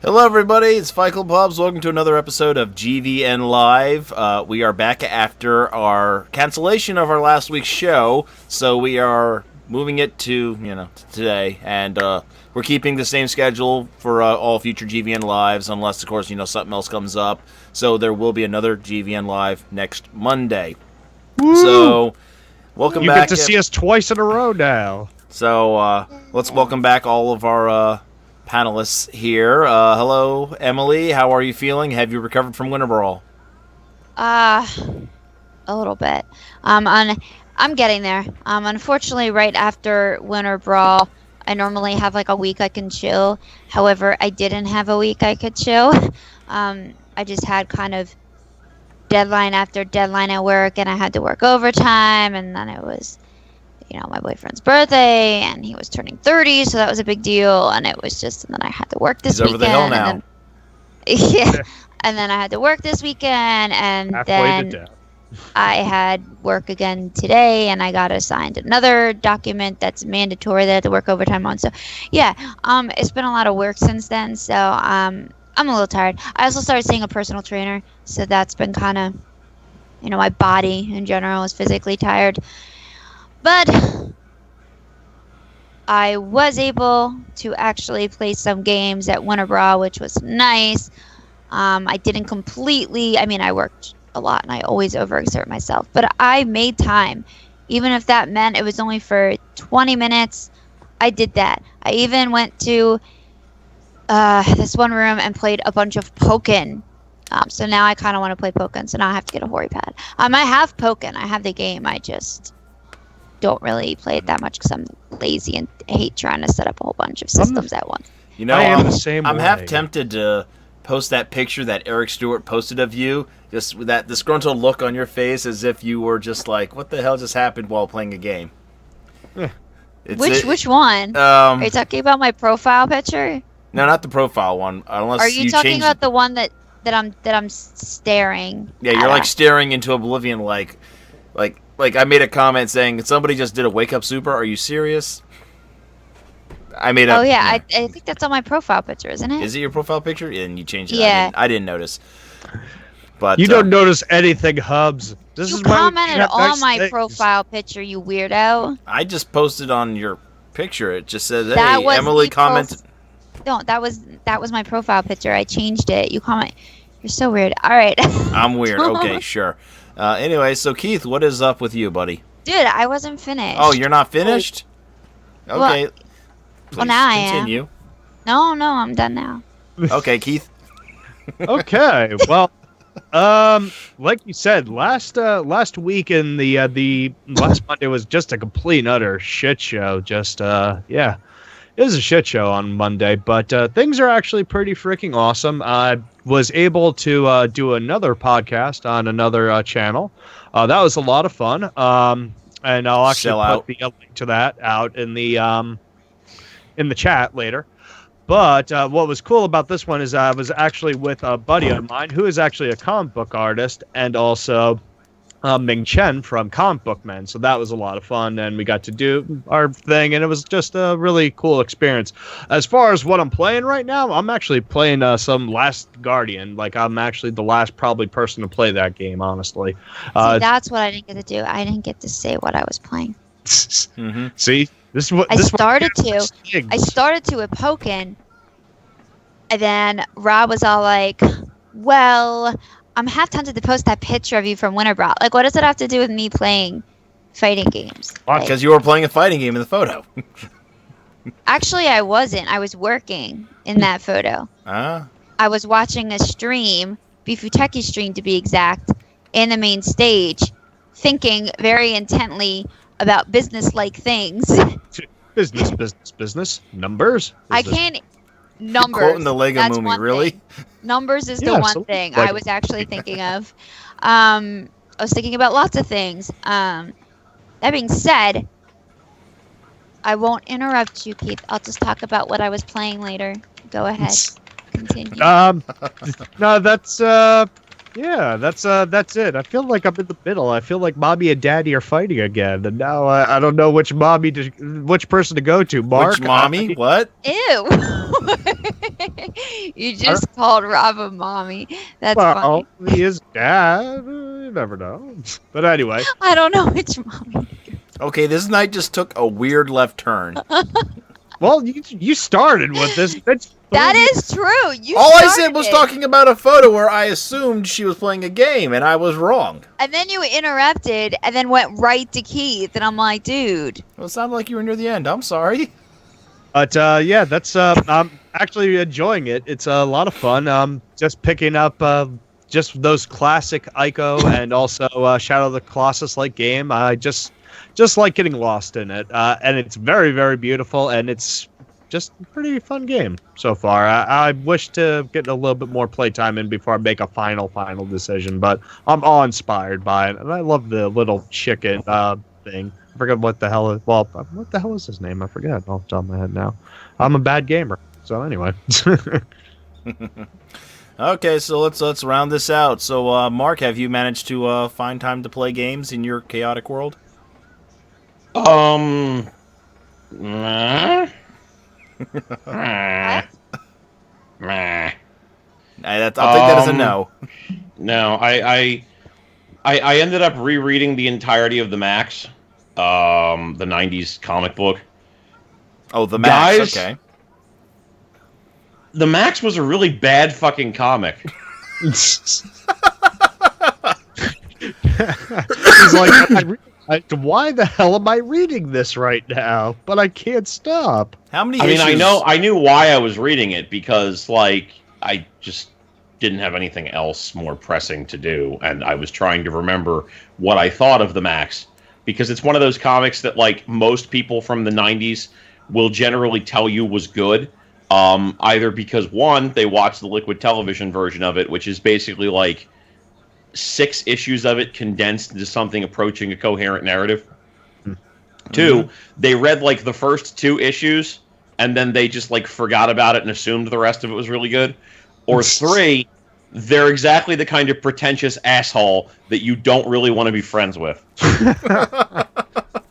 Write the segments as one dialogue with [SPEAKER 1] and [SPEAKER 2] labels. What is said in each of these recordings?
[SPEAKER 1] Hello everybody, it's Michael Bobs. Welcome to another episode of GVN Live. We are back after our cancellation of our last week's show, so we are moving it to, today, and we're keeping the same schedule for all future GVN Lives, unless, of course, something else comes up. So there will be another GVN Live next Monday. Woo! So, welcome back.
[SPEAKER 2] You get to see us twice in a row now.
[SPEAKER 1] So, let's welcome back all of our panelists here. Hello, Emily. How are you feeling? Have you recovered from Winter Brawl?
[SPEAKER 3] A little bit. I'm getting there. Unfortunately, right after Winter Brawl, I normally have like a week I can chill. However, I didn't have a week I could chill. I just had kind of deadline after deadline at work, and I had to work overtime, and then it was my boyfriend's birthday, and he was turning 30, so that was a big deal, and it was just, and then I had to work this weekend.
[SPEAKER 1] He's over the hill now.
[SPEAKER 3] And then, and then I had to work this weekend, and then I had work again today, and I got assigned another document that's mandatory that I had to work overtime on. So, yeah, it's been a lot of work since then, so I'm a little tired. I also started seeing a personal trainer, so that's been kind of, my body in general is physically tired. But I was able to actually play some games at Winter Brawl, which was nice. I didn't completely, I worked a lot and I always overexert myself, but I made time. Even if that meant it was only for 20 minutes, I did that. I even went to this one room and played a bunch of Pokken. So now I kind of want to play Pokken, so now I have to get a Hori pad. I have Pokken, I have the game, I just don't really play it that much because I'm lazy and hate trying to set up a whole bunch of systems at once.
[SPEAKER 2] I am the same way.
[SPEAKER 1] I'm half tempted to post that picture that Eric Stewart posted of you, just with that disgruntled look on your face as if you were just like, what the hell just happened while playing a game?
[SPEAKER 3] Which one? Are you talking about my profile picture?
[SPEAKER 1] No, not the profile one. Unless
[SPEAKER 3] Are you talking about the one that I'm staring?
[SPEAKER 1] Yeah, you're like staring into oblivion, like I made a comment saying somebody just did a wake up super. Are you serious? I made a.
[SPEAKER 3] Oh yeah, I think that's on my profile picture, isn't it?
[SPEAKER 1] Is it your profile picture? And you changed it.
[SPEAKER 3] Yeah.
[SPEAKER 1] I didn't notice. But
[SPEAKER 2] you don't notice anything, Hubs.
[SPEAKER 3] You commented on my profile picture, you weirdo.
[SPEAKER 1] I just posted on your picture. It just says, "Hey, Emily commented."
[SPEAKER 3] No, that was my profile picture. I changed it. You comment. You're so weird. All right.
[SPEAKER 1] I'm weird. Okay, sure. Anyway, so Keith, what is up with you, buddy?
[SPEAKER 3] Dude, I wasn't finished.
[SPEAKER 1] Oh, you're not finished? Okay.
[SPEAKER 3] Well, now
[SPEAKER 1] continue.
[SPEAKER 3] I am. No, I'm done now.
[SPEAKER 1] Okay, Keith.
[SPEAKER 2] Okay, well, like you said, last week in the last Monday was just a complete and utter shit show. Just yeah, it was a shit show on Monday, but things are actually pretty freaking awesome. I was able to do another podcast on another channel. That was a lot of fun. And I'll actually put the link to that out in the chat later. But what was cool about this one is I was actually with a buddy of mine who is actually a comic book artist, and also Ming Chen from Comic Book Men. So that was a lot of fun, and we got to do our thing, and it was just a really cool experience. As far as what I'm playing right now, I'm actually playing some Last Guardian. Like, I'm actually the last probably person to play that game, honestly.
[SPEAKER 3] See, that's what I didn't get to do. I didn't get to say what I was playing.
[SPEAKER 2] Mm-hmm. See? I
[SPEAKER 3] started to with Pokken, and then Rob was all like, well, I'm half tempted to post that picture of you from Winter Brawl. Like, what does it have to do with me playing fighting games?
[SPEAKER 1] Because you were playing a fighting game in the photo.
[SPEAKER 3] Actually, I wasn't. I was working in that photo. I was watching a stream, Beefuteki stream to be exact, in the main stage, thinking very intently about business-like things.
[SPEAKER 2] Business. Numbers.
[SPEAKER 3] I can't. Numbers.
[SPEAKER 1] You're quoting the Lego movie, really?
[SPEAKER 3] Numbers is the one thing I was actually thinking of. I was thinking about lots of things. That being said, I won't interrupt you, Keith. I'll just talk about what I was playing later. Go ahead. Continue.
[SPEAKER 2] No, that's that's it. I feel like I'm in the middle. I feel like mommy and daddy are fighting again, and now I don't know which person to go to. Mark,
[SPEAKER 1] Which mommy? What?
[SPEAKER 3] Ew. You just called Rob a mommy. That's funny.
[SPEAKER 2] He is dad. You never know. But anyway,
[SPEAKER 3] I don't know which mommy.
[SPEAKER 1] Okay, this night just took a weird left turn.
[SPEAKER 2] well, you started with this.
[SPEAKER 3] That is true.
[SPEAKER 1] All I said was talking about a photo where I assumed she was playing a game, and I was wrong.
[SPEAKER 3] And then you interrupted, and then went right to Keith, and I'm like, dude.
[SPEAKER 1] Well, it sounded like you were near the end. I'm sorry.
[SPEAKER 2] But yeah, that's I'm actually enjoying it. It's a lot of fun. Just picking up just those classic Ico and also Shadow of the Colossus like game. I just like getting lost in it, and it's very, very beautiful, and it's just a pretty fun game so far. I wish to get a little bit more playtime in before I make a final decision, but I'm awe-inspired by it, and I love the little chicken thing. I forget what the hell. Well, what the hell is his name? I forget off the top of my head now. I'm a bad gamer, so anyway.
[SPEAKER 1] Okay, so let's round this out. So, Mark, have you managed to find time to play games in your chaotic world?
[SPEAKER 4] Nah.
[SPEAKER 1] I'll take that as a no.
[SPEAKER 4] No, I ended up rereading the entirety of the Max, the '90s comic book.
[SPEAKER 1] Oh, the Max.
[SPEAKER 4] Guys,
[SPEAKER 1] okay.
[SPEAKER 4] The Max was a really bad fucking comic.
[SPEAKER 2] He's like, why the hell am I reading this right now? But I can't stop.
[SPEAKER 1] How many?
[SPEAKER 4] I mean,
[SPEAKER 1] issues?
[SPEAKER 4] I knew why I was reading it because, like, I just didn't have anything else more pressing to do, and I was trying to remember what I thought of the Max because it's one of those comics that, like, most people from the '90s will generally tell you was good. Either because, one, they watched the Liquid Television version of it, which is basically like 6 issues of it condensed into something approaching a coherent narrative. Mm-hmm. 2, they read like the first 2 issues and then they just like forgot about it and assumed the rest of it was really good. Or 3, they're exactly the kind of pretentious asshole that you don't really want to be friends with.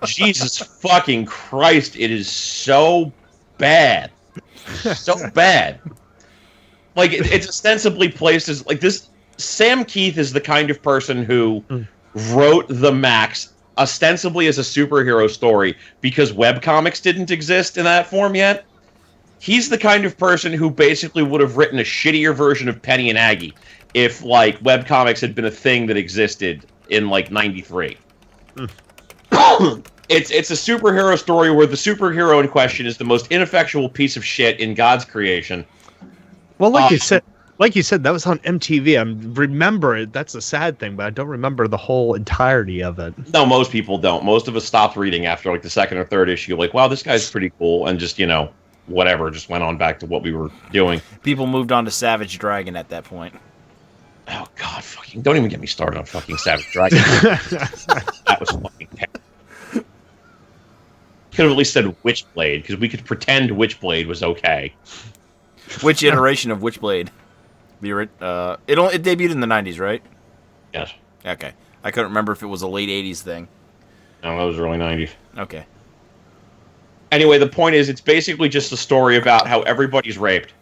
[SPEAKER 4] Jesus fucking Christ, it is so bad. So bad. Like, it's ostensibly placed as like this. Sam Keith is the kind of person who wrote the Max ostensibly as a superhero story because webcomics didn't exist in that form yet. He's the kind of person who basically would have written a shittier version of Penny and Aggie if, like, webcomics had been a thing that existed in, like, '93. It's a superhero story where the superhero in question is the most ineffectual piece of shit in God's creation.
[SPEAKER 2] Well, like you said, that was on MTV. I remember it. That's a sad thing, but I don't remember the whole entirety of it.
[SPEAKER 4] No, most people don't. Most of us stopped reading after like the 2nd or 3rd issue. Like, wow, this guy's pretty cool, and just, you know, whatever, just went on back to what we were doing.
[SPEAKER 1] People moved on to Savage Dragon at that point.
[SPEAKER 4] Oh God, fucking! Don't even get me started on fucking Savage Dragon. That was fucking terrible. Could have at least said Witchblade, because we could pretend Witchblade was okay.
[SPEAKER 1] Which iteration of Witchblade? It debuted in the '90s, right?
[SPEAKER 4] Yes.
[SPEAKER 1] Okay. I couldn't remember if it was a late '80s thing.
[SPEAKER 4] No, that was early '90s.
[SPEAKER 1] Okay.
[SPEAKER 4] Anyway, the point is, it's basically just a story about how everybody's raped.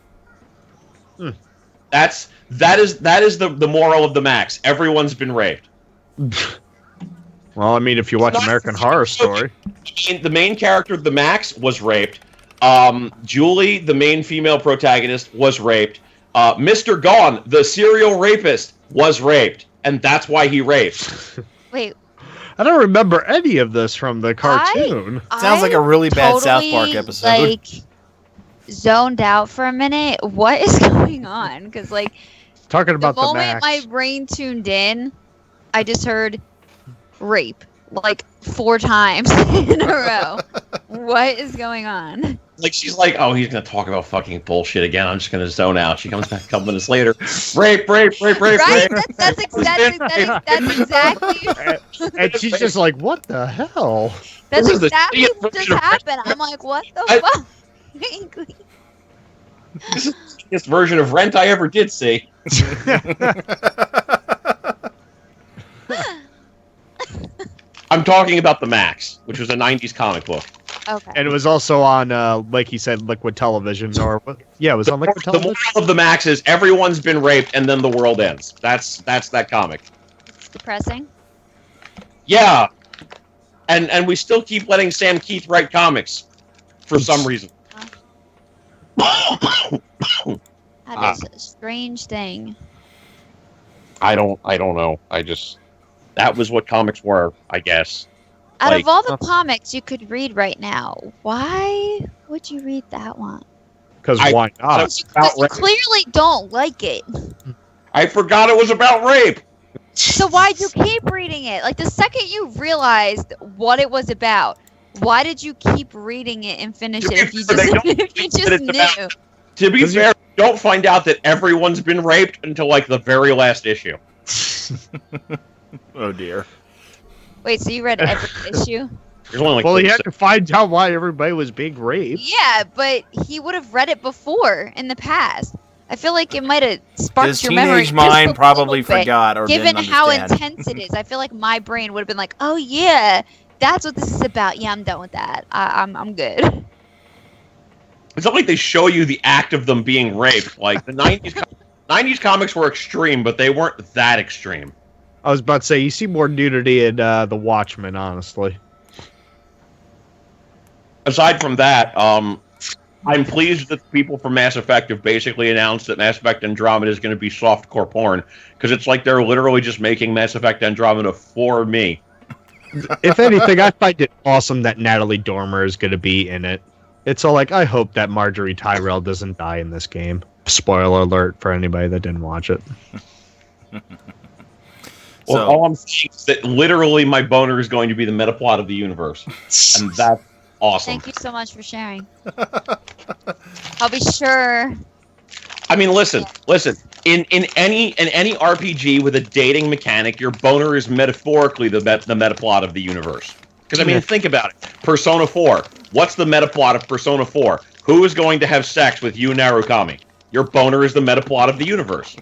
[SPEAKER 4] That is the moral of the Max. Everyone's been raped.
[SPEAKER 2] Well, I mean, if you watch American Horror Story.
[SPEAKER 4] The main character of the Max was raped. Julie, the main female protagonist, was raped. Mr. Gone, the serial rapist, was raped. And that's why he raped.
[SPEAKER 3] Wait.
[SPEAKER 2] I don't remember any of this from the cartoon.
[SPEAKER 1] Sounds like a really bad South Park episode.
[SPEAKER 3] Like, zoned out for a minute. What is going on? Because, like,
[SPEAKER 2] talking about the
[SPEAKER 3] moment
[SPEAKER 2] Max.
[SPEAKER 3] my brain tuned in, I just heard rape like 4 times in a row. What is going on?
[SPEAKER 4] Like she's like, oh, he's gonna talk about fucking bullshit again. I'm just gonna zone out. She comes back a couple minutes later, rape.
[SPEAKER 3] Right?
[SPEAKER 4] Rape.
[SPEAKER 3] That's exactly
[SPEAKER 2] And she's just like, what the hell?
[SPEAKER 3] that's
[SPEAKER 4] This is the
[SPEAKER 3] exactly
[SPEAKER 4] shittiest
[SPEAKER 3] what just
[SPEAKER 4] version of-
[SPEAKER 3] happened. I'm like, what the
[SPEAKER 4] I-
[SPEAKER 3] fuck?
[SPEAKER 4] This is the shittiest version of Rent I ever did see. I'm talking about the Max, which was a '90s comic book.
[SPEAKER 3] Okay.
[SPEAKER 2] And it was also on, like he said, Liquid Television, or yeah, it was on Liquid
[SPEAKER 4] The
[SPEAKER 2] Television.
[SPEAKER 4] moral of the Max is everyone's been raped and then the world ends. That's that comic.
[SPEAKER 3] It's depressing.
[SPEAKER 4] Yeah, and we still keep letting Sam Keith write comics for some reason.
[SPEAKER 3] That is a strange thing.
[SPEAKER 4] I don't know. That was what comics were, I guess.
[SPEAKER 3] Out
[SPEAKER 4] Like-
[SPEAKER 3] of all the comics you could read right now, why would you read that one?
[SPEAKER 2] Because
[SPEAKER 4] I-
[SPEAKER 2] why not?
[SPEAKER 3] Because
[SPEAKER 4] about
[SPEAKER 3] you
[SPEAKER 4] rape.
[SPEAKER 3] clearly don't like it.
[SPEAKER 4] I forgot it was about rape.
[SPEAKER 3] So why'd you keep reading it? Like the second you realized what it was about, why did you keep reading it and finish it if you
[SPEAKER 4] They
[SPEAKER 3] just,
[SPEAKER 4] don't
[SPEAKER 3] if you
[SPEAKER 4] think
[SPEAKER 3] just
[SPEAKER 4] that it's
[SPEAKER 3] knew?
[SPEAKER 4] about- To be
[SPEAKER 2] Does
[SPEAKER 4] fair, you don't find out that everyone's been raped until like the very last issue.
[SPEAKER 1] Oh dear.
[SPEAKER 3] Wait, so you read every issue?
[SPEAKER 4] There's only like
[SPEAKER 2] Well, he had
[SPEAKER 4] 36.
[SPEAKER 2] to find out why everybody was being raped.
[SPEAKER 3] Yeah, but he would have read it before in the past. I feel like it might have sparked
[SPEAKER 1] His
[SPEAKER 3] your memory.
[SPEAKER 1] teenage
[SPEAKER 3] just
[SPEAKER 1] mind
[SPEAKER 3] a
[SPEAKER 1] probably
[SPEAKER 3] little bit.
[SPEAKER 1] forgot or
[SPEAKER 3] Given
[SPEAKER 1] didn't
[SPEAKER 3] how
[SPEAKER 1] understand.
[SPEAKER 3] intense it is, I feel like my brain would have been like, "Oh yeah, that's what this is about." Yeah, I'm done with that. I'm good.
[SPEAKER 4] It's not like they show you the act of them being raped. Like the '90s comics were extreme, but they weren't that extreme.
[SPEAKER 2] I was about to say, you see more nudity in The Watchmen, honestly.
[SPEAKER 4] Aside from that, I'm pleased that people from Mass Effect have basically announced that Mass Effect Andromeda is going to be softcore porn, because it's like they're literally just making Mass Effect Andromeda for me.
[SPEAKER 2] If anything, I find it awesome that Natalie Dormer is going to be in it. It's all like, I hope that Marjorie Tyrell doesn't die in this game. Spoiler alert for anybody that didn't watch it.
[SPEAKER 4] Well,
[SPEAKER 1] So-
[SPEAKER 4] all I'm saying is that literally my boner is going to be the meta plot of the universe, and that's awesome.
[SPEAKER 3] Thank you so much for sharing. I'll be sure.
[SPEAKER 4] I mean, listen. In any RPG with a dating mechanic, your boner is metaphorically the meta plot of the universe. Because I mean, think about it. Persona 4. What's the meta plot of Persona 4? Who is going to have sex with you, Narukami? Your boner is the meta plot of the universe.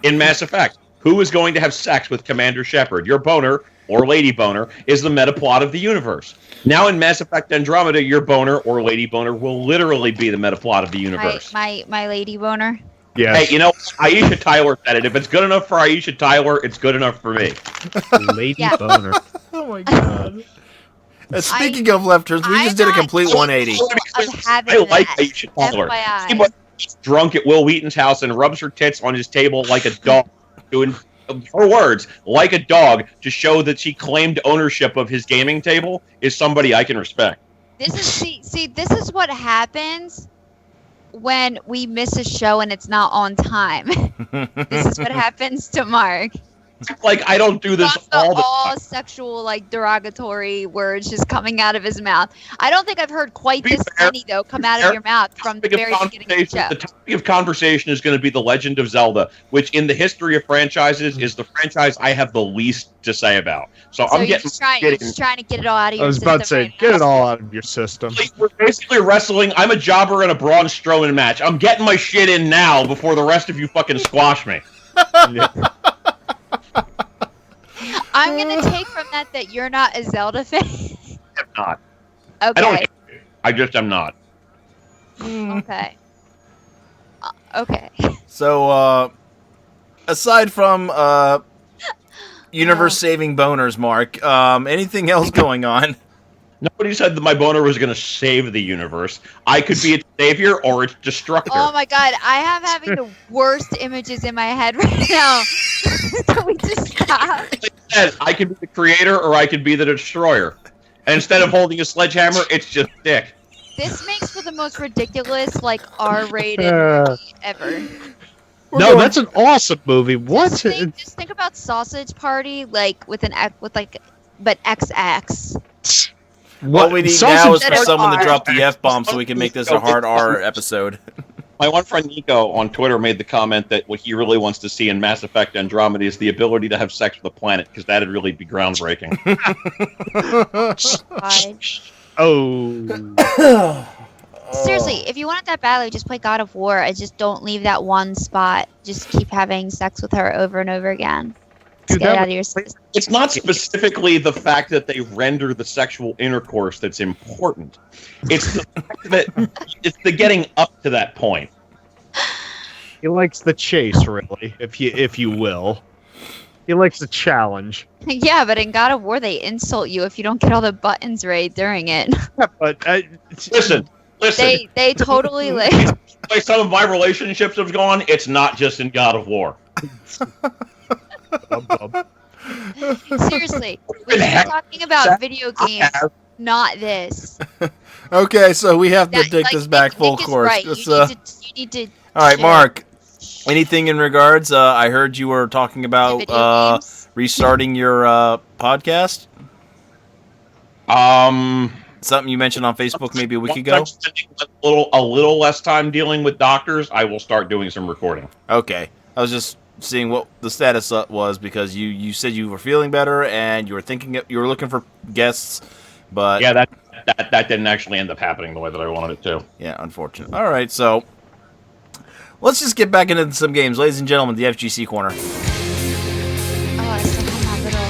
[SPEAKER 4] In Mass Effect, who is going to have sex with Commander Shepard? Your boner, or Lady Boner, is the meta plot of the universe. Now in Mass Effect Andromeda, your boner, or Lady Boner, will literally be the meta plot of the universe.
[SPEAKER 3] My lady boner.
[SPEAKER 2] Yes.
[SPEAKER 4] Hey, you know, Aisha Tyler said it. If it's good enough for Aisha Tyler, it's good enough for me.
[SPEAKER 2] Lady
[SPEAKER 3] Yeah.
[SPEAKER 2] Boner.
[SPEAKER 1] Oh my god. Speaking of left turns, we
[SPEAKER 3] I'm
[SPEAKER 1] just did a
[SPEAKER 3] not
[SPEAKER 1] complete 180.
[SPEAKER 3] Of having
[SPEAKER 4] I like
[SPEAKER 3] that.
[SPEAKER 4] Aisha Tyler.
[SPEAKER 3] FYI.
[SPEAKER 4] She was drunk at Will Wheaton's house and rubs her tits on his table like a dog, doing her words, like a dog, to show that she claimed ownership of his gaming table is somebody I can respect.
[SPEAKER 3] This is see, this is what happens when we miss a show and it's not on time. This is what happens to Mark.
[SPEAKER 4] Like, I don't do this all the time.
[SPEAKER 3] Sexual, like derogatory words just coming out of his mouth. I don't think I've heard quite
[SPEAKER 4] Be
[SPEAKER 3] this
[SPEAKER 4] fair-
[SPEAKER 3] many though come out of your mouth from the very beginning of the show.
[SPEAKER 4] The topic of conversation is going to be The Legend of Zelda, which in the history of franchises is the franchise I have the least to say about. So,
[SPEAKER 3] So
[SPEAKER 4] I'm
[SPEAKER 3] you're
[SPEAKER 4] getting
[SPEAKER 3] just trying to get it all out of your
[SPEAKER 2] I was
[SPEAKER 3] system
[SPEAKER 2] about to say,
[SPEAKER 3] right
[SPEAKER 2] get
[SPEAKER 3] now.
[SPEAKER 2] it all out of your system.
[SPEAKER 4] We're basically wrestling. I'm a jobber in a Braun Strowman match. I'm getting my shit in now before the rest of you fucking squash me.
[SPEAKER 2] Yeah.
[SPEAKER 3] I'm gonna take from that you're not a Zelda fan.
[SPEAKER 4] I'm not.
[SPEAKER 3] Okay.
[SPEAKER 4] I don't. I just am not.
[SPEAKER 3] Okay. Okay.
[SPEAKER 1] So, aside from universe-saving boners, Mark, anything else going on?
[SPEAKER 4] Nobody said that my boner was going to save the universe. I could be its savior or its destructor.
[SPEAKER 3] Oh my god, I am having the worst images in my head right now. Can we just stop?
[SPEAKER 4] Said, I could be the creator or I could be the destroyer. And instead of holding a sledgehammer, it's just dick.
[SPEAKER 3] This makes for the most ridiculous, like, R-rated
[SPEAKER 2] Uh,
[SPEAKER 3] movie ever.
[SPEAKER 2] no, that's an awesome movie. What?
[SPEAKER 3] Just think about Sausage Party, like, with an X, with, like, but XX.
[SPEAKER 1] What we need
[SPEAKER 2] sausage
[SPEAKER 1] now is for
[SPEAKER 3] Instead of
[SPEAKER 1] someone to
[SPEAKER 3] R.
[SPEAKER 1] drop the F-bomb so we can make this a hard R episode.
[SPEAKER 4] My one friend Nico on Twitter made the comment that what he really wants to see in Mass Effect Andromeda is the ability to have sex with a planet, because that'd really be groundbreaking.
[SPEAKER 3] God.
[SPEAKER 2] Oh.
[SPEAKER 3] Seriously, if you want it that badly, just play God of War and just don't leave that one spot. Just keep having sex with her over and over again. Just
[SPEAKER 2] Dude,
[SPEAKER 3] get it
[SPEAKER 2] that
[SPEAKER 3] out of your system.
[SPEAKER 4] It's not specifically the fact that they render the sexual intercourse that's important. It's the fact that it's the getting up to that point.
[SPEAKER 2] He likes the chase, really, if you will. He likes the challenge.
[SPEAKER 3] Yeah, but in God of War, they insult you if you don't get all the buttons right during it.
[SPEAKER 2] But
[SPEAKER 4] Listen.
[SPEAKER 3] They totally like.
[SPEAKER 4] Like some of my relationships have gone, it's not just in God of War.
[SPEAKER 3] Seriously, we should be talking about video games, not this.
[SPEAKER 1] Okay, so we have to
[SPEAKER 3] That-
[SPEAKER 1] take
[SPEAKER 3] like,
[SPEAKER 1] this back full
[SPEAKER 3] Nick is
[SPEAKER 1] course.
[SPEAKER 3] right.
[SPEAKER 1] Let's,
[SPEAKER 3] You need to.
[SPEAKER 1] all right,
[SPEAKER 3] chill.
[SPEAKER 1] Mark. Anything in regards? I heard you were talking about
[SPEAKER 3] Video games.
[SPEAKER 1] restarting your podcast. Something you mentioned on Facebook maybe a week
[SPEAKER 4] Once
[SPEAKER 1] ago.
[SPEAKER 4] I'm spending a little less time dealing with doctors, I will start doing some recording.
[SPEAKER 1] Okay, I was just seeing what the status was because you said you were feeling better and you were looking for guests, but
[SPEAKER 4] Yeah, that didn't actually end up happening the way that I wanted it to.
[SPEAKER 1] yeah, unfortunate. All right, so let's just get back into some games, ladies and gentlemen. The FGC corner.
[SPEAKER 3] Oh, I still have my little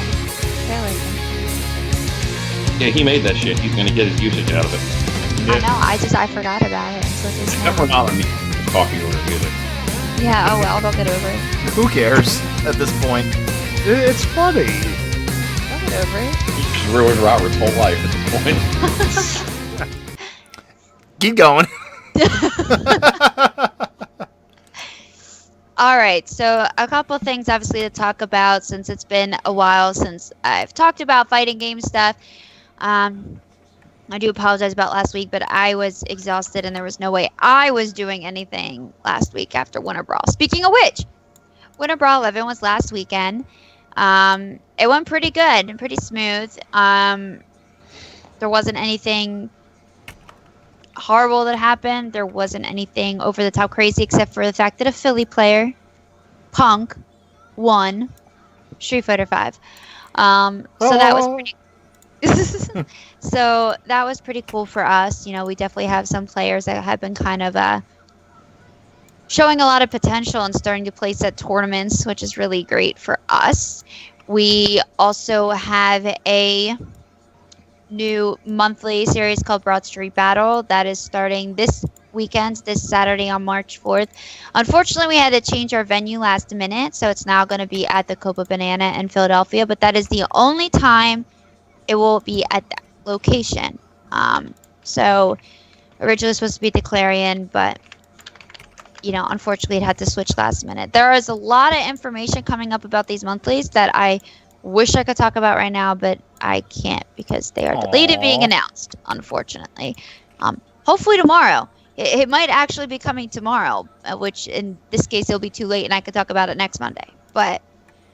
[SPEAKER 3] trailer thing.
[SPEAKER 4] Yeah, he made that shit. He's gonna get his usage out of it.
[SPEAKER 3] I know. I forgot about it until just
[SPEAKER 4] Except for
[SPEAKER 3] now.
[SPEAKER 4] not on me talking over music.
[SPEAKER 3] Yeah. Oh well. They'll get over it.
[SPEAKER 1] Who cares at this point?
[SPEAKER 2] it's funny.
[SPEAKER 3] They'll get over it.
[SPEAKER 4] He just ruined Robert's whole life at this point.
[SPEAKER 1] Keep going.
[SPEAKER 3] All right, so a couple things obviously to talk about since it's been a while since I've talked about fighting game stuff. I do apologize about last week, but I was exhausted and there was no way I was doing anything last week after Winter Brawl. Speaking of which, Winter Brawl 11 was last weekend. It went pretty good and pretty smooth. There wasn't anything horrible that happened. There wasn't anything over the top crazy except for the fact that a Philly player, Punk, won Street Fighter 5. So that was pretty so that was pretty cool for us. You know, we definitely have some players that have been kind of showing a lot of potential and starting to place at tournaments, which is really great for us. We also have a new monthly series called Broad Street Battle that is starting this weekend, this Saturday on March 4th. Unfortunately, we had to change our venue last minute, so it's now going to be at the Copa Banana in Philadelphia, but that is the only time it will be at that location. So originally supposed to be the Clarion, but you know, unfortunately it had to switch last minute. There is a lot of information coming up about these monthlies that I wish I could talk about right now, but I can't because they are delayed at being announced, unfortunately. Hopefully tomorrow. It might actually be coming tomorrow, which in this case it'll be too late and I could talk about it next Monday. But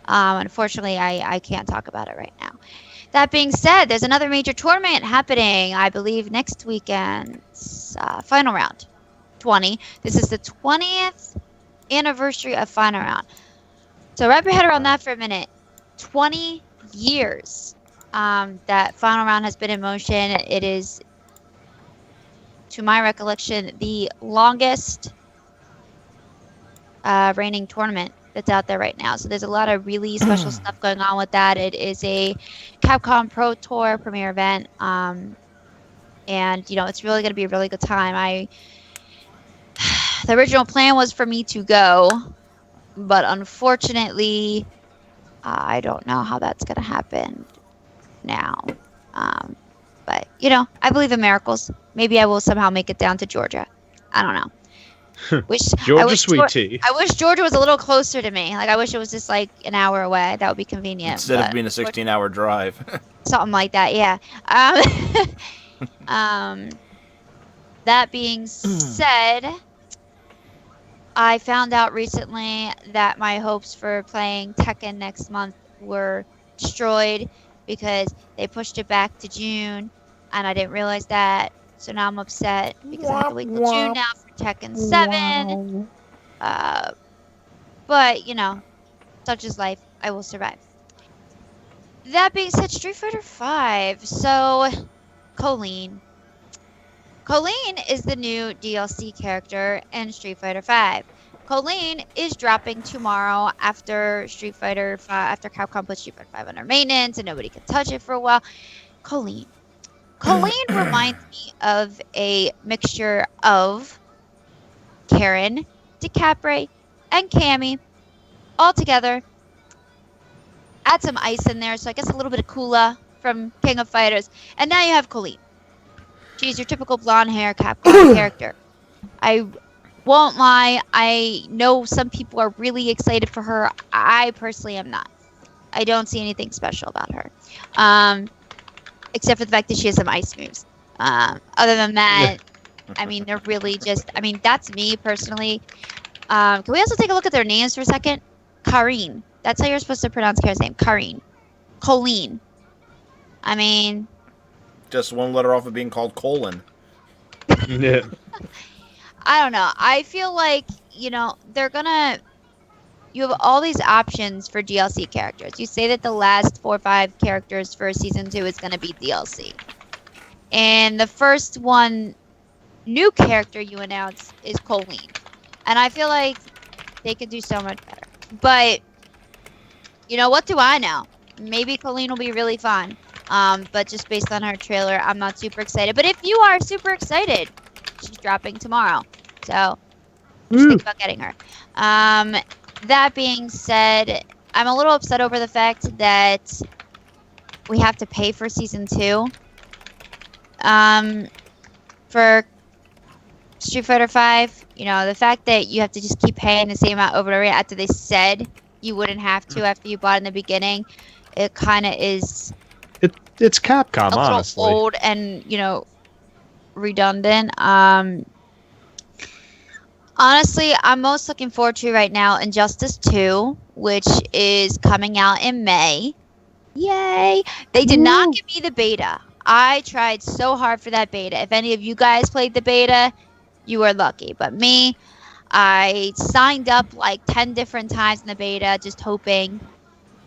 [SPEAKER 3] unfortunately I can't talk about it right now. That being said, there's another major tournament happening, I believe, next weekend's Final Round 20. This is the 20th anniversary of Final Round. So wrap your head around that for a minute. 20 years that Final Round has been in motion. It is, to my recollection, the longest reigning tournament that's out there right now. So there's a lot of really special stuff going on with that. It is a Capcom Pro Tour premiere event. And, you know, it's really going to be a really good time. The original plan was for me to go, but unfortunately, I don't know how that's going to happen now. But, you know, I believe in miracles. Maybe I will somehow make it down to Georgia. I don't know.
[SPEAKER 2] Georgia sweet tea.
[SPEAKER 3] I wish Georgia was a little closer to me. Like, I wish it was just like an hour away. That would be convenient.
[SPEAKER 1] Instead of being a 16-hour drive.
[SPEAKER 3] Something like that, yeah. That being said, I found out recently that my hopes for playing Tekken next month were destroyed because they pushed it back to June. and I didn't realize that. So now I'm upset because I have to wait till June now for Tekken 7. But, such is life. I will survive. That being said, Street Fighter 5. So, Colleen. Colleen is the new DLC character in Street Fighter 5. Colleen is dropping tomorrow after Street Fighter 5, after Capcom puts Street Fighter 5 under maintenance and nobody can touch it for a while. Colleen. Colleen reminds me of a mixture of Karen, DeCapre, and Cammy all together. Add some ice in there, so I guess a little bit of Kula from King of Fighters. And now you have Colleen. She's your typical blonde hair Capcom character. I won't lie, I know some people are really excited for her. I personally am not. I don't see anything special about her. Except for the fact that she has some ice moves. Other than that, I mean, they're really just... I mean, that's me, personally. Can we also take a look at their names for a second? Karine. That's how you're supposed to pronounce Kara's name. Karine. Colleen. I mean...
[SPEAKER 1] Just one letter off of being called Colon.
[SPEAKER 2] Yeah.
[SPEAKER 3] I don't know. I feel like, they're gonna... You have all these options for DLC characters. You say that the last 4 or 5 characters for Season 2 is going to be DLC. And the first one new character you announce is Colleen. And I feel like they could do so much better. But, what do I know? Maybe Colleen will be really fun. But just based on her trailer, I'm not super excited. But if you are super excited, she's dropping tomorrow. So, just think about getting her. That being said, I'm a little upset over the fact that we have to pay for Season 2. For Street Fighter 5, the fact that you have to just keep paying the same amount over and over after they said you wouldn't have to after you bought in the beginning, it kind of is...
[SPEAKER 2] It's Capcom,
[SPEAKER 3] a
[SPEAKER 2] honestly.
[SPEAKER 3] little old and, redundant. Honestly, I'm most looking forward to right now Injustice 2, which is coming out in May. Yay! They did not give me the beta. I tried so hard for that beta. If any of you guys played the beta, you were lucky. But me, I signed up like 10 different times in the beta, just hoping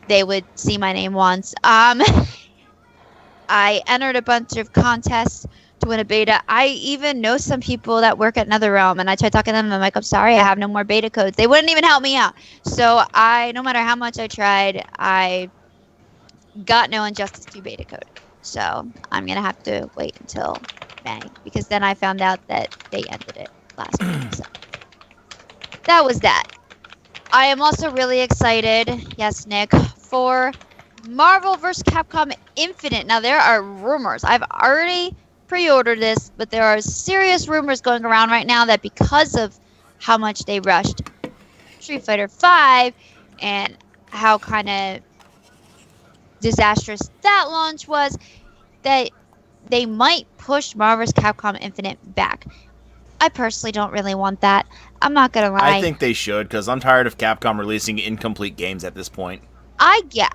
[SPEAKER 3] they would see my name once. I entered a bunch of contests to win a beta. I even know some people that work at NetherRealm, and I tried talking to them, and I'm like, I'm sorry, I have no more beta codes. They wouldn't even help me out. So no matter how much I tried, I got no Injustice 2 beta code. So I'm going to have to wait until May, because then I found out that they ended it last week. So that was that. I am also really excited, yes, Nick, for Marvel vs. Capcom Infinite. Now, there are rumors. I've already pre-ordered this, but there are serious rumors going around right now that because of how much they rushed Street Fighter 5 and how kind of disastrous that launch was, that they might push Marvel vs. Capcom Infinite back. I personally don't really want that. I'm not gonna lie.
[SPEAKER 1] I think they should, because I'm tired of Capcom releasing incomplete games at this point.
[SPEAKER 3] I get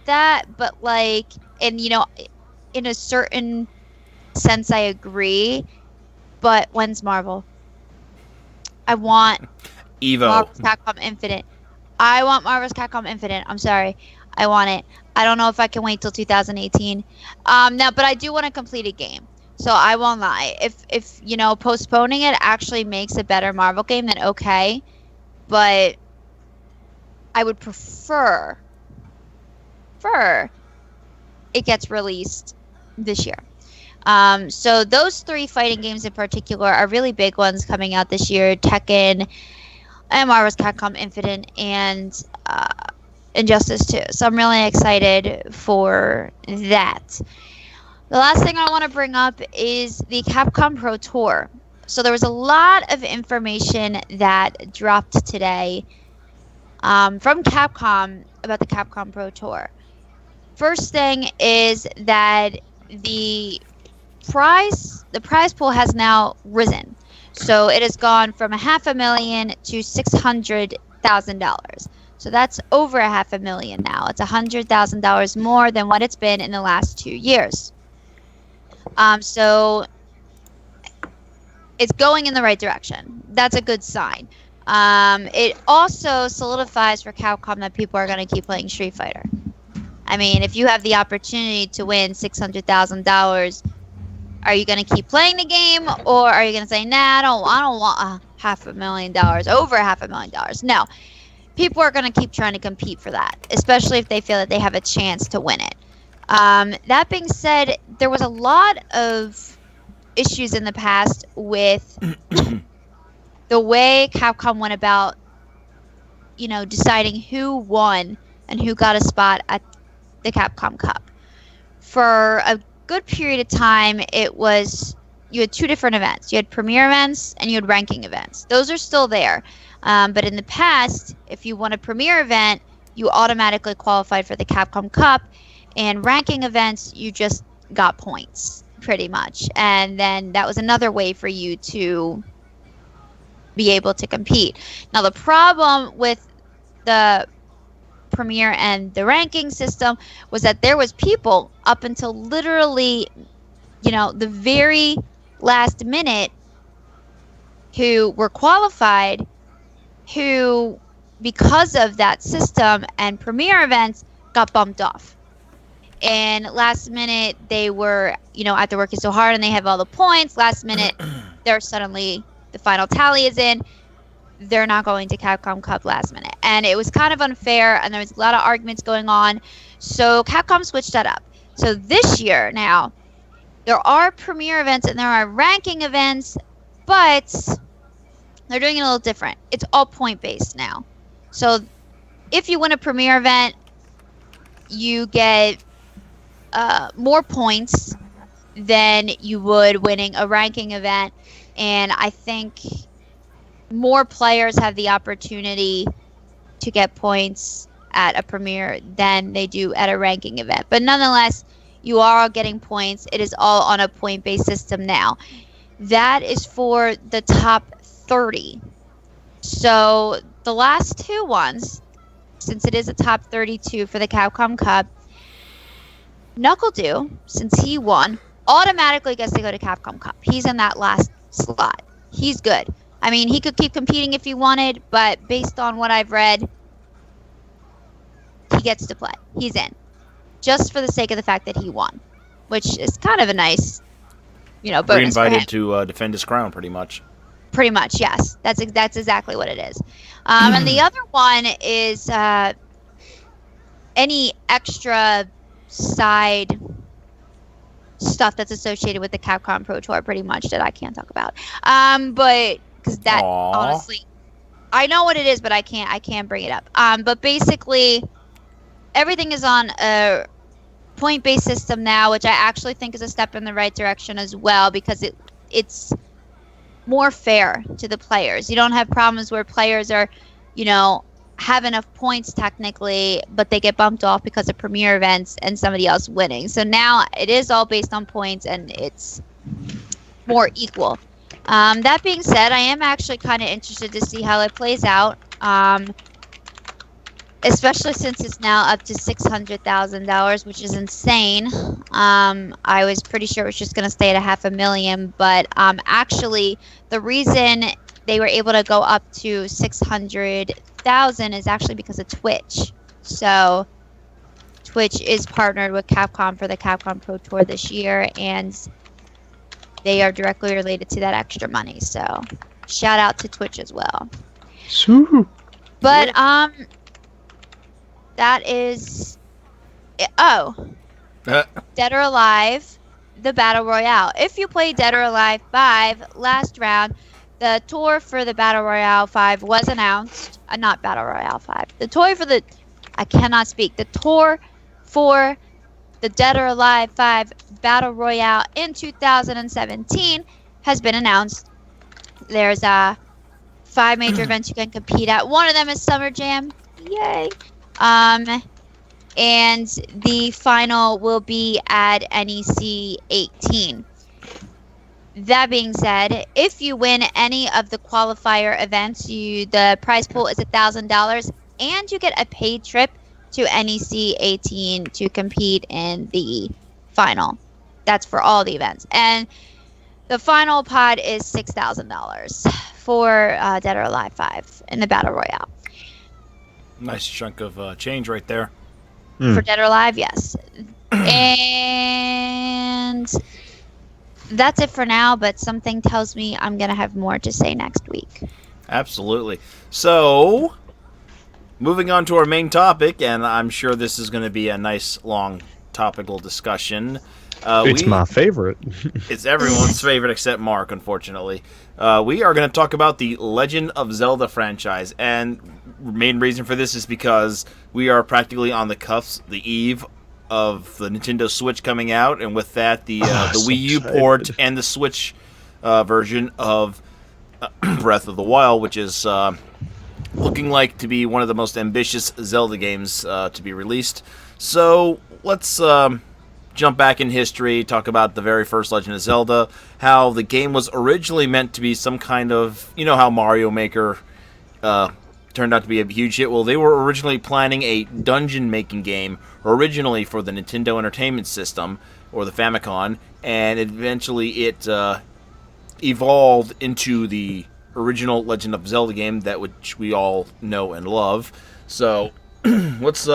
[SPEAKER 3] that, but and in a certain sense, I agree. But when's Marvel? I want
[SPEAKER 1] Evo.
[SPEAKER 3] Marvel's Capcom Infinite. I want Marvel's Capcom Infinite. I'm sorry, I want it. I don't know if I can wait till 2018. Now, but I do want to complete a game. So I won't lie. If postponing it actually makes a better Marvel game, then okay. But I would prefer it gets released this year. So those 3 fighting games in particular are really big ones coming out this year: Tekken, and Marvel's Capcom Infinite, and Injustice 2. So I'm really excited for that. The last thing I want to bring up is the Capcom Pro Tour. So there was a lot of information that dropped today from Capcom about the Capcom Pro Tour. First thing is that the prize pool has now risen. So it has gone from $500,000 to $600,000. So that's over $500,000 now. It's $100,000 more than what it's been in the last 2 years. So it's going in the right direction. That's a good sign. It also solidifies for Capcom that people are going to keep playing Street Fighter. I mean, if you have the opportunity to win $600,000, are you going to keep playing the game, or are you going to say, "Nah, I don't want $500,000, over $500,000"? No, people are going to keep trying to compete for that, especially if they feel that they have a chance to win it. That being said, there was a lot of issues in the past with the way Capcom went about, deciding who won and who got a spot at the Capcom Cup. For a good period of time, you had two different events. You had premier events and you had ranking events. Those are still there. But in the past, if you won a premier event, you automatically qualified for the Capcom Cup, and ranking events, you just got points, pretty much. And then that was another way for you to be able to compete. Now, the problem with the premier and the ranking system was that there was people up until literally, the very last minute who were qualified, who, because of that system and premier events, got bumped off. And last minute, they were, after working so hard and they have all the points, last minute, they're suddenly, the final tally is in. They're not going to Capcom Cup last minute. And it was kind of unfair, and there was a lot of arguments going on. So Capcom switched that up. So this year now, there are premier events and there are ranking events, but they're doing it a little different. It's all point-based now. So if you win a premier event, you get more points than you would winning a ranking event. And I think more players have the opportunity to get points at a premier than they do at a ranking event. But nonetheless, you are all getting points. It is all on a point-based system now. That is for the top 30. So the last two ones, since it is a top 32 for the Capcom Cup, NuckleDo, since he won, automatically gets to go to Capcom Cup. He's in that last slot. He's good. I mean, he could keep competing if he wanted, but based on what I've read, he gets to play. He's in. Just for the sake of the fact that he won, which is kind of a nice, bonus for him.
[SPEAKER 1] Re-invited to defend his crown, pretty much.
[SPEAKER 3] Pretty much, yes. That's exactly what it is. And the other one is any extra side stuff that's associated with the Capcom Pro Tour, pretty much, that I can't talk about. But because that, honestly, I know what it is, but I can't bring it up. But basically, everything is on a point-based system now, which I actually think is a step in the right direction as well, because it's more fair to the players. You don't have problems where players are, have enough points technically, but they get bumped off because of premier events and somebody else winning. So now it is all based on points, and it's more equal. That being said, I am actually kind of interested to see how it plays out, especially since it's now up to $600,000, which is insane. I was pretty sure it was just going to stay at $500,000, but actually the reason they were able to go up to $600,000 is actually because of Twitch. So Twitch is partnered with Capcom for the Capcom Pro Tour this year, and they are directly related to that extra money. So shout out to Twitch as well. But that is Dead or Alive, the Battle Royale. If you play Dead or Alive 5 last round, the tour for the Battle Royale 5 was announced. Not Battle Royale 5. The tour for the... I cannot speak. The tour for the Dead or Alive 5 Battle Royale in 2017 has been announced. There's 5 major events you can compete at. One of them is Summer Jam. Yay. And the final will be at NEC 18. That being said, if you win any of the qualifier events, the prize pool is $1,000, and you get a paid trip to NEC 18 to compete in the final. That's for all the events. And the final pod is $6,000 for Dead or Alive 5 in the Battle Royale.
[SPEAKER 1] Nice chunk of change right there.
[SPEAKER 3] For Dead or Alive, yes. And that's it for now, but something tells me I'm going to have more to say next week.
[SPEAKER 1] Absolutely. So, moving on to our main topic, and I'm sure this is going to be a nice, long, topical discussion.
[SPEAKER 2] It's my favorite.
[SPEAKER 1] It's everyone's favorite except Mark, unfortunately. We are going to talk about the Legend of Zelda franchise, and main reason for this is because we are practically on the eve of the Nintendo Switch coming out, and with that, the Wii U port and the Switch version of Breath of the Wild, which is looking like to be one of the most ambitious Zelda games to be released. So let's jump back in history, talk about the very first Legend of Zelda, how the game was originally meant to be some kind of, you know how Mario Maker turned out to be a huge hit. Well, they were originally planning a dungeon-making game originally for the Nintendo Entertainment System, or the Famicom, and eventually it evolved into the original Legend of Zelda game that which we all know and love. So let's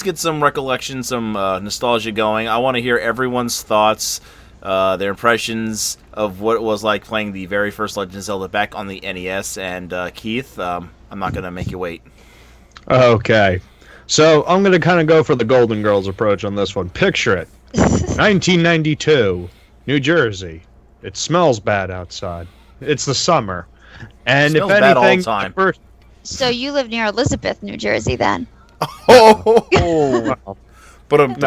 [SPEAKER 1] get some recollection, some nostalgia going. I want to hear everyone's thoughts, their impressions of what it was like playing the very first Legend of Zelda back on the NES. And Keith, I'm not going to make you wait.
[SPEAKER 2] Okay. So I'm going to kind of go for the Golden Girls approach on this one. Picture it. 1992, New Jersey. It smells bad outside. It's the summer. And if
[SPEAKER 1] bad all the
[SPEAKER 2] anything,
[SPEAKER 1] time.
[SPEAKER 3] So you live near Elizabeth, New Jersey, then?
[SPEAKER 1] But
[SPEAKER 2] no,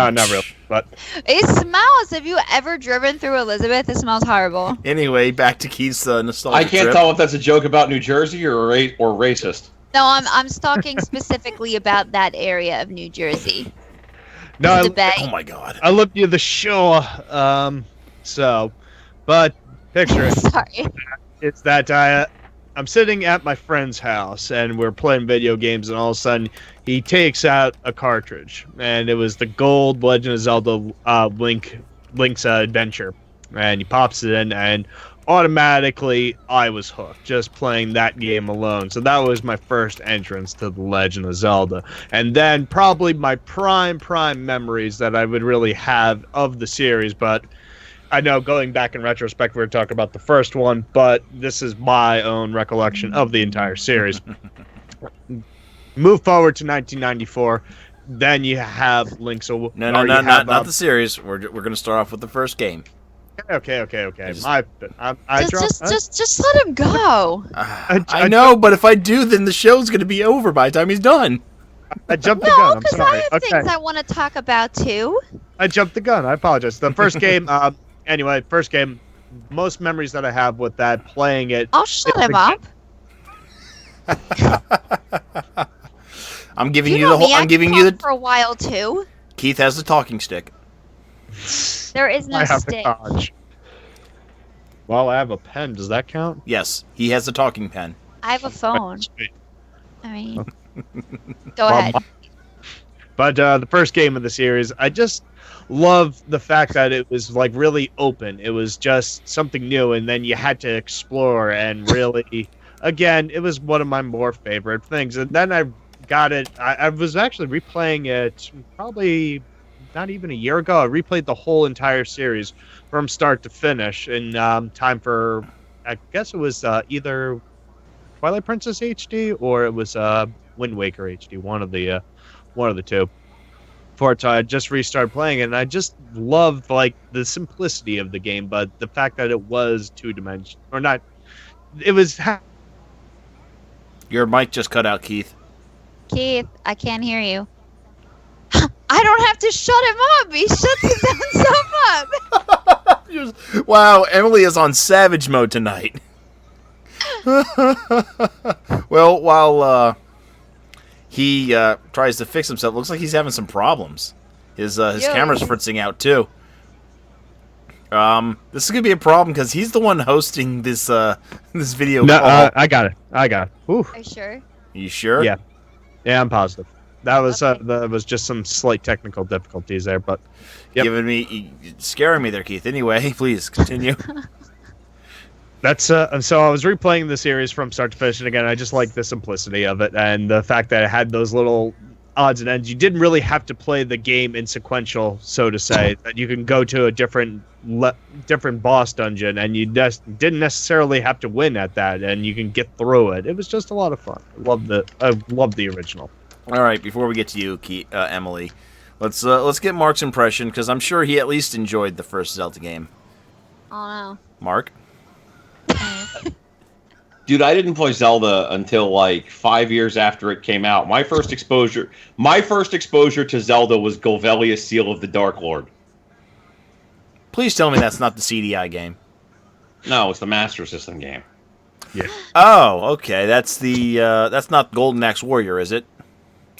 [SPEAKER 2] not really. But
[SPEAKER 3] It smells. Have you ever driven through Elizabeth? It smells horrible.
[SPEAKER 1] anyway, back to Keith's nostalgia
[SPEAKER 4] I can't
[SPEAKER 1] trip.
[SPEAKER 4] tell if that's a joke about New Jersey or racist.
[SPEAKER 3] No, I'm talking specifically about that area of New Jersey.
[SPEAKER 2] no,
[SPEAKER 3] The Bay.
[SPEAKER 1] Oh my god.
[SPEAKER 2] I lived near the shore. But picture it.
[SPEAKER 3] Sorry.
[SPEAKER 2] It's that I'm sitting at my friend's house and we're playing video games, and all of a sudden he takes out a cartridge, and it was the gold Legend of Zelda Link's Adventure, and he pops it in, and automatically I was hooked just playing that game alone. So that was my first entrance to the Legend of Zelda, and then probably my prime memories that I would really have of the series. But I know going back in retrospect, we were talking about the first one, but this is my own recollection of the entire series. Move forward to 1994, then you have Link's Awakening.
[SPEAKER 1] No, not the series. We're going to start off with the first game.
[SPEAKER 2] Okay.
[SPEAKER 3] Just let him go.
[SPEAKER 1] I know, but if I do, then the show's going to be over by the time he's done.
[SPEAKER 2] I jumped the
[SPEAKER 3] No,
[SPEAKER 2] gun. I'm
[SPEAKER 3] because
[SPEAKER 2] sorry.
[SPEAKER 3] I have things I want to talk about too.
[SPEAKER 2] I jumped the gun. I apologize. The first game. Anyway, first game. Most memories that I have with that, playing it.
[SPEAKER 3] I'll shut him up.
[SPEAKER 1] I'm giving
[SPEAKER 3] You
[SPEAKER 1] you
[SPEAKER 3] know
[SPEAKER 1] the whole.
[SPEAKER 3] me, I
[SPEAKER 1] I'm giving
[SPEAKER 3] can
[SPEAKER 1] you
[SPEAKER 3] talk
[SPEAKER 1] the.
[SPEAKER 3] for a while too.
[SPEAKER 1] Keith has the talking stick.
[SPEAKER 3] There is no
[SPEAKER 2] I have
[SPEAKER 3] stick.
[SPEAKER 2] the dodge. Well, I have a pen. Does that count?
[SPEAKER 1] Yes, he has the talking pen.
[SPEAKER 3] I have a phone. I mean, go
[SPEAKER 2] Well,
[SPEAKER 3] ahead.
[SPEAKER 2] But the first game of the series, I just love the fact that it was like really open. It was just something new, and then you had to explore and really, again, it was one of my more favorite things. And then I got it. I was actually replaying it probably not even a year ago. I replayed the whole entire series from start to finish in time for, I guess it was either Twilight Princess HD or it was Wind Waker HD, one of the two. For I just restarted playing it, and I just loved like the simplicity of the game, but the fact that it was two-dimensional or not, it was.
[SPEAKER 1] Your mic just cut out, Keith.
[SPEAKER 3] Keith, I can't hear you. I don't have to shut him up. He shuts his own stuff up.
[SPEAKER 1] Wow, Emily is on savage mode tonight. Well, while he tries to fix himself, looks like he's having some problems. His camera's fritzing out too. This is gonna be a problem because he's the one hosting this this video
[SPEAKER 2] No,
[SPEAKER 1] call.
[SPEAKER 2] I got it. Whew.
[SPEAKER 3] Are you sure?
[SPEAKER 1] You sure?
[SPEAKER 2] Yeah, I'm positive. that was just some slight technical difficulties there, but yep.
[SPEAKER 1] Scaring me there, Keith. Anyway, please continue.
[SPEAKER 2] That's and so I was replaying the series from start to finish, and again, I just like the simplicity of it and the fact that it had those little odds and ends. You didn't really have to play the game in sequential, so to say. That you can go to a different boss dungeon, and you didn't necessarily have to win at that, and you can get through it. It was just a lot of fun. I loved the original.
[SPEAKER 1] All right, before we get to you, Emily, let's get Mark's impression, because I'm sure he at least enjoyed the first Zelda game.
[SPEAKER 3] Oh no.
[SPEAKER 1] Mark?
[SPEAKER 4] Dude, I didn't play Zelda until like 5 years after it came out. My first exposure to Zelda was Golvelia's Seal of the Dark Lord.
[SPEAKER 1] Please tell me that's not the CDI game.
[SPEAKER 4] No, it's the Master System game.
[SPEAKER 2] Yeah.
[SPEAKER 1] Oh, okay. That's not Golden Axe Warrior, is it?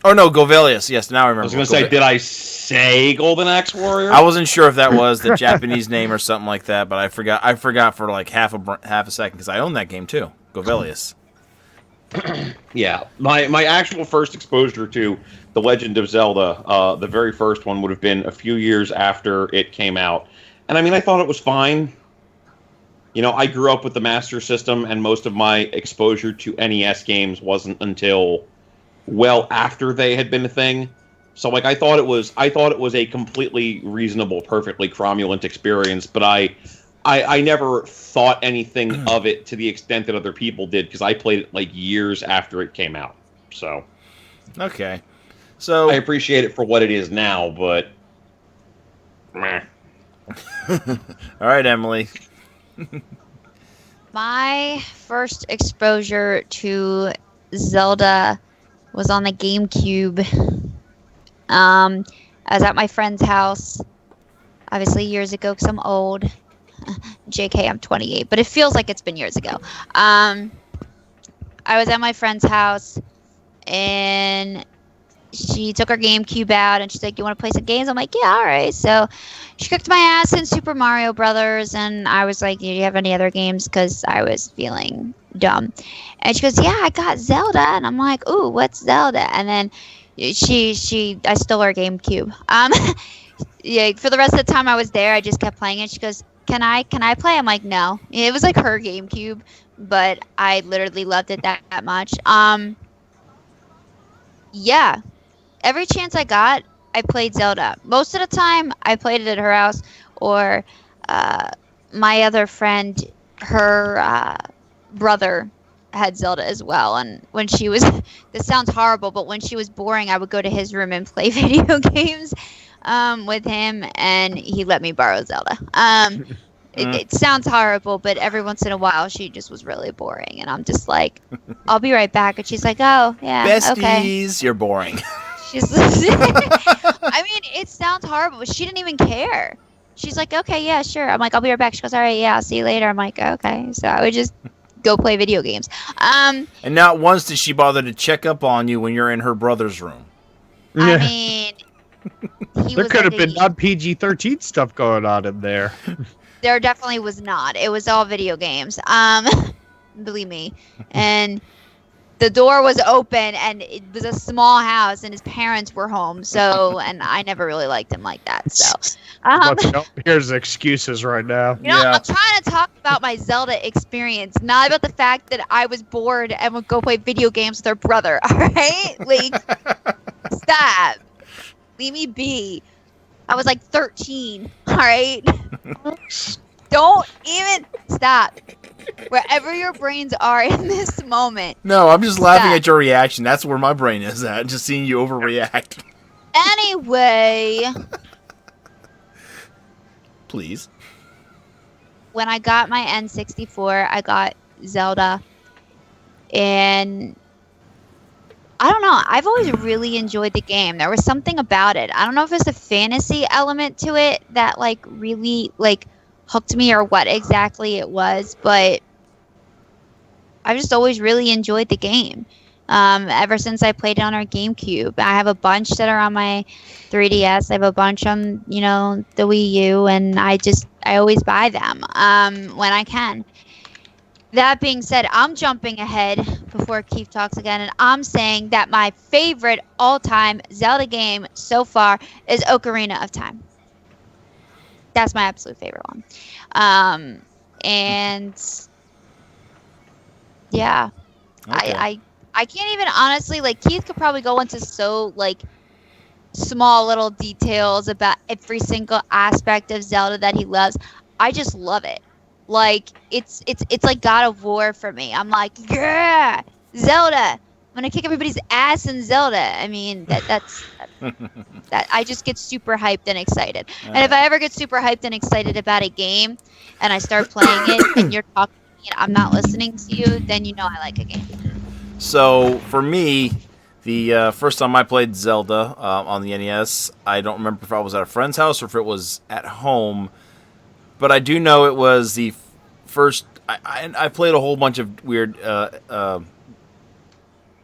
[SPEAKER 1] Oh no, Golvelius. Yes, now I remember.
[SPEAKER 4] I was going to say, did I say Golden Axe Warrior?
[SPEAKER 1] I wasn't sure if that was the Japanese name or something like that, but I forgot for like half a second because I own that game too. Golvelius.
[SPEAKER 4] Yeah, my actual first exposure to The Legend of Zelda, the very first one would have been a few years after it came out. And I mean, I thought it was fine. You know, I grew up with the Master System, and most of my exposure to NES games wasn't until well after they had been a thing. So like I thought it was a completely reasonable, perfectly cromulent experience, but I never thought anything of it to the extent that other people did, because I played it like years after it came out. So
[SPEAKER 1] okay. So
[SPEAKER 4] I appreciate it for what it is now, but meh.
[SPEAKER 1] All right, Emily.
[SPEAKER 3] My first exposure to Zelda was on the GameCube. I was at my friend's house, obviously years ago because I'm old. JK, I'm 28, but it feels like it's been years ago. I was at my friend's house, and she took her GameCube out, and she's like, "You want to play some games?" I'm like, "Yeah, all right." So she kicked my ass in Super Mario Brothers, and I was like, "Do you have any other games?" Because I was feeling dumb. And she goes, "Yeah, I got Zelda." And I'm like, "Ooh, what's Zelda?" And then I stole her GameCube. Yeah, for the rest of the time I was there, I just kept playing it. She goes, Can I play? I'm like, no. It was like her GameCube, but I literally loved it that much. Yeah. Every chance I got, I played Zelda. Most of the time, I played it at her house, or my other friend, her brother had Zelda as well. And when she was, this sounds horrible, but when she was boring, I would go to his room and play video games with him, and he let me borrow Zelda. It sounds horrible, but every once in a while, she just was really boring, and I'm just like, I'll be right back. And she's like, oh, yeah,
[SPEAKER 1] Besties,
[SPEAKER 3] okay.
[SPEAKER 1] You're boring.
[SPEAKER 3] She's, I mean, it sounds horrible, but she didn't even care. She's like, okay, yeah, sure. I'm like, I'll be right back. She goes, all right, yeah, I'll see you later. I'm like, okay. So I would just go play video games.
[SPEAKER 1] And not once did she bother to check up on you when you're in her brother's room.
[SPEAKER 3] I mean,
[SPEAKER 2] there could have been non-PG-13 stuff going on in there.
[SPEAKER 3] There definitely was not. It was all video games. Believe me. And the door was open, and it was a small house, and his parents were home. So, and I never really liked him like that. So,
[SPEAKER 2] here's excuses right now.
[SPEAKER 3] You know, I'm trying to talk about my Zelda experience, not about the fact that I was bored and would go play video games with her brother. All right, like, stop. Leave me be. I was like 13. All right. Don't even stop. Wherever your brains are in this moment.
[SPEAKER 1] No, I'm just laughing at your reaction. That's where my brain is at. Just seeing you overreact.
[SPEAKER 3] Anyway.
[SPEAKER 1] Please.
[SPEAKER 3] When I got my N64, I got Zelda. And I don't know. I've always really enjoyed the game. There was something about it. I don't know if it's a fantasy element to it that, like, really, like, hooked me or what exactly it was, but I've just always really enjoyed the game. Ever since I played it on our GameCube. I have a bunch that are on my 3DS. I have a bunch on, you know, the Wii U, and I always buy them when I can. That being said, I'm jumping ahead before Keith talks again, and I'm saying that my favorite all-time Zelda game so far is Ocarina of Time. That's my absolute favorite one. And yeah,
[SPEAKER 1] Okay.
[SPEAKER 3] I can't even honestly, like, Keith could probably go into so like small little details about every single aspect of Zelda that he loves. I just love it. Like it's like God of War for me. I'm like, yeah, Zelda. I'm gonna kick everybody's ass in Zelda. I mean that's that I just get super hyped and excited. And if I ever get super hyped and excited about a game and I start playing it and you're talking to me and I'm not listening to you, then you know I like a game.
[SPEAKER 1] So for me, the first time I played Zelda on the NES, I don't remember if I was at a friend's house or if it was at home, but I do know it was the first. I played a whole bunch of weird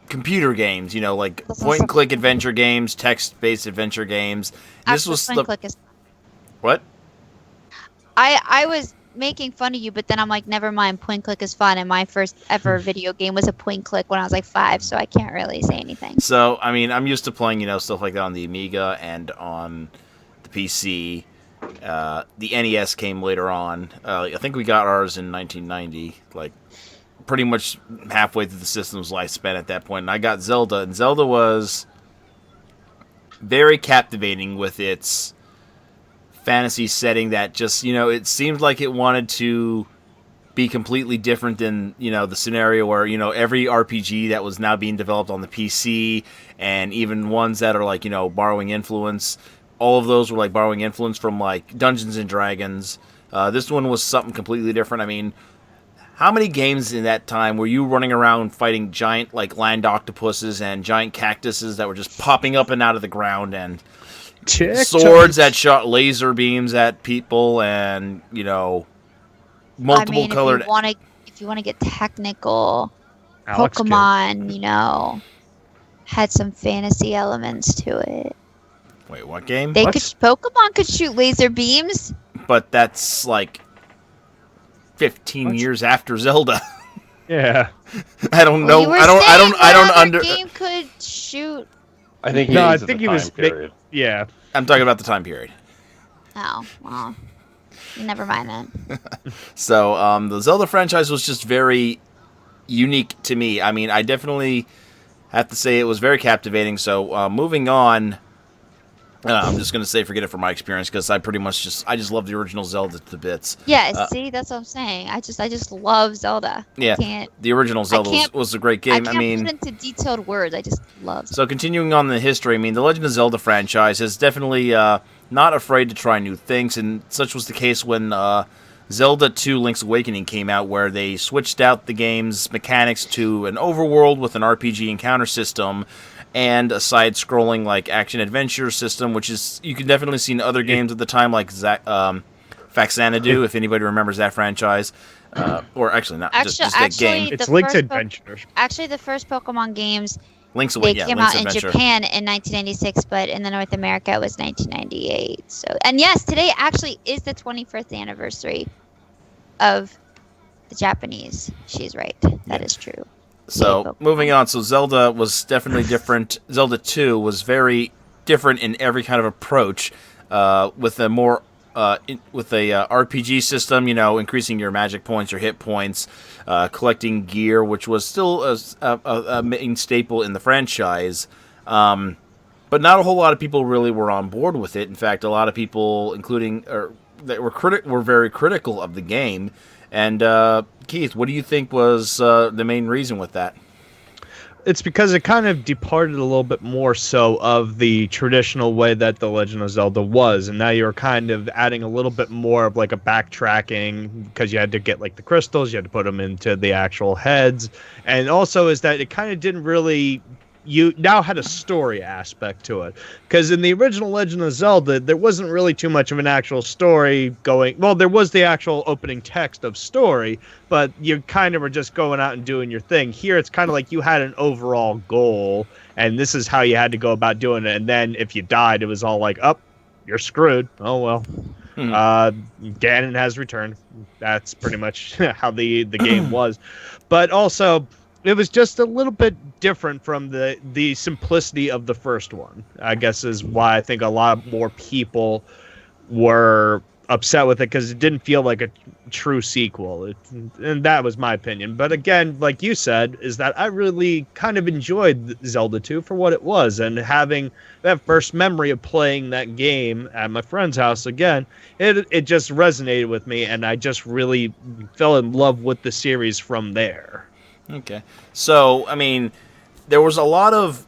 [SPEAKER 1] computer games, like point and click adventure games, text based adventure games. This was
[SPEAKER 3] Point and click is
[SPEAKER 1] what?
[SPEAKER 3] I was making fun of you, but then I'm like, never mind. Point click is fun, and my first ever video game was a point click when I was like 5, so I can't really say anything.
[SPEAKER 1] So I mean, I'm used to playing stuff like that on the Amiga and on the PC. The NES came later on. I think we got ours in 1990, like pretty much halfway through the system's lifespan at that point. And I got Zelda, and Zelda was very captivating with its fantasy setting that just, it seemed like it wanted to be completely different than, the scenario where, every RPG that was now being developed on the PC and even ones that are like, borrowing influence. All of those were like borrowing influence from like Dungeons and Dragons. This one was something completely different. I mean, how many games in that time were you running around fighting giant like land octopuses and giant cactuses that were just popping up and out of the ground and swords that shot laser beams at people and multiple colored.
[SPEAKER 3] If you want to get technical,
[SPEAKER 2] Alex
[SPEAKER 3] Pokemon, had some fantasy elements to it.
[SPEAKER 1] Wait, what game?
[SPEAKER 3] Pokemon could shoot laser beams.
[SPEAKER 1] But that's like 15 years after Zelda.
[SPEAKER 2] Yeah.
[SPEAKER 1] I don't know.
[SPEAKER 3] I don't
[SPEAKER 1] under.
[SPEAKER 3] Game could shoot.
[SPEAKER 4] I think
[SPEAKER 2] I think he was.
[SPEAKER 4] Period.
[SPEAKER 2] Yeah.
[SPEAKER 1] I'm talking about the time period.
[SPEAKER 3] Oh well, never mind then.
[SPEAKER 1] So the Zelda franchise was just very unique to me. I mean, I definitely have to say it was very captivating. So moving on. I'm just going to say forget it from my experience because I just love the original Zelda to bits.
[SPEAKER 3] Yeah, see, that's what I'm saying. I just love Zelda.
[SPEAKER 1] Yeah, the original Zelda was a great game.
[SPEAKER 3] I can't put into detailed words. I just love Zelda.
[SPEAKER 1] So continuing on the history, I mean, the Legend of Zelda franchise is definitely not afraid to try new things, and such was the case when Zelda 2 Link's Awakening came out, where they switched out the game's mechanics to an overworld with an RPG encounter system and a side-scrolling like action-adventure system, which is you can definitely see in other games at the time, like Faxanadu, if anybody remembers that franchise. Or actually, not just that game.
[SPEAKER 2] It's Link's Adventure.
[SPEAKER 3] Actually, the first Pokemon games
[SPEAKER 1] Link's Awakening
[SPEAKER 3] came out in Japan in 1996, but in North America it was 1998. So, and yes, today actually is the 21st anniversary of the Japanese. She's right. That is true.
[SPEAKER 1] So, moving on. So, Zelda was definitely different. Zelda 2 was very different in every kind of approach, with a more RPG system, increasing your magic points, your hit points, collecting gear, which was still a main staple in the franchise. But not a whole lot of people really were on board with it. In fact, a lot of people, including that were very critical of the game. And Keith, what do you think was the main reason with that?
[SPEAKER 2] It's because it kind of departed a little bit more so of the traditional way that The Legend of Zelda was, and now you're kind of adding a little bit more of like a backtracking because you had to get like the crystals, you had to put them into the actual heads, and also is that it kind of didn't really. You now had a story aspect to it. Because in the original Legend of Zelda, there wasn't really too much of an actual story going... Well, there was the actual opening text of story, but you kind of were just going out and doing your thing. Here, it's kind of like you had an overall goal, and this is how you had to go about doing it. And then if you died, it was all like, oh, you're screwed. Oh, well. Ganon has returned. That's pretty much how the game was. But also... it was just a little bit different from the simplicity of the first one. I guess is why I think a lot more people were upset with it, because it didn't feel like a true sequel. And that was my opinion. But again, like you said, is that I really kind of enjoyed Zelda 2 for what it was, and having that first memory of playing that game at my friend's house again, it just resonated with me, and I just really fell in love with the series from there.
[SPEAKER 1] Okay. So, I mean, there was a lot of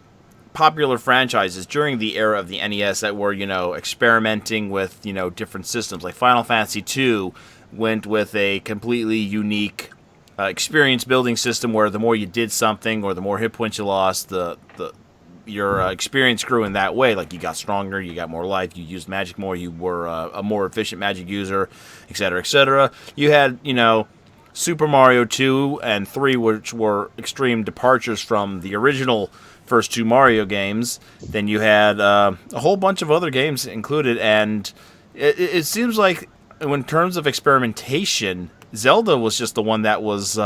[SPEAKER 1] popular franchises during the era of the NES that were, experimenting with, different systems. Like Final Fantasy II went with a completely unique experience building system where the more you did something or the more hit points you lost, your experience grew in that way. Like you got stronger, you got more life, you used magic more, you were a more efficient magic user, etc., etc. You had, Super Mario 2 and 3, which were extreme departures from the original first two Mario games. Then you had a whole bunch of other games included, and it seems like in terms of experimentation, Zelda was just the one that was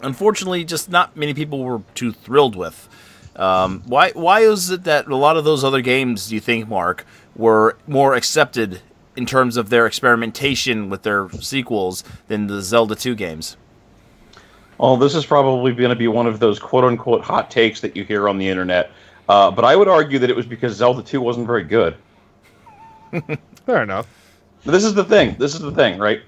[SPEAKER 1] unfortunately just not many people were too thrilled with. Why is it that a lot of those other games, do you think, Mark, were more accepted in terms of their experimentation with their sequels than the Zelda 2 games?
[SPEAKER 4] Well, this is probably going to be one of those quote-unquote hot takes that you hear on the internet, but I would argue that it was because Zelda 2 wasn't very good.
[SPEAKER 2] Fair enough.
[SPEAKER 4] This is the thing, right?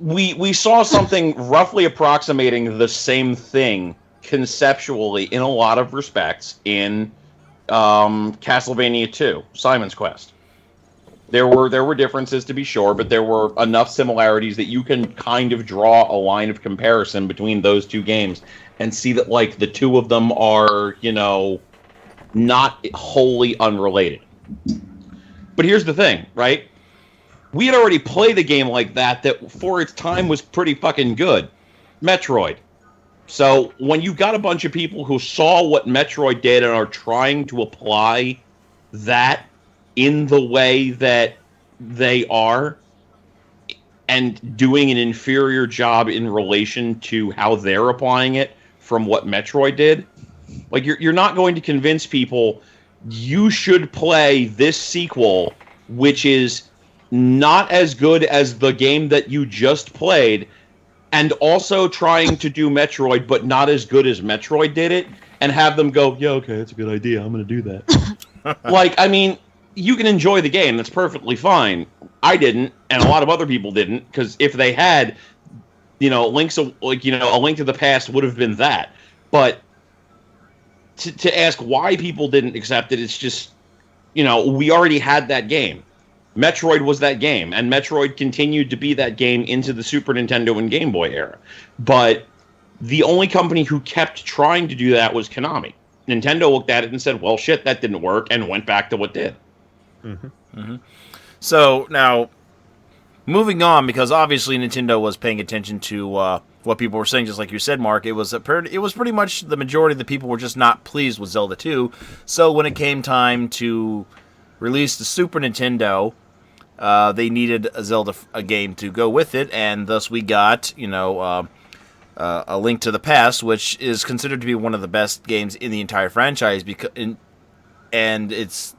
[SPEAKER 4] We saw something roughly approximating the same thing conceptually in a lot of respects in Castlevania 2, Simon's Quest. There were differences, to be sure, but there were enough similarities that you can kind of draw a line of comparison between those two games and see that, like, the two of them are, not wholly unrelated. But here's the thing, right? We had already played a game like that for its time was pretty fucking good. Metroid. So when you've got a bunch of people who saw what Metroid did and are trying to apply that in the way that they are, and doing an inferior job in relation to how they're applying it from what Metroid did, like you're not going to convince people you should play this sequel, which is not as good as the game that you just played, and also trying to do Metroid, but not as good as Metroid did it, and have them go, yeah, okay, that's a good idea, I'm going to do that. Like, I mean, you can enjoy the game, that's perfectly fine. I didn't, and a lot of other people didn't, because if they had, a Link to the Past would have been that. But to ask why people didn't accept it, it's just, we already had that game. Metroid was that game, and Metroid continued to be that game into the Super Nintendo and Game Boy era. But the only company who kept trying to do that was Konami. Nintendo looked at it and said, well, shit, that didn't work, and went back to what did.
[SPEAKER 2] Mm-hmm.
[SPEAKER 1] Mm-hmm. So, now, moving on, because obviously Nintendo was paying attention to what people were saying, just like you said, Mark. It was pretty much the majority of the people were just not pleased with Zelda 2. So when it came time to release the Super Nintendo, they needed a game to go with it, and thus we got, A Link to the Past, which is considered to be one of the best games in the entire franchise, and it's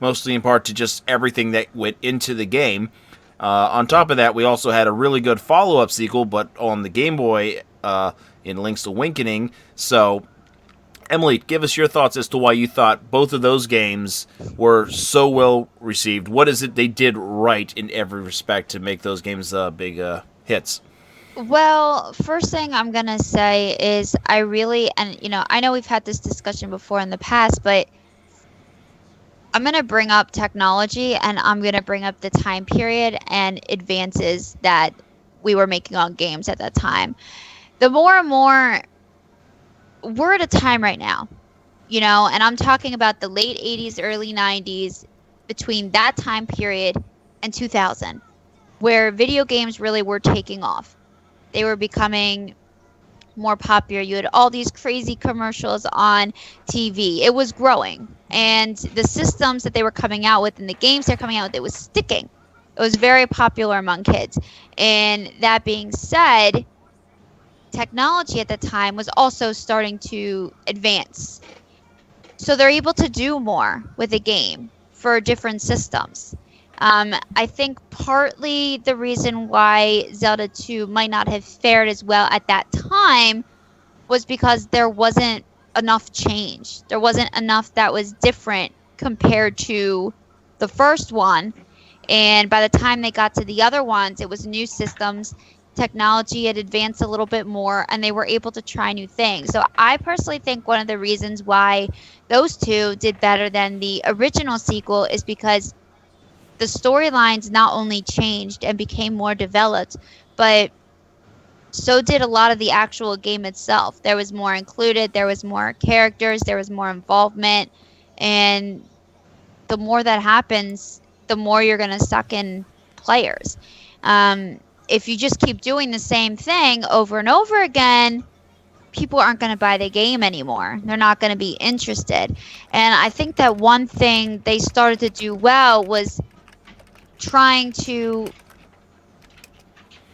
[SPEAKER 1] mostly in part to just everything that went into the game. On top of that, we also had a really good follow-up sequel, but on the Game Boy in Link's Awakening. So, Emily, give us your thoughts as to why you thought both of those games were so well received. What is it they did right in every respect to make those games big hits?
[SPEAKER 3] Well, first thing I'm going to say is I know we've had this discussion before in the past, but I'm going to bring up technology, and I'm going to bring up the time period and advances that we were making on games at that time. The more and more, we're at a time right now, and I'm talking about the late 80s, early 90s, between that time period and 2000, where video games really were taking off. They were becoming more popular. You had all these crazy commercials on TV. It was growing. And the systems that they were coming out with and the games they're coming out with, it was sticking. It was very popular among kids. And that being said, technology at the time was also starting to advance. So they're able to do more with the game for different systems. I think partly the reason why Zelda 2 might not have fared as well at that time was because there wasn't enough change. There wasn't enough that was different compared to the first one. And by the time they got to the other ones, it was new systems. Technology had advanced a little bit more, and they were able to try new things. So I personally think one of the reasons why those two did better than the original sequel is because the storylines not only changed and became more developed, but so did a lot of the actual game itself. There was more included, there was more characters, there was more involvement, and the more that happens, the more you're going to suck in players. If you just keep doing the same thing over and over again, people aren't going to buy the game anymore. They're not going to be interested. And I think that one thing they started to do well was trying to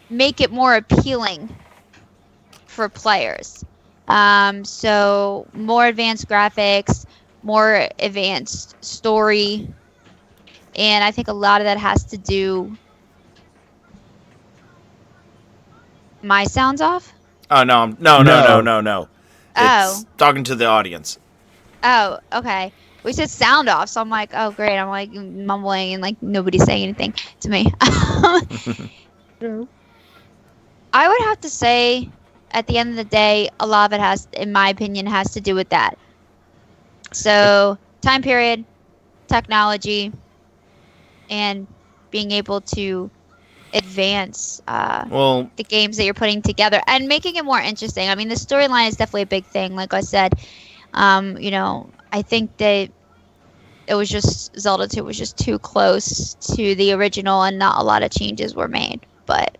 [SPEAKER 3] make it more appealing for players. So more advanced graphics, more advanced story, and I think a lot of that has to do. My sound's off?
[SPEAKER 1] Oh no, no.
[SPEAKER 3] Oh.
[SPEAKER 1] It's talking to the audience.
[SPEAKER 3] Oh, okay. We said sound off, so I'm like, oh great. I'm like mumbling and like nobody's saying anything to me. I would have to say, at the end of the day, a lot of it has, in my opinion, has to do with that. So time period, technology, and being able to advance the games that you're putting together and making it more interesting. I mean, the storyline is definitely a big thing. Like I said, I think that it was just Zelda 2 was just too close to the original, and not a lot of changes were made. But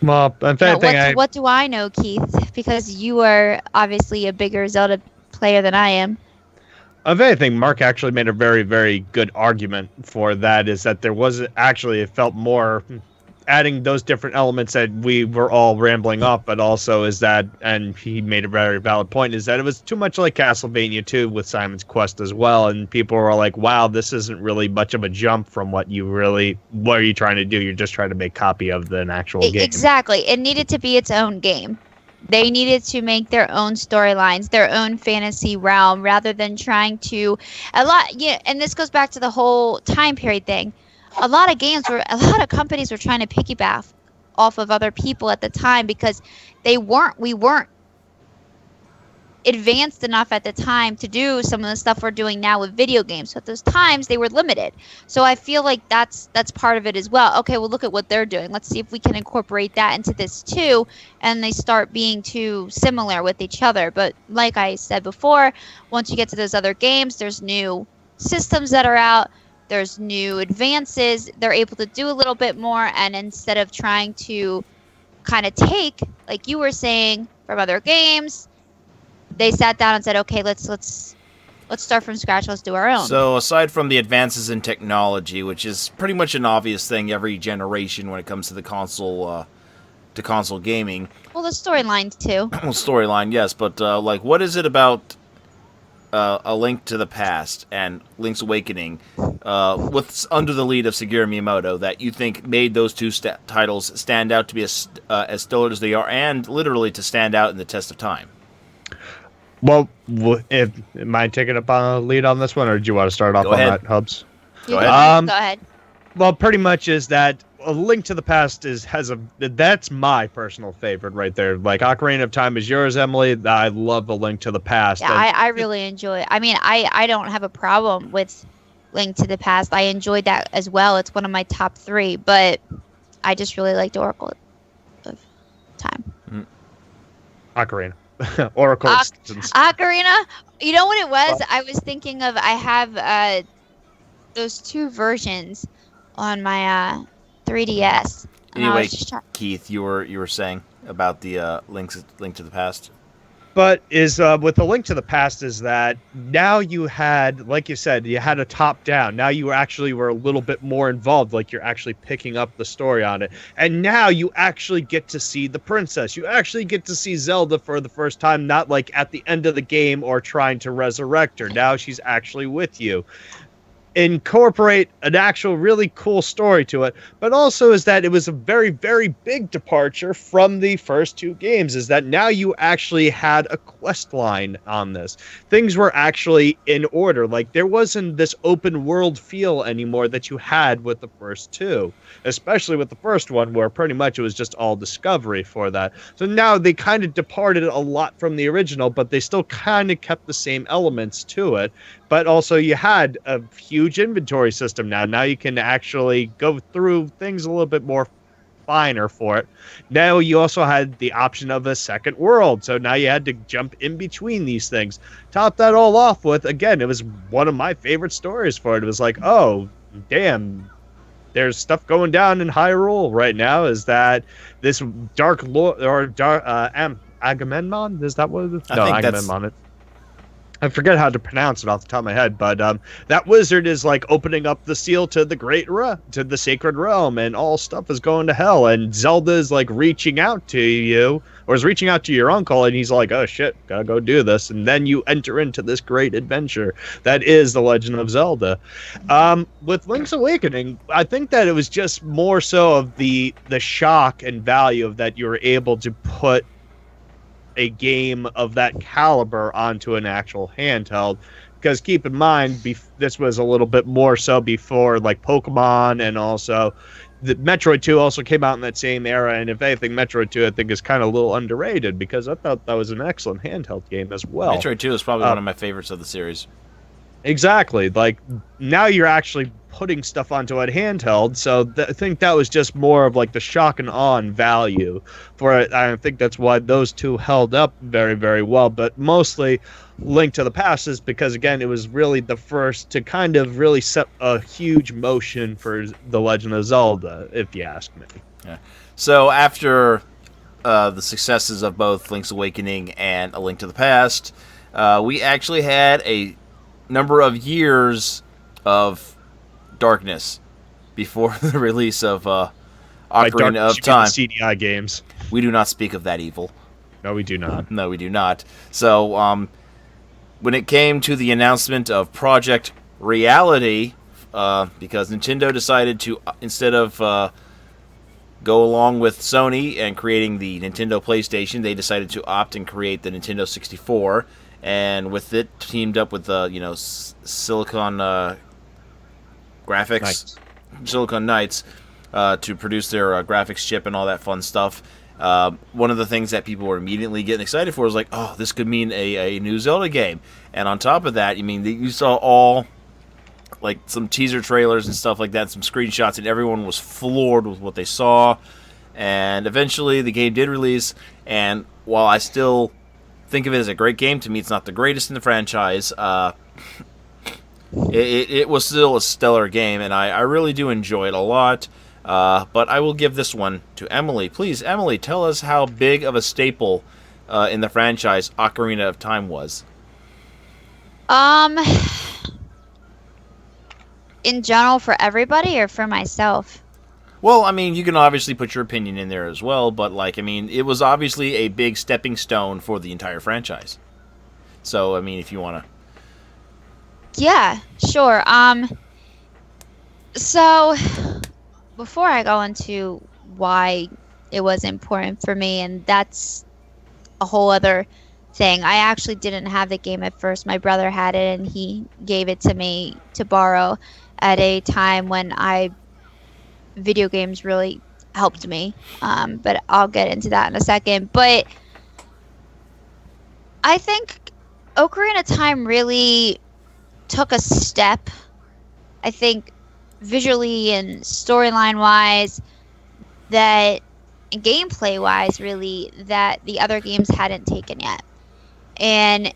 [SPEAKER 2] well,
[SPEAKER 3] what do I know, Keith? Because you are obviously a bigger Zelda player than I am.
[SPEAKER 2] Of anything, Mark actually made a very, very good argument for that, is that there was actually, it felt more adding those different elements that we were all rambling off, but also is that, and he made a very valid point, is that it was too much like Castlevania 2 with Simon's Quest as well, and people were like, wow, this isn't really much of a jump from what are you trying to do? You're just trying to make a copy of an actual game.
[SPEAKER 3] Exactly. It needed to be its own game. They needed to make their own storylines, their own fantasy realm, rather than trying to and this goes back to the whole time period thing. A lot of companies were trying to piggyback off of other people at the time because we weren't advanced enough at the time to do some of the stuff we're doing now with video games. So at those times they were limited. So I feel like that's part of it as well. Okay, well look at what they're doing. Let's see if we can incorporate that into this too, and they start being too similar with each other. But like I said before, once you get to those other games, there's new systems that are out. There's new advances. They're able to do a little bit more, and instead of trying to kind of take, like you were saying, from other games, they sat down and said, okay, let's start from scratch. Let's do our own.
[SPEAKER 1] So aside from the advances in technology, which is pretty much an obvious thing every generation when it comes to the console gaming.
[SPEAKER 3] Well, the storyline too.
[SPEAKER 1] Storyline, yes, but like, what is it about A Link to the Past and Link's Awakening, with under the lead of Shigeru Miyamoto, that you think made those two titles stand out to be as stellar as they are, and literally to stand out in the test of time?
[SPEAKER 2] Well, am I taking up a lead on this one, or do you want to start off on that, Hubs?
[SPEAKER 3] Go ahead.
[SPEAKER 2] Well, pretty much is that A Link to the Past that's my personal favorite right there. Like, Ocarina of Time is yours, Emily. I love A Link to the Past.
[SPEAKER 3] Yeah, I really enjoy it. I mean, I don't have a problem with Link to the Past. I enjoyed that as well. It's one of my top 3, but I just really liked Oracle of Time.
[SPEAKER 2] Ocarina. Oracle of Seasons.
[SPEAKER 3] Ocarina? You know what it was? I was thinking of, I have those 2 versions on my 3DS.
[SPEAKER 1] Anyway, Keith, you were saying about the Link to the Past?
[SPEAKER 2] But is with the Link to the Past is that now you had, like you said, you had a top down. Now you actually were a little bit more involved, like you're actually picking up the story on it. And now you actually get to see the princess. You actually get to see Zelda for the first time, not like at the end of the game or trying to resurrect her. Now she's actually with you. Incorporate an actual really cool story to it, but also is that it was a very, very big departure from the first two games, is that now you actually had a quest line on this. Things were actually in order. Like, there wasn't this open world feel anymore that you had with the first two, especially with the first one, where pretty much it was just all discovery for that. So now they kind of departed a lot from the original, but they still kind of kept the same elements to it. But also you had a huge inventory system now. Now you can actually go through things a little bit more finer for it. Now you also had the option of a second world. So now you had to jump in between these things. Top that all off with, again, it was one of my favorite stories for it. It was like, oh, damn, there's stuff going down in Hyrule right now. Is that this Dark Lord or Agamemnon? Is that what it is? No, Agamemnon. I forget how to pronounce it off the top of my head, but that wizard is like opening up the seal to the to the sacred realm, and all stuff is going to hell. And Zelda is like reaching out to you, or is reaching out to your uncle, and he's like, "Oh shit, gotta go do this." And then you enter into this great adventure that is the Legend of Zelda. With Link's Awakening, I think that it was just more so of the shock and value of that you were able to put a game of that caliber onto an actual handheld, because keep in mind this was a little bit more so before like Pokemon, and also the Metroid 2 also came out in that same era. And if anything, Metroid 2 I think is kind of a little underrated, because I thought that was an excellent handheld game as well.
[SPEAKER 1] Metroid 2 is probably one of my favorites of the series.
[SPEAKER 2] Exactly. Like, now you're actually putting stuff onto a handheld, so I think that was just more of like the shock and awe and value for it. I think that's why those two held up very, very well. But mostly Link to the Past is because, again, it was really the first to kind of really set a huge motion for The Legend of Zelda, if you ask me.
[SPEAKER 1] Yeah. So after the successes of both Link's Awakening and A Link to the Past, we actually had a number of years of darkness before the release of Ocarina of Time.
[SPEAKER 2] CDI games.
[SPEAKER 1] We do not speak of that evil.
[SPEAKER 2] No, we do not.
[SPEAKER 1] No, we do not. So, when it came to the announcement of Project Reality, because Nintendo decided to, instead of go along with Sony and creating the Nintendo PlayStation, they decided to opt and create the Nintendo 64. And with it, teamed up with Silicon Graphics,
[SPEAKER 2] Nice.
[SPEAKER 1] Silicon Knights, to produce their graphics chip and all that fun stuff. One of the things that people were immediately getting excited for was like, oh, this could mean a new Zelda game. And on top of that, you saw all like some teaser trailers and stuff like that, some screenshots, and everyone was floored with what they saw. And eventually, the game did release. And while I still think of it as a great game, to me it's not the greatest in the franchise. It was still a stellar game, and I really do enjoy it a lot. But I will give this one to Emily. Please, Emily, tell us how big of a staple in the franchise Ocarina of Time was.
[SPEAKER 3] In general, for everybody or for myself?
[SPEAKER 1] Well, I mean, you can obviously put your opinion in there as well, but, like, I mean, it was obviously a big stepping stone for the entire franchise. So, I mean, if you want to...
[SPEAKER 3] Yeah, sure. So, before I go into why it was important for me, and that's a whole other thing. I actually didn't have the game at first. My brother had it, and he gave it to me to borrow at a time when video games really helped me, but I'll get into that in a second. But I think Ocarina of Time really took a step, I think, visually and storyline wise, that and gameplay wise, really, that the other games hadn't taken yet. And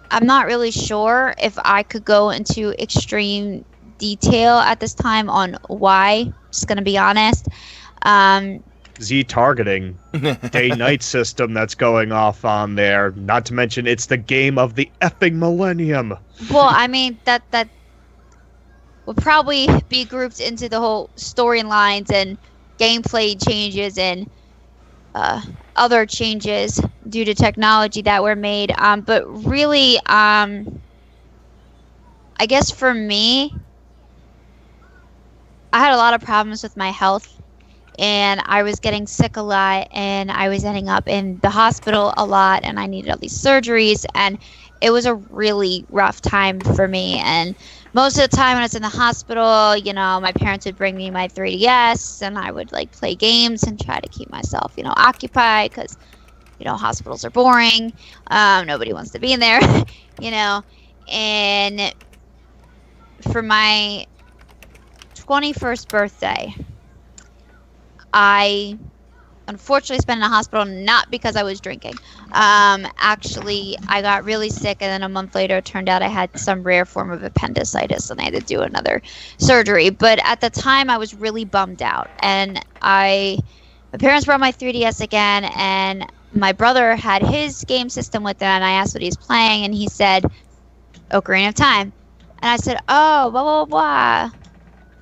[SPEAKER 3] I'm not really sure if I could go into extreme detail at this time on why. Just gonna be honest.
[SPEAKER 2] Z-targeting day-night system that's going off on there. Not to mention, it's the game of the effing millennium.
[SPEAKER 3] Well, I mean that would probably be grouped into the whole storylines and gameplay changes and other changes due to technology that were made. But really, I guess for me, I had a lot of problems with my health, and I was getting sick a lot, and I was ending up in the hospital a lot, and I needed all these surgeries, and it was a really rough time for me. And most of the time when I was in the hospital, my parents would bring me my 3DS, and I would like play games and try to keep myself, occupied, because hospitals are boring. Nobody wants to be in there, And for my 21st birthday, I unfortunately spent in a hospital, not because I was drinking. Actually, I got really sick, and then a month later, it turned out I had some rare form of appendicitis, and I had to do another surgery. But at the time, I was really bummed out, and my parents brought my 3DS again, and my brother had his game system with it, and I asked what he was playing, and he said, Ocarina of Time. And I said, oh, blah, blah, blah.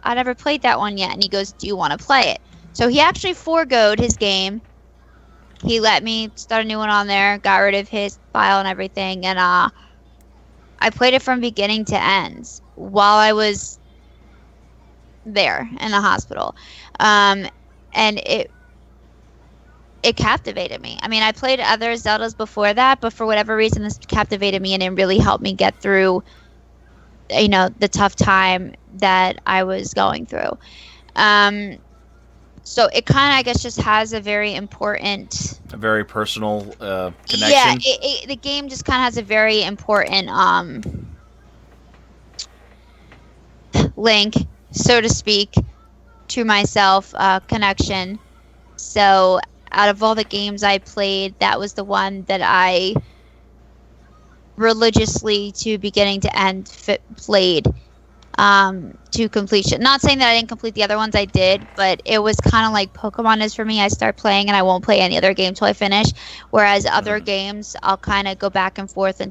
[SPEAKER 3] I never played that one yet. And he goes, do you want to play it? So he actually foregoed his game. He let me start a new one on there, got rid of his file and everything, and I played it from beginning to end while I was there in the hospital. And it captivated me. I mean, I played other Zeldas before that, but for whatever reason, this captivated me, and it really helped me get through, the tough time that I was going through. So it kind of, I guess, just has a very
[SPEAKER 1] personal connection.
[SPEAKER 3] Yeah, the game just kind of has a very important link, so to speak, to myself, connection. So out of all the games I played, that was the one that I religiously, to beginning to end, played to completion. Not saying that I didn't complete the other ones, I did, but it was kind of like Pokemon is for me. I start playing and I won't play any other game till I finish, whereas other games I'll kind of go back and forth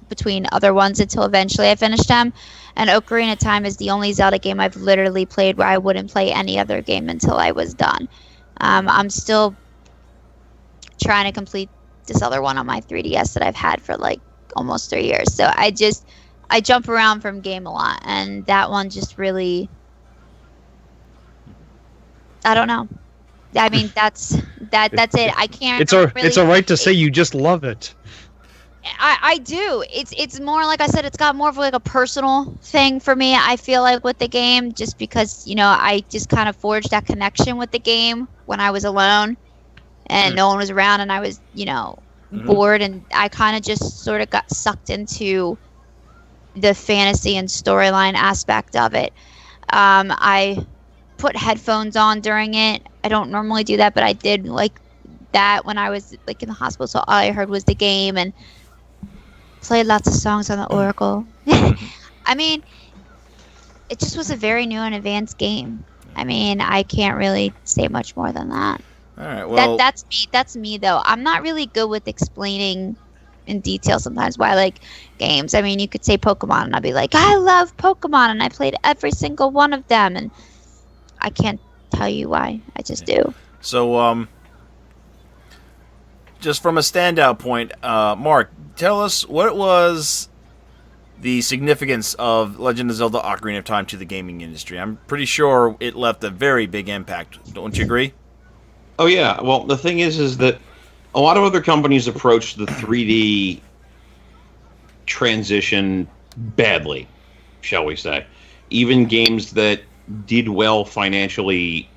[SPEAKER 3] between other ones until eventually I finish them. And Ocarina of Time is the only Zelda game I've literally played where I wouldn't play any other game until I was done. I'm still trying to complete this other one on my 3DS that I've had for like almost 3 years. So I jump around from game a lot, and that one just really, I don't know. I mean, that's it. I can't.
[SPEAKER 2] It's a right to say you just love it.
[SPEAKER 3] I do. It's more, like I said, it's got more of like a personal thing for me, I feel like, with the game, just because, I just kind of forged that connection with the game when I was alone and no one was around, and I was, bored, and I kind of just sort of got sucked into the fantasy and storyline aspect of it. I put headphones on during it. I don't normally do that, but I did like that when I was like in the hospital, so all I heard was the game, and played lots of songs on the Oracle. I mean, it just was a very new and advanced game. I mean, I can't really say much more than that.
[SPEAKER 1] All right, well,
[SPEAKER 3] that's me though. I'm not really good with explaining in detail sometimes why I like games. I mean, you could say Pokemon, and I'd be like, I love Pokemon, and I played every single one of them, and I can't tell you why. I just do.
[SPEAKER 1] So, just from a standout point, Mark, tell us what was the significance of Legend of Zelda: Ocarina of Time to the gaming industry. I'm pretty sure it left a very big impact. Don't you agree?
[SPEAKER 4] Oh yeah. Well, the thing is that a lot of other companies approached the 3D transition badly, shall we say. Even games that did well financially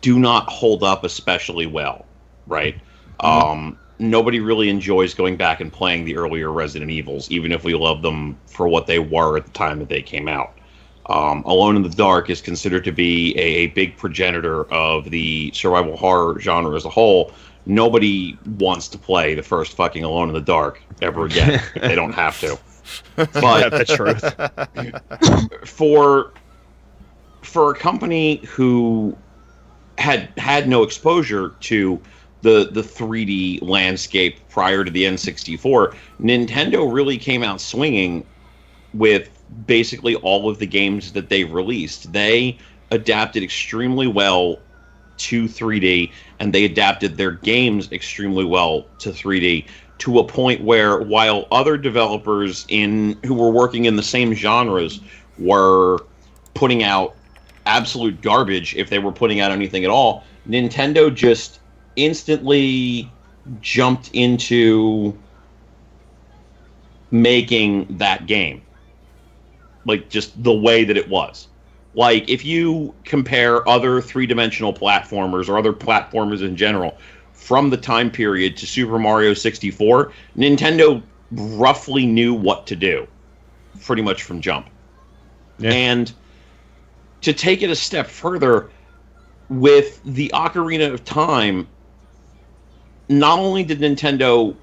[SPEAKER 4] do not hold up especially well, right? Nobody really enjoys going back and playing the earlier Resident Evils, even if we love them for what they were at the time that they came out. Alone in the Dark is considered to be a big progenitor of the survival horror genre as a whole. Nobody wants to play the first fucking Alone in the Dark ever again. They don't have to. But
[SPEAKER 2] the truth.
[SPEAKER 4] For a company who had no exposure to the 3D landscape prior to the N64, Nintendo really came out swinging with basically all of the games that they released. They adapted extremely well to 3D, and they adapted their games extremely well to 3D, to a point where, while other developers who were working in the same genres were putting out absolute garbage, if they were putting out anything at all, Nintendo just instantly jumped into making that game. Like, just the way that it was. Like, if you compare other three-dimensional platformers or other platformers in general from the time period to Super Mario 64, Nintendo roughly knew what to do pretty much from jump. Yeah. And to take it a step further, with the Ocarina of Time, not only did Nintendo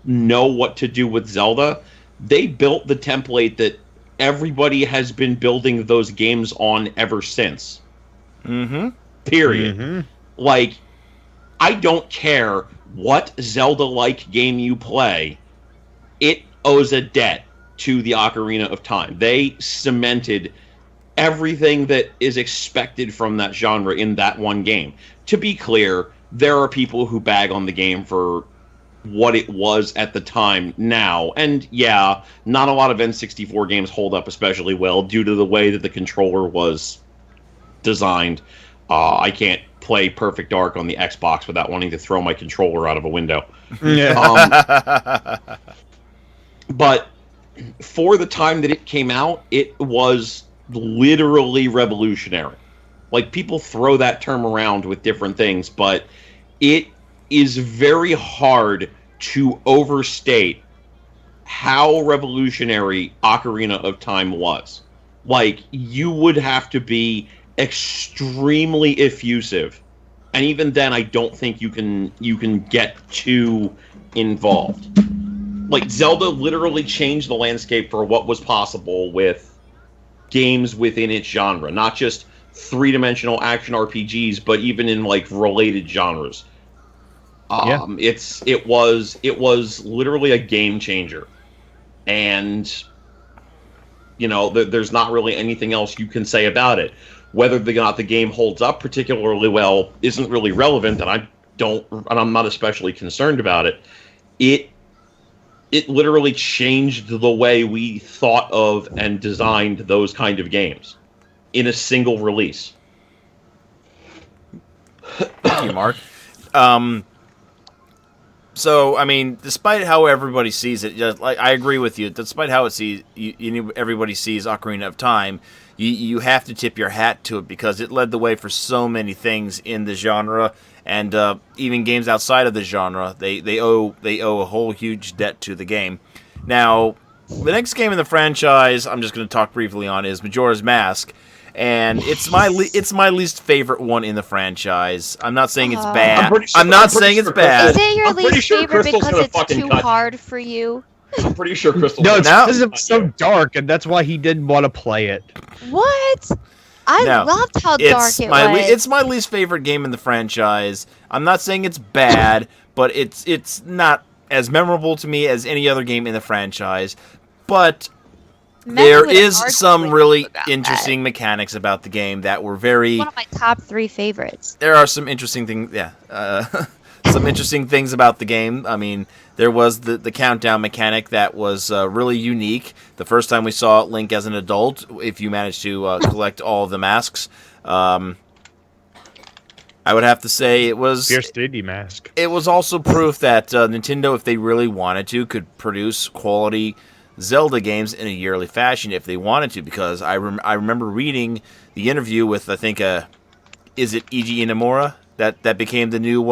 [SPEAKER 4] know what to do with Zelda, they built the template that everybody has been building those games on ever since.
[SPEAKER 1] Mm-hmm.
[SPEAKER 4] Period. Mm-hmm. Like, I don't care what Zelda-like game you play, it owes a debt to the Ocarina of Time. They cemented everything that is expected from that genre in that one game. To be clear, there are people who bag on the game for what it was at the time now. And yeah, not a lot of N64 games hold up especially well due to the way that the controller was designed. I can't play Perfect Dark on the Xbox without wanting to throw my controller out of a window. Yeah. But for the time that it came out, it was literally revolutionary. Like, people throw that term around with different things, but it is very hard to overstate how revolutionary Ocarina of Time was. Like, you would have to be extremely effusive, and even then I don't think you can get too involved. Like, Zelda literally changed the landscape for what was possible with games within its genre, not just three-dimensional action RPGs, but even in, like, related genres. It was literally a game changer, and you know, there's not really anything else you can say about it. Whether or not the game holds up particularly well isn't really relevant, and I'm not especially concerned about it. It literally changed the way we thought of and designed those kind of games in a single release.
[SPEAKER 1] Thank you, Mark. So, I mean, despite how everybody sees it, just, like, I agree with you. Despite how everybody sees Ocarina of Time, you have to tip your hat to it because it led the way for so many things in the genre, and even games outside of the genre. They owe a whole huge debt to the game. Now, the next game in the franchise I'm just going to talk briefly on is Majora's Mask. And it's my least favorite one in the franchise. I'm not saying it's bad. I'm not saying it's bad.
[SPEAKER 3] Is it your least favorite because it's too hard for you?
[SPEAKER 4] I'm pretty sure Crystal.
[SPEAKER 2] No, it's because it's so dark, and that's why he didn't want to play it.
[SPEAKER 3] What? I loved how dark it was.
[SPEAKER 1] It's my least favorite game in the franchise. I'm not saying it's bad, but it's not as memorable to me as any other game in the franchise. But there is some really interesting mechanics about the game that were very...
[SPEAKER 3] One of my top 3 favorites.
[SPEAKER 1] There are some interesting things, some interesting things about the game. I mean, there was the countdown mechanic that was really unique. The first time we saw Link as an adult, if you managed to collect all of the masks, I would have to say it was...
[SPEAKER 2] Fierce 3D mask.
[SPEAKER 1] It was also proof that Nintendo, if they really wanted to, could produce quality Zelda games in a yearly fashion if they wanted to, because I remember reading the interview with, I think, is it Eiji Inamura that became the new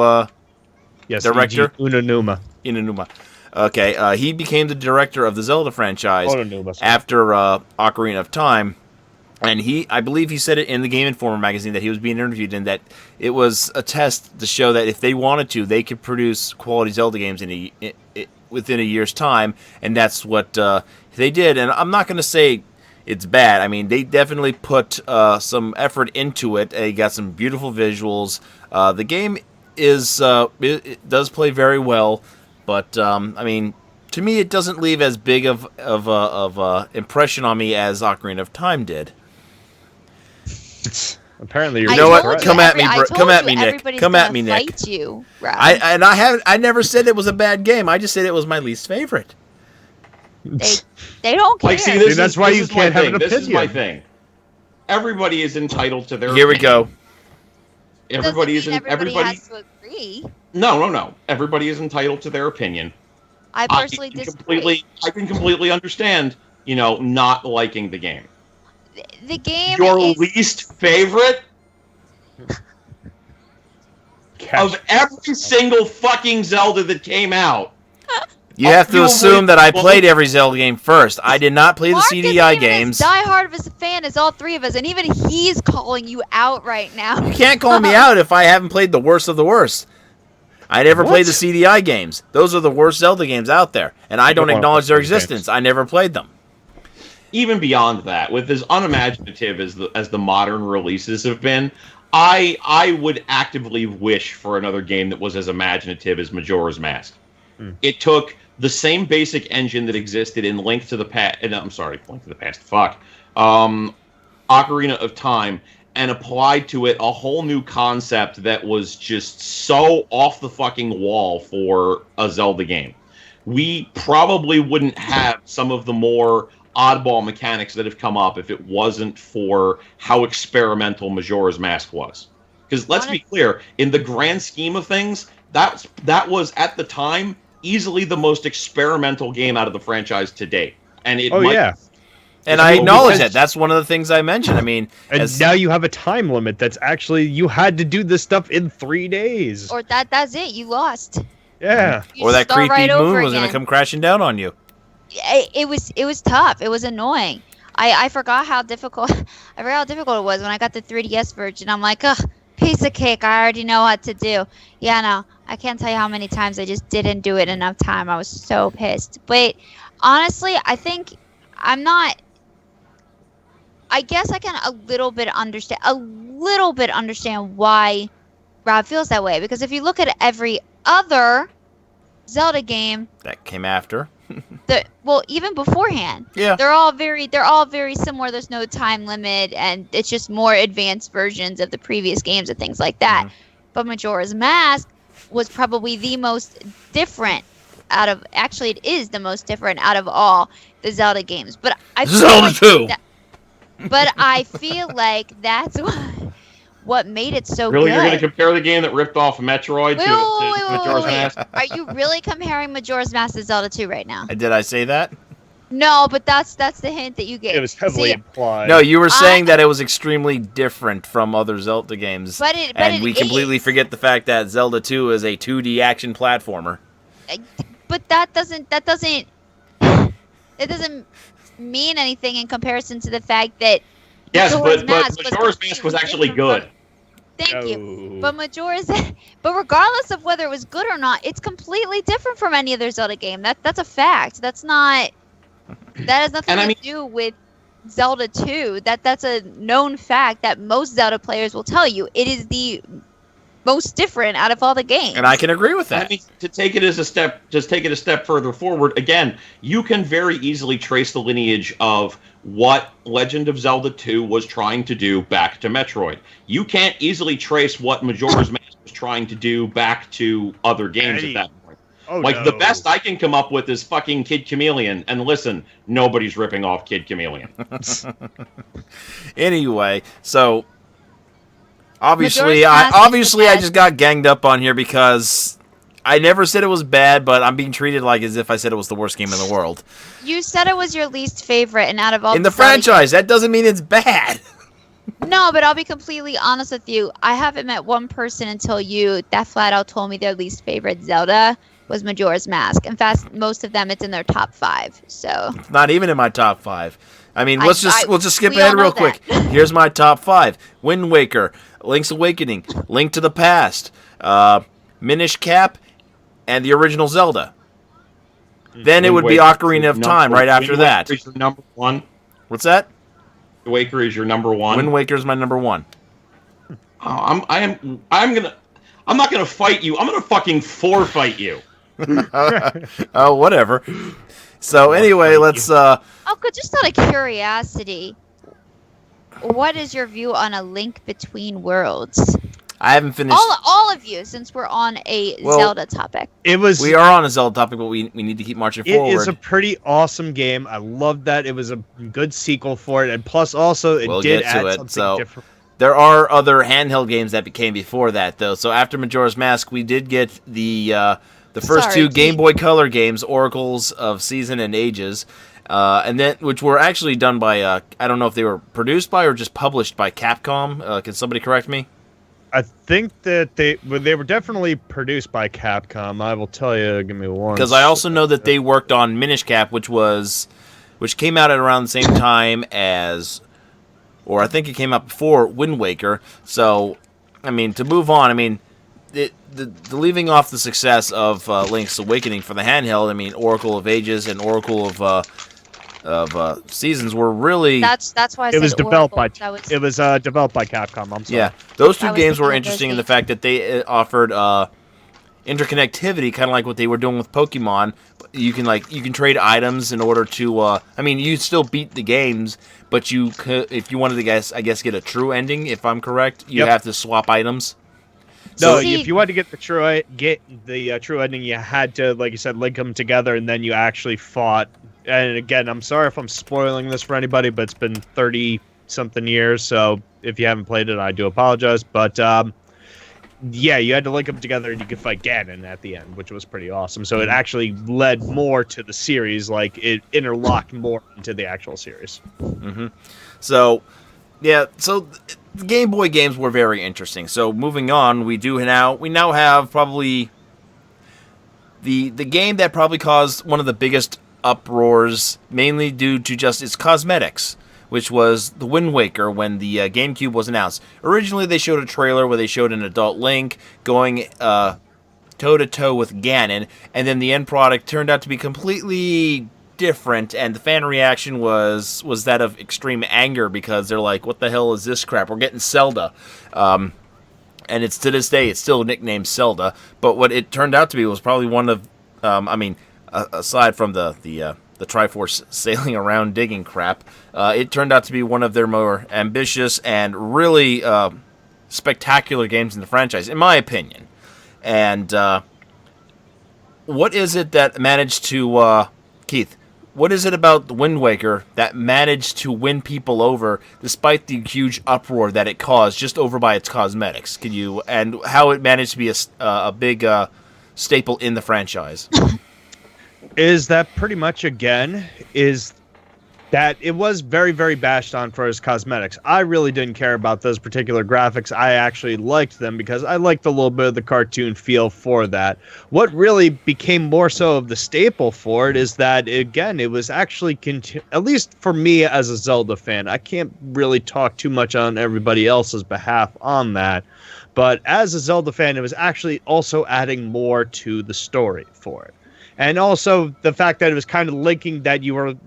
[SPEAKER 1] director?
[SPEAKER 2] Inanuma.
[SPEAKER 1] Okay, he became the director of the Zelda franchise after Ocarina of Time, and I believe he said it in the Game Informer magazine that he was being interviewed in, that it was a test to show that if they wanted to, they could produce quality Zelda games within a year's time, and that's what they did. And I'm not going to say it's bad. I mean, they definitely put some effort into it. They got some beautiful visuals. The game is it does play very well, but I mean, to me, it doesn't leave as big of a impression on me as Ocarina of Time did.
[SPEAKER 2] Apparently, you're
[SPEAKER 1] You know what?
[SPEAKER 2] correct.
[SPEAKER 1] Come at me,
[SPEAKER 3] I
[SPEAKER 1] bro.
[SPEAKER 3] told
[SPEAKER 1] Come at
[SPEAKER 3] you
[SPEAKER 1] me, Nick.
[SPEAKER 3] everybody's
[SPEAKER 1] Come at
[SPEAKER 3] gonna
[SPEAKER 1] me, Nick.
[SPEAKER 3] Fight you, Rob.
[SPEAKER 1] I never said it was a bad game. I just said it was my least favorite.
[SPEAKER 3] They don't care.
[SPEAKER 4] Like, see,
[SPEAKER 2] that's why you can't have an
[SPEAKER 4] This is my
[SPEAKER 2] opinion.
[SPEAKER 4] thing. Everybody is entitled to their.
[SPEAKER 1] Here we
[SPEAKER 4] opinion.
[SPEAKER 1] go.
[SPEAKER 4] Everybody is.
[SPEAKER 3] Everybody
[SPEAKER 4] Everybody.
[SPEAKER 3] has to agree.
[SPEAKER 4] No. Everybody is entitled to their opinion.
[SPEAKER 3] I personally disagree.
[SPEAKER 4] I can completely understand. Not liking the game.
[SPEAKER 3] The game
[SPEAKER 4] Your
[SPEAKER 3] is
[SPEAKER 4] least favorite of every single fucking Zelda that came out.
[SPEAKER 1] You have to
[SPEAKER 4] You
[SPEAKER 1] assume that I
[SPEAKER 4] well,
[SPEAKER 1] played every Zelda game first. I did not play the
[SPEAKER 3] Mark
[SPEAKER 1] CDI
[SPEAKER 3] is even
[SPEAKER 1] games.
[SPEAKER 3] as diehard of a fan as all three of us, and even he's calling you out right now.
[SPEAKER 1] You can't call me out if I haven't played the worst of the worst. I never played the CDI games. Those are the worst Zelda games out there, and I don't acknowledge their existence. I never played them.
[SPEAKER 4] Even beyond that, with as unimaginative as the modern releases have been, I would actively wish for another game that was as imaginative as Majora's Mask. It took the same basic engine that existed in Link to the Past. I'm sorry, Link to the Past. Fuck. Ocarina of Time, and applied to it a whole new concept that was just so off the fucking wall for a Zelda game. We probably wouldn't have some of the more oddball mechanics that have come up if it wasn't for how experimental Majora's Mask was. Because let's be clear, in the grand scheme of things, that was at the time easily the most experimental game out of the franchise to date. And it
[SPEAKER 1] And I acknowledge that. That's one of the things I mentioned. I mean,
[SPEAKER 2] and now you have a time limit that's actually, you had to do this stuff in 3 days.
[SPEAKER 3] Or that's it. You lost.
[SPEAKER 2] Yeah.
[SPEAKER 3] You
[SPEAKER 1] or that
[SPEAKER 3] start
[SPEAKER 1] creepy
[SPEAKER 3] right
[SPEAKER 1] moon
[SPEAKER 3] over
[SPEAKER 1] was going to
[SPEAKER 3] again.
[SPEAKER 1] come crashing down on you.
[SPEAKER 3] It was tough. It was annoying. I forgot how difficult. I forgot how difficult it was when I got the 3DS version. I'm like, ugh, piece of cake. I already know what to do. Yeah, no, I can't tell you how many times I just didn't do it enough time. I was so pissed. But honestly, I think I'm not. I guess I can a little bit understand why Rob feels that way, because if you look at every other Zelda game
[SPEAKER 1] That came after.
[SPEAKER 3] even beforehand,
[SPEAKER 1] Yeah.
[SPEAKER 3] they're all very similar. There's no time limit, and it's just more advanced versions of the previous games and things like that. But Majora's Mask was probably the most different it is the most different out of all the Zelda games. But I feel
[SPEAKER 1] Zelda
[SPEAKER 3] like
[SPEAKER 1] 2.
[SPEAKER 3] But I feel like that's what made it so
[SPEAKER 4] Really,
[SPEAKER 3] good.
[SPEAKER 4] you're going to compare the game that ripped off Metroid to Majora's Mask?
[SPEAKER 3] Are you really comparing Majora's Mask to Zelda 2 right now?
[SPEAKER 1] Did I say that?
[SPEAKER 3] No, but that's the hint that you gave.
[SPEAKER 2] It was heavily
[SPEAKER 3] See,
[SPEAKER 2] implied.
[SPEAKER 1] No, you were saying that it was extremely different from other Zelda games. And we completely forget the fact that Zelda 2 is a 2D action platformer.
[SPEAKER 3] But that doesn't mean anything in comparison to the fact that
[SPEAKER 4] Yes,
[SPEAKER 3] Majora's
[SPEAKER 4] but
[SPEAKER 3] Mask
[SPEAKER 4] Majora's Mask was actually good.
[SPEAKER 3] Thank you. But but regardless of whether it was good or not, it's completely different from any other Zelda game. That's a fact. That has nothing to do with Zelda 2. That's a known fact that most Zelda players will tell you. It is the most different out of all the games.
[SPEAKER 1] And I can agree with that.
[SPEAKER 4] I mean, to take it a step further forward, again, you can very easily trace the lineage of what Legend of Zelda 2 was trying to do back to Metroid. You can't easily trace what Majora's Mask was trying to do back to other games at that point. The best I can come up with is fucking Kid Chameleon. And listen, nobody's ripping off Kid Chameleon.
[SPEAKER 1] Anyway, so obviously I just got ganged up on here because I never said it was bad, but I'm being treated like as if I said it was the worst game in the world.
[SPEAKER 3] You said it was your least favorite, and out of all
[SPEAKER 1] in the franchise, that doesn't mean it's bad.
[SPEAKER 3] No, but I'll be completely honest with you. I haven't met one person until you that flat out told me their least favorite Zelda was Majora's Mask. In fact, most of them, it's in their top 5. So
[SPEAKER 1] It's not even in my top 5. I mean, we'll just skip
[SPEAKER 3] we
[SPEAKER 1] ahead
[SPEAKER 3] all know
[SPEAKER 1] real quick. Here's my top 5: Wind Waker, Link's Awakening, Link to the Past, Minish Cap, and the original Zelda. Then it would be Ocarina of Time right after that.
[SPEAKER 4] Number 1.
[SPEAKER 1] What's that?
[SPEAKER 4] Waker is your number one.
[SPEAKER 1] Wind Waker is my number one.
[SPEAKER 4] I'm not gonna fight you. I'm gonna fucking forfight you.
[SPEAKER 1] Oh, whatever. So anyway, let's.
[SPEAKER 3] Oh, good. Just out of curiosity, what is your view on A Link Between Worlds?
[SPEAKER 1] I haven't finished.
[SPEAKER 3] All of you, since we're on a
[SPEAKER 1] Well,
[SPEAKER 3] Zelda topic.
[SPEAKER 1] We are on a Zelda topic, but we need to keep marching forward.
[SPEAKER 2] It is a pretty awesome game. I love that. It was a good sequel for it, and plus also it
[SPEAKER 1] We'll
[SPEAKER 2] did
[SPEAKER 1] get to
[SPEAKER 2] add
[SPEAKER 1] it,
[SPEAKER 2] something
[SPEAKER 1] so-
[SPEAKER 2] different.
[SPEAKER 1] There are other handheld games that became before that, though. So after Majora's Mask, we did get the first
[SPEAKER 3] Sorry,
[SPEAKER 1] two Game
[SPEAKER 3] Keith.
[SPEAKER 1] Boy Color games, Oracles of Season and Ages, and then which were actually done by I don't know if they were produced by or just published by Capcom. Can somebody correct me?
[SPEAKER 2] I think that they were definitely produced by Capcom. I will tell you. Give me one.
[SPEAKER 1] Because I also know that they worked on Minish Cap, which came out at around the same time as, or I think it came out before Wind Waker. So, I mean, to move on, I mean, the leaving off the success of Link's Awakening for the handheld, I mean, Oracle of Ages and Oracle of Seasons were really
[SPEAKER 3] That's why I
[SPEAKER 2] it
[SPEAKER 3] said
[SPEAKER 2] was developed by
[SPEAKER 3] Oracle. That was-
[SPEAKER 2] it was developed by Capcom. I'm sorry.
[SPEAKER 1] yeah. Those two
[SPEAKER 3] I was
[SPEAKER 1] games were
[SPEAKER 3] thinking of those
[SPEAKER 1] interesting in the
[SPEAKER 3] games.
[SPEAKER 1] fact that they offered interconnectivity, kind of like what they were doing with Pokemon. You can trade items in order to. I mean, you still beat the games, but you could, if you wanted to get a true ending. If I'm correct, you
[SPEAKER 2] Yep.
[SPEAKER 1] have to swap items.
[SPEAKER 2] No,
[SPEAKER 3] See-
[SPEAKER 2] if you wanted to get the true ending, you had to, like you said, link them together, and then you actually fought. And again, I'm sorry if I'm spoiling this for anybody, but it's been 30-something years, so if you haven't played it, I do apologize. But yeah, you had to link them together, and you could fight Ganon at the end, which was pretty awesome. So it actually led more to the series, like it interlocked more into the actual series.
[SPEAKER 1] So, yeah. So the Game Boy games were very interesting. So moving on, we now have probably the game that probably caused one of the biggest uproars, mainly due to just its cosmetics, which was the Wind Waker when the GameCube was announced. Originally, they showed a trailer where they showed an adult Link going toe-to-toe with Ganon, and then the end product turned out to be completely different, and the fan reaction was that of extreme anger, because they're like, what the hell is this crap? We're getting Zelda. And it's, to this day, it's still nicknamed Zelda, but what it turned out to be was probably one of, aside from the Triforce sailing around digging crap, it turned out to be one of their more ambitious and really spectacular games in the franchise, in my opinion. And what is it that managed to, Keith, what is it about the Wind Waker that managed to win people over despite the huge uproar that it caused just over by its cosmetics? And how it managed to be a big staple in the franchise?
[SPEAKER 2] Is that pretty much, again, is that it was very, very bashed on for its cosmetics. I really didn't care about those particular graphics. I actually liked them because I liked a little bit of the cartoon feel for that. What really became more so of the staple for it is that, again, it was actually, at least for me as a Zelda fan, I can't really talk too much on everybody else's behalf on that. But as a Zelda fan, it was actually also adding more to the story for it. And also the fact that it was kind of linking that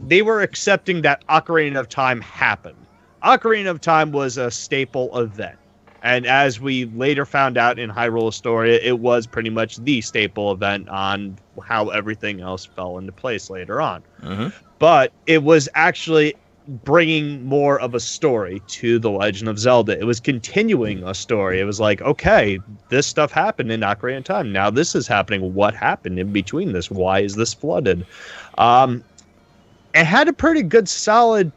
[SPEAKER 2] they were accepting that Ocarina of Time happened. Ocarina of Time was a staple event. And as we later found out in Hyrule Historia, it was pretty much the staple event on how everything else fell into place later on.
[SPEAKER 1] Mm-hmm.
[SPEAKER 2] But it was actually bringing more of a story to The Legend of Zelda. It was continuing a story. It was like, okay, this stuff happened in Ocarina of Time. Now this is happening. What happened in between this? Why is this flooded? It had a pretty good, solid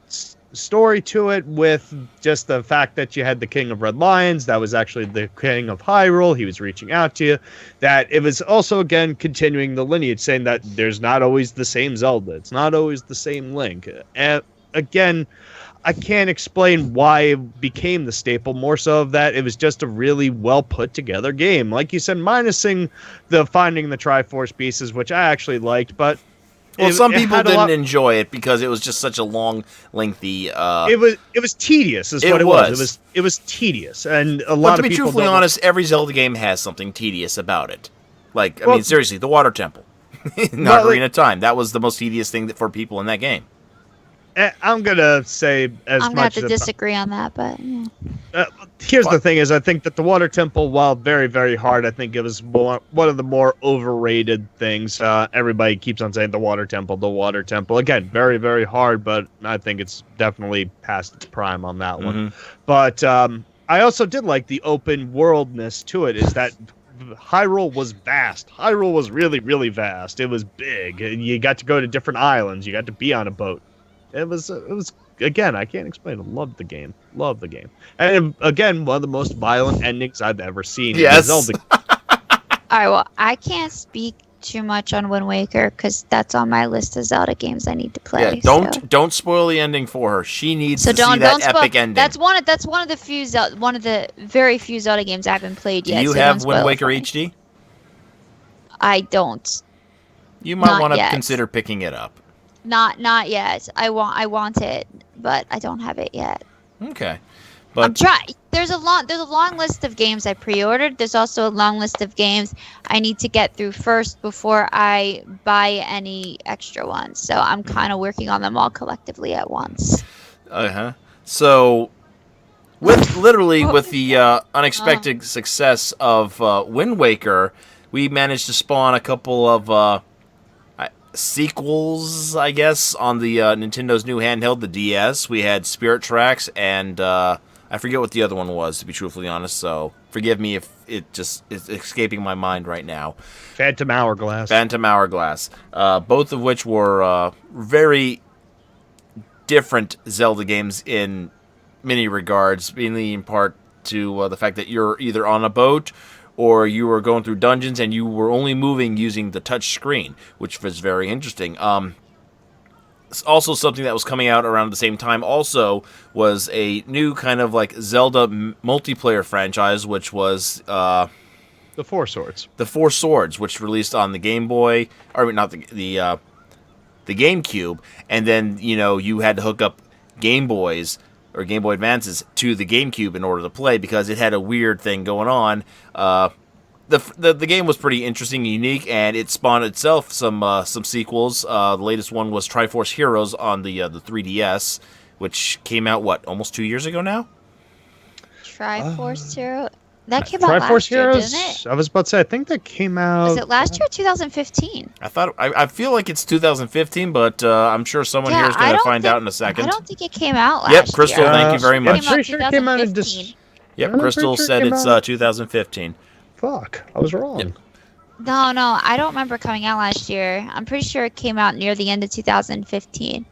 [SPEAKER 2] story to it, with just the fact that you had the King of Red Lions. That was actually the King of Hyrule. He was reaching out to you. That it was also, again, continuing the lineage, saying that there's not always the same Zelda. It's not always the same Link. And again, I can't explain why it became the staple, more so of that it was just a really well put together game. Like you said, minusing the finding the Triforce pieces, which I actually liked, but
[SPEAKER 1] Some people
[SPEAKER 2] had a
[SPEAKER 1] didn't
[SPEAKER 2] lot-
[SPEAKER 1] enjoy it because it was just such a long, lengthy.
[SPEAKER 2] It was tedious, is
[SPEAKER 1] It
[SPEAKER 2] what it
[SPEAKER 1] was.
[SPEAKER 2] was. It was tedious, and a
[SPEAKER 1] But
[SPEAKER 2] lot
[SPEAKER 1] to
[SPEAKER 2] of
[SPEAKER 1] be
[SPEAKER 2] people.
[SPEAKER 1] truthfully
[SPEAKER 2] don't-
[SPEAKER 1] honest, every Zelda game has something tedious about it. Like, I
[SPEAKER 2] Well-
[SPEAKER 1] mean, seriously, the Water Temple,
[SPEAKER 2] Well,
[SPEAKER 1] not Ocarina of Time. That was the most tedious thing for people in that game.
[SPEAKER 2] I'm gonna say as
[SPEAKER 3] I'm gonna have
[SPEAKER 2] much
[SPEAKER 3] to
[SPEAKER 2] as
[SPEAKER 3] disagree on that, but yeah.
[SPEAKER 2] here's the thing: is I think that the Water Temple, while very, very hard, I think it was one of the more overrated things. Everybody keeps on saying the Water Temple, the Water Temple. Again, very, very hard, but I think it's definitely past its prime on that one. But I also did like the open worldness to it. Is that Hyrule was vast. Hyrule was really, really vast. It was big. You got to go to different islands. You got to be on a boat. It was again, I can't explain it. Love the game. Love the game. And again, one of the most violent endings I've ever seen in a
[SPEAKER 1] Yes.
[SPEAKER 2] Zelda.
[SPEAKER 3] All right, well, I can't speak too much on Wind Waker because that's on my list of Zelda games I need to play.
[SPEAKER 1] Yeah,
[SPEAKER 3] so.
[SPEAKER 1] don't spoil the ending for her. She needs
[SPEAKER 3] So
[SPEAKER 1] to see that
[SPEAKER 3] spoil.
[SPEAKER 1] epic ending.
[SPEAKER 3] That's one of the very few Zelda games I haven't played
[SPEAKER 1] Do
[SPEAKER 3] yet.
[SPEAKER 1] you
[SPEAKER 3] so
[SPEAKER 1] have
[SPEAKER 3] don't
[SPEAKER 1] Wind
[SPEAKER 3] spoil it
[SPEAKER 1] Waker
[SPEAKER 3] for me.
[SPEAKER 1] HD?
[SPEAKER 3] I don't.
[SPEAKER 1] You might
[SPEAKER 3] Not
[SPEAKER 1] want to
[SPEAKER 3] yet.
[SPEAKER 1] consider picking it up.
[SPEAKER 3] Not yet. I want it, but I don't have it yet.
[SPEAKER 1] Okay.
[SPEAKER 3] I'm
[SPEAKER 1] But
[SPEAKER 3] trying. There's a long list of games I pre-ordered. There's also a long list of games I need to get through first before I buy any extra ones. So I'm kind of working on them all collectively at once.
[SPEAKER 1] So with the unexpected success of Wind Waker, we managed to spawn a couple of sequels, I guess, on the Nintendo's new handheld, the DS. We had Spirit Tracks, and I forget what the other one was, to be truthfully honest. So forgive me if it just is escaping my mind right now.
[SPEAKER 2] Phantom Hourglass.
[SPEAKER 1] Phantom Hourglass, both of which were very different Zelda games in many regards, mainly in part to the fact that you're either on a boat or you were going through dungeons and you were only moving using the touch screen, which was very interesting. It's also something that was coming out around the same time also was a new kind of like Zelda multiplayer franchise, which was
[SPEAKER 2] The Four Swords.
[SPEAKER 1] The Four Swords, which released on the Game Boy, or not the GameCube, and then you had to hook up Game Boys or Game Boy Advances to the GameCube in order to play because it had a weird thing going on. The game was pretty interesting and unique, and it spawned itself some sequels. The latest one was Triforce Heroes on the 3DS, which came out almost 2 years ago now.
[SPEAKER 3] Triforce Hero. That came out
[SPEAKER 2] Triforce
[SPEAKER 3] last year,
[SPEAKER 2] Heroes.
[SPEAKER 3] didn't it?
[SPEAKER 2] I was about to say, I think that came out.
[SPEAKER 3] Was it last year or 2015?
[SPEAKER 1] I feel like it's 2015 but I'm sure someone here is going to find out in a second.
[SPEAKER 3] I don't think it came out last
[SPEAKER 1] Yep, Crystal,
[SPEAKER 3] year.
[SPEAKER 1] thank you very
[SPEAKER 3] It
[SPEAKER 1] much.
[SPEAKER 3] came out
[SPEAKER 2] I'm pretty sure it came out in
[SPEAKER 3] 2015.
[SPEAKER 1] Yep,
[SPEAKER 2] I'm
[SPEAKER 1] Crystal
[SPEAKER 2] pretty sure
[SPEAKER 1] said
[SPEAKER 2] it came
[SPEAKER 1] it's
[SPEAKER 2] out-
[SPEAKER 1] 2015.
[SPEAKER 2] Fuck, I was wrong.
[SPEAKER 1] Yep.
[SPEAKER 3] No, I don't remember coming out last year. I'm pretty sure it came out near the end of 2015.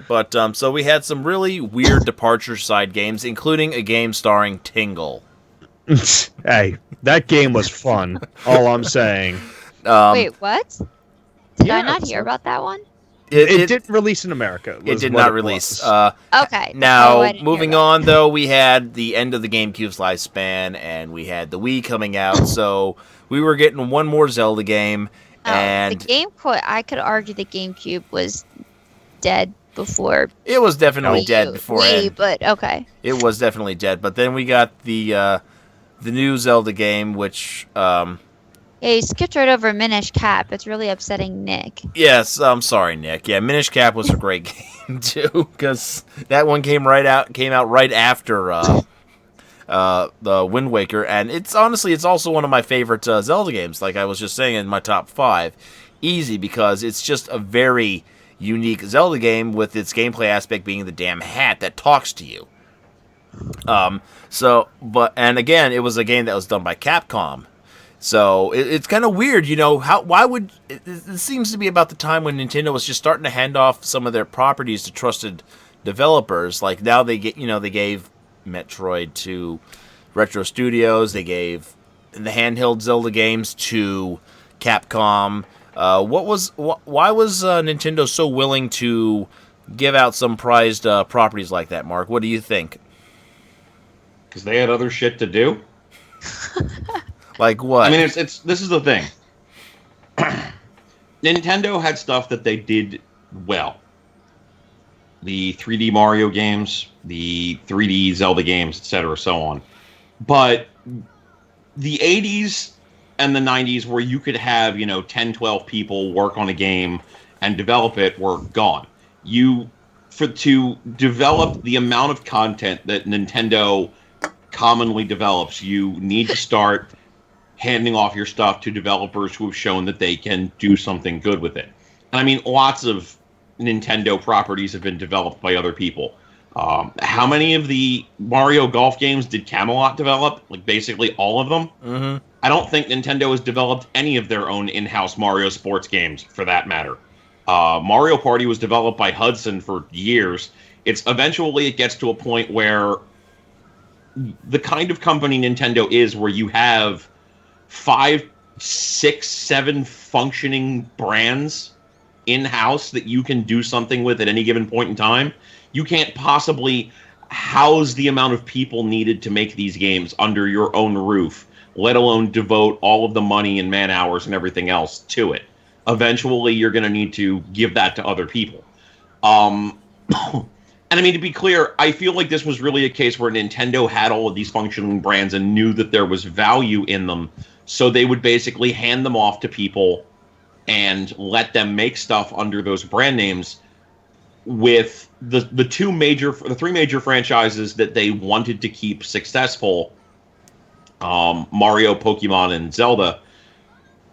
[SPEAKER 1] But so we had some really weird departure side games, including a game starring Tingle.
[SPEAKER 2] Hey, that game was fun. All I'm saying.
[SPEAKER 3] Wait, what? Did
[SPEAKER 2] yeah,
[SPEAKER 3] I not hear about that one?
[SPEAKER 2] It didn't release in America.
[SPEAKER 1] It
[SPEAKER 2] was
[SPEAKER 1] did
[SPEAKER 2] what
[SPEAKER 1] not
[SPEAKER 2] it
[SPEAKER 1] release.
[SPEAKER 2] was.
[SPEAKER 3] Okay.
[SPEAKER 1] Now,
[SPEAKER 3] I didn't hear
[SPEAKER 1] moving
[SPEAKER 3] about
[SPEAKER 1] on, though, we had the end of the GameCube's lifespan, and we had the Wii coming out, so we were getting one more Zelda game, and
[SPEAKER 3] I could argue the GameCube was dead before
[SPEAKER 1] it was definitely
[SPEAKER 3] Wii
[SPEAKER 1] dead
[SPEAKER 3] U.
[SPEAKER 1] beforehand.
[SPEAKER 3] Wii, but okay.
[SPEAKER 1] It was definitely dead, but then we got the new Zelda game, which
[SPEAKER 3] Yeah, you skipped right over Minish Cap. It's really upsetting Nick.
[SPEAKER 1] yes, I'm sorry, Nick. Yeah, Minish Cap was a great game too, because that one came out right after the Wind Waker, and it's also one of my favorite Zelda games. Like I was just saying, in my top 5, easy, because it's just a very unique Zelda game with its gameplay aspect being the damn hat that talks to you. And again, it was a game that was done by Capcom. So it's kind of weird, it seems to be about the time when Nintendo was just starting to hand off some of their properties to trusted developers. Like now they gave Metroid to Retro Studios, they gave the handheld Zelda games to Capcom. Why was Nintendo so willing to give out some prized properties like that, Mark? What do you think?
[SPEAKER 4] Because they had other shit to do.
[SPEAKER 1] Like what?
[SPEAKER 4] I mean, this is the thing. Nintendo had stuff that they did well. The 3D Mario games, the 3D Zelda games, etc., so on. But the 80s and the 90s, where you could have 10, 12 people work on a game and develop it, were gone. You to develop the amount of content that Nintendo commonly develops, you need to start handing off your stuff to developers who have shown that they can do something good with it. And I mean, lots of Nintendo properties have been developed by other people. How many of the Mario Golf games did Camelot develop? Like basically all of them?
[SPEAKER 1] Mm-hmm.
[SPEAKER 4] I don't think Nintendo has developed any of their own in-house Mario sports games, for that matter. Mario Party was developed by Hudson for years. Eventually it gets to a point where the kind of company Nintendo is, where you have 5, 6, 7 functioning brands in-house that you can do something with at any given point in time. You can't possibly house the amount of people needed to make these games under your own roof, let alone devote all of the money and man hours and everything else to it. Eventually, you're going to need to give that to other people. And I mean, to be clear, I feel like this was really a case where Nintendo had all of these functioning brands and knew that there was value in them, so they would basically hand them off to people and let them make stuff under those brand names. With the three major franchises that they wanted to keep successful, Mario, Pokemon, and Zelda,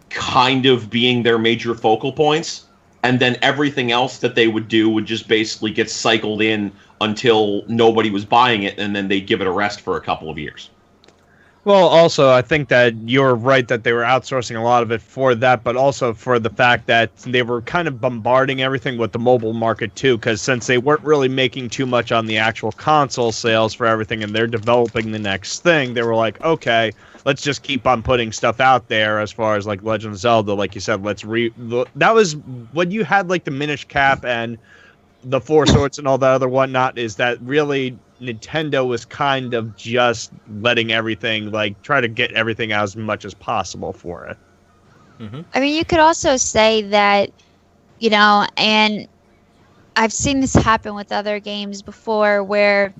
[SPEAKER 4] kind of being their major focal points, and then everything else that they would do would just basically get cycled in until nobody was buying it, and then they'd give it a rest for a couple of years.
[SPEAKER 2] Well, also, I think that you're right that they were outsourcing a lot of it for that, but also for the fact that they were kind of bombarding everything with the mobile market too, because since they weren't really making too much on the actual console sales for everything and they're developing the next thing, they were like, okay, let's just keep on putting stuff out there as far as like Legend of Zelda, like you said, that was when you had like the Minish Cap and the Four Swords and all that other whatnot, is that really Nintendo was kind of just letting everything, like, try to get everything out as much as possible for it.
[SPEAKER 1] Mm-hmm.
[SPEAKER 3] I mean, you could also say that, you know, and I've seen this happen with other games before where,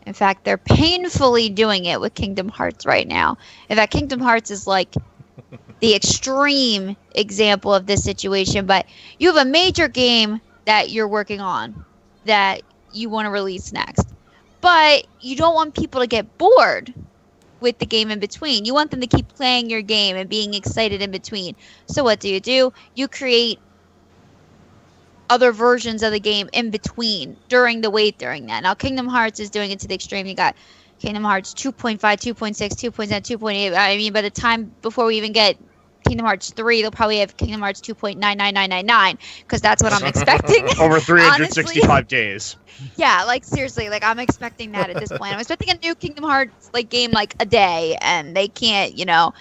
[SPEAKER 3] in fact, they're painfully doing it with Kingdom Hearts right now. In fact, Kingdom Hearts is like the extreme example of this situation, but you have a major game that you're working on that you want to release next, but you don't want people to get bored with the game in between. You want them to keep playing your game and being excited in between. So what do? You create other versions of the game in between during the wait during that. Now Kingdom Hearts is doing it to the extreme. You got Kingdom Hearts 2.5, 2.6, 2.7, 2.8. I mean, by the time before we even get Kingdom Hearts 3, they'll probably have Kingdom Hearts 2.99999, because that's what I'm expecting.
[SPEAKER 2] Over 365
[SPEAKER 3] Honestly.
[SPEAKER 2] days.
[SPEAKER 3] Yeah, like seriously, like I'm expecting that at this point. I'm expecting a new Kingdom Hearts like game like a day, and they can't, you know,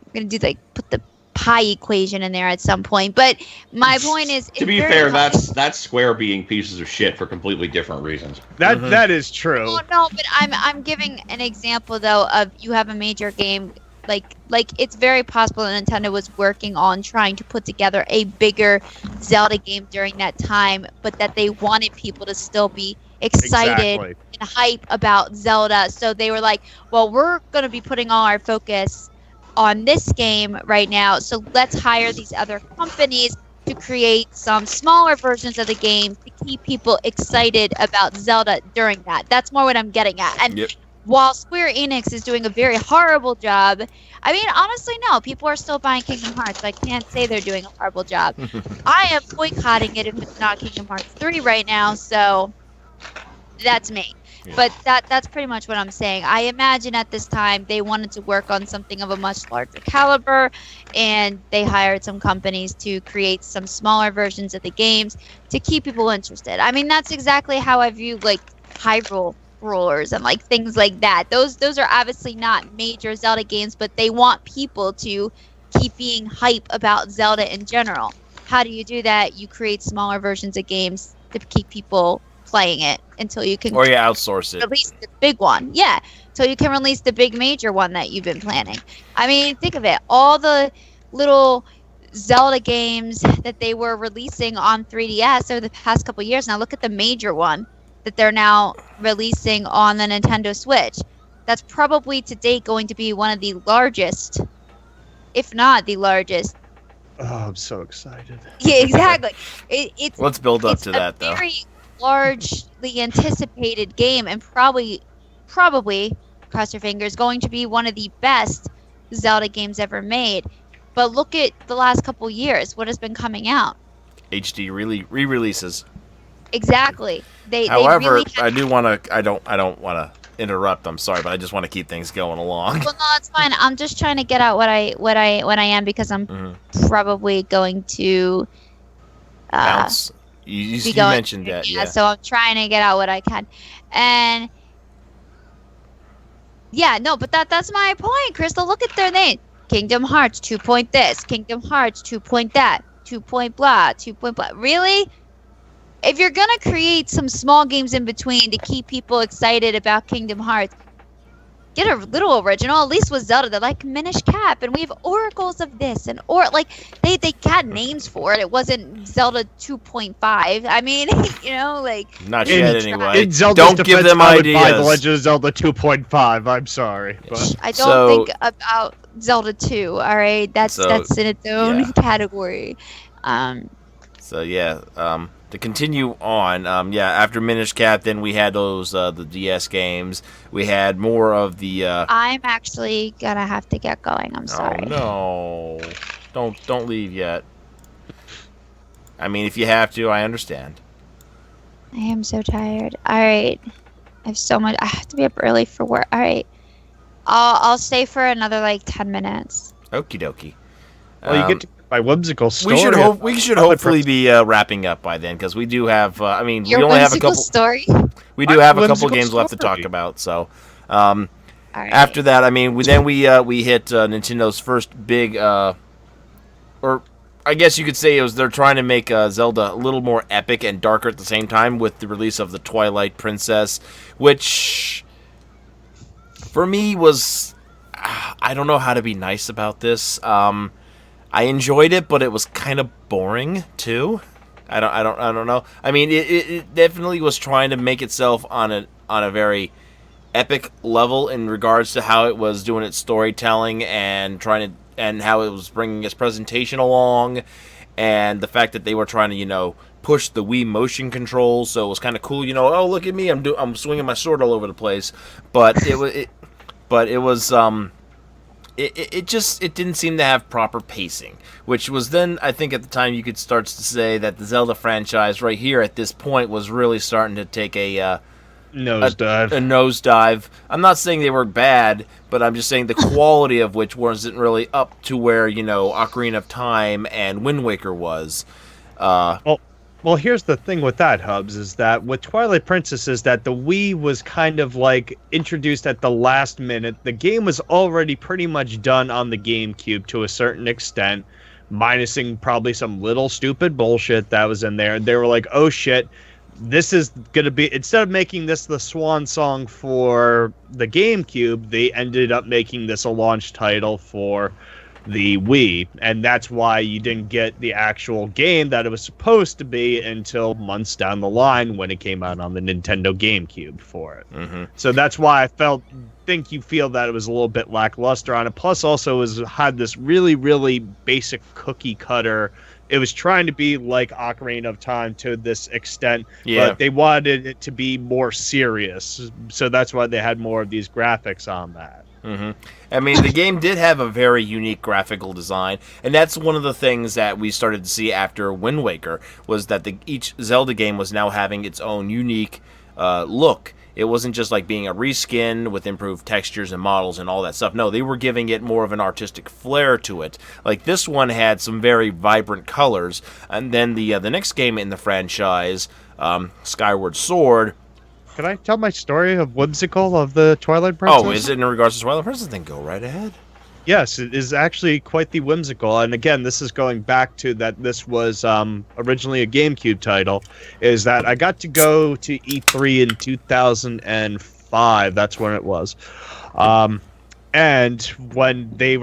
[SPEAKER 3] I'm gonna do like put the pi equation in there at some point. But my point is,
[SPEAKER 4] to be fair, that's Square being pieces of shit for completely different reasons.
[SPEAKER 2] That is true.
[SPEAKER 3] Oh no, but I'm giving an example though of you have a major game. Like it's very possible that Nintendo was working on trying to put together a bigger Zelda game during that time, but that they wanted people to still be excited and hype about Zelda. So they were like, well, we're going to be putting all our focus on this game right now, so let's hire these other companies to create some smaller versions of the game to keep people excited about Zelda during that. That's more what I'm getting at. And while Square Enix is doing a very horrible job, I mean, honestly, no, people are still buying Kingdom Hearts. I can't say they're doing a horrible job. I am boycotting it if it's not Kingdom Hearts 3 right now, so that's me. Yeah. But that's pretty much what I'm saying. I imagine at this time they wanted to work on something of a much larger caliber, and they hired some companies to create some smaller versions of the games to keep people interested. I mean, that's exactly how I view, like, Hyrule Rollers and like things like that. Those are obviously not major Zelda games, but they want people to keep being hype about Zelda in general. How do you do that? You create smaller versions of games to keep people playing it until you can,
[SPEAKER 1] or you outsource it,
[SPEAKER 3] release the big one. Yeah, so you can release the big major one that you've been planning. I mean, think of it, all the little Zelda games that they were releasing on 3DS over the past couple years. Now look at the major one that they're now releasing on the Nintendo Switch. That's probably to date going to be one of the largest, if not the largest,
[SPEAKER 2] Oh, I'm so excited.
[SPEAKER 3] Yeah, exactly. It's
[SPEAKER 1] Let's build up
[SPEAKER 3] it's
[SPEAKER 1] to
[SPEAKER 3] a
[SPEAKER 1] that, though.
[SPEAKER 3] very largely anticipated game, and probably cross your fingers, going to be one of the best Zelda games ever made. But look at the last couple years, what has been coming out.
[SPEAKER 1] HD re-releases.
[SPEAKER 3] Exactly. They
[SPEAKER 1] However,
[SPEAKER 3] really have.
[SPEAKER 1] I do want to. I don't want to interrupt. I'm sorry, but I just want to keep things going along.
[SPEAKER 3] Well, no, it's fine. I'm just trying to get out what I am, because I'm probably going to
[SPEAKER 1] Bounce. You
[SPEAKER 3] be going.
[SPEAKER 1] mentioned that, yeah.
[SPEAKER 3] So I'm trying to get out what I can, and yeah, no, but that's my point, Crystal. Look at their name: Kingdom Hearts 2 point this, Kingdom Hearts 2 point that, 2 point blah, 2 point blah. Really? If you're gonna create some small games in between to keep people excited about Kingdom Hearts, get a little original. At least with Zelda, they're like Minish Cap, and we have oracles of this, and like they got names for it. It wasn't Zelda 2.5. I mean, like
[SPEAKER 1] Not yet, anyway.
[SPEAKER 2] In Zelda's
[SPEAKER 1] Don't give
[SPEAKER 2] defense,
[SPEAKER 1] them
[SPEAKER 2] I would buy The
[SPEAKER 1] ideas.
[SPEAKER 2] Legend of Zelda 2.5. I'm sorry, but
[SPEAKER 3] I don't
[SPEAKER 1] So-
[SPEAKER 3] think about Zelda 2. All right, that's in its own
[SPEAKER 1] yeah.
[SPEAKER 3] category.
[SPEAKER 1] So yeah, to continue on, after Minish Cap, then we had those the DS games. We had more of the.
[SPEAKER 3] I'm actually gonna have to get going. I'm sorry.
[SPEAKER 1] Oh no! Don't leave yet. I mean, if you have to, I understand.
[SPEAKER 3] I am so tired. All right, I have so much. I have to be up early for work. All right, I'll stay for another like 10 minutes.
[SPEAKER 1] Okie dokie.
[SPEAKER 2] well, you get to my whimsical story.
[SPEAKER 1] We should hopefully be wrapping up by then, because we do have. I mean,
[SPEAKER 3] Your
[SPEAKER 1] we only have a
[SPEAKER 3] whimsical
[SPEAKER 1] couple.
[SPEAKER 3] story.
[SPEAKER 1] We do
[SPEAKER 2] My
[SPEAKER 1] have a couple
[SPEAKER 2] whimsical
[SPEAKER 1] games left to
[SPEAKER 2] story.
[SPEAKER 1] talk about. So,
[SPEAKER 3] All right.
[SPEAKER 1] after that, I mean, we hit Nintendo's first big, or I guess you could say they're trying to make Zelda a little more epic and darker at the same time with the release of the Twilight Princess, which for me was, I don't know how to be nice about this. I enjoyed it, but it was kind of boring too. I don't know. I mean, it definitely was trying to make itself on a very epic level in regards to how it was doing its storytelling and and how it was bringing its presentation along, and the fact that they were trying to push the Wii motion controls, so it was kind of cool. Oh, look at me, I'm swinging my sword all over the place, but it didn't seem to have proper pacing, which was then, I think at the time you could start to say that the Zelda franchise right here at this point was really starting to take a
[SPEAKER 2] nosedive.
[SPEAKER 1] a nosedive. I'm not saying they were bad, but I'm just saying the quality of which wasn't really up to where Ocarina of Time and Wind Waker was.
[SPEAKER 2] Well, here's the thing with that, Hubs, is that with Twilight Princess is that the Wii was kind of like introduced at the last minute. The game was already pretty much done on the GameCube to a certain extent, minusing probably some little stupid bullshit that was in there. And they were like, oh shit, this is going to be, instead of making this the swan song for the GameCube, they ended up making this a launch title for the Wii, and that's why you didn't get the actual game that it was supposed to be until months down the line when it came out on the Nintendo GameCube for it.
[SPEAKER 1] Mm-hmm.
[SPEAKER 2] So that's why I think you feel that it was a little bit lackluster on it. Plus, also had this really, really basic cookie cutter. It was trying to be like Ocarina of Time to this extent, but they wanted it to be more serious. So that's why they had more of these graphics on that.
[SPEAKER 1] Mm-hmm. I mean, the game did have a very unique graphical design, and that's one of the things that we started to see after Wind Waker, was that each Zelda game was now having its own unique look. It wasn't just like being a reskin with improved textures and models and all that stuff. No, they were giving it more of an artistic flair to it. Like this one had some very vibrant colors, and then the next game in the franchise, Skyward Sword.
[SPEAKER 2] Can I tell my story of whimsical of the Twilight Princess?
[SPEAKER 1] Oh, is it in regards to Twilight Princess? Then go right ahead.
[SPEAKER 2] Yes, it is actually quite the whimsical. And again, this is going back to that this was originally a GameCube title, is that I got to go to E3 in 2005. That's when it was. And when they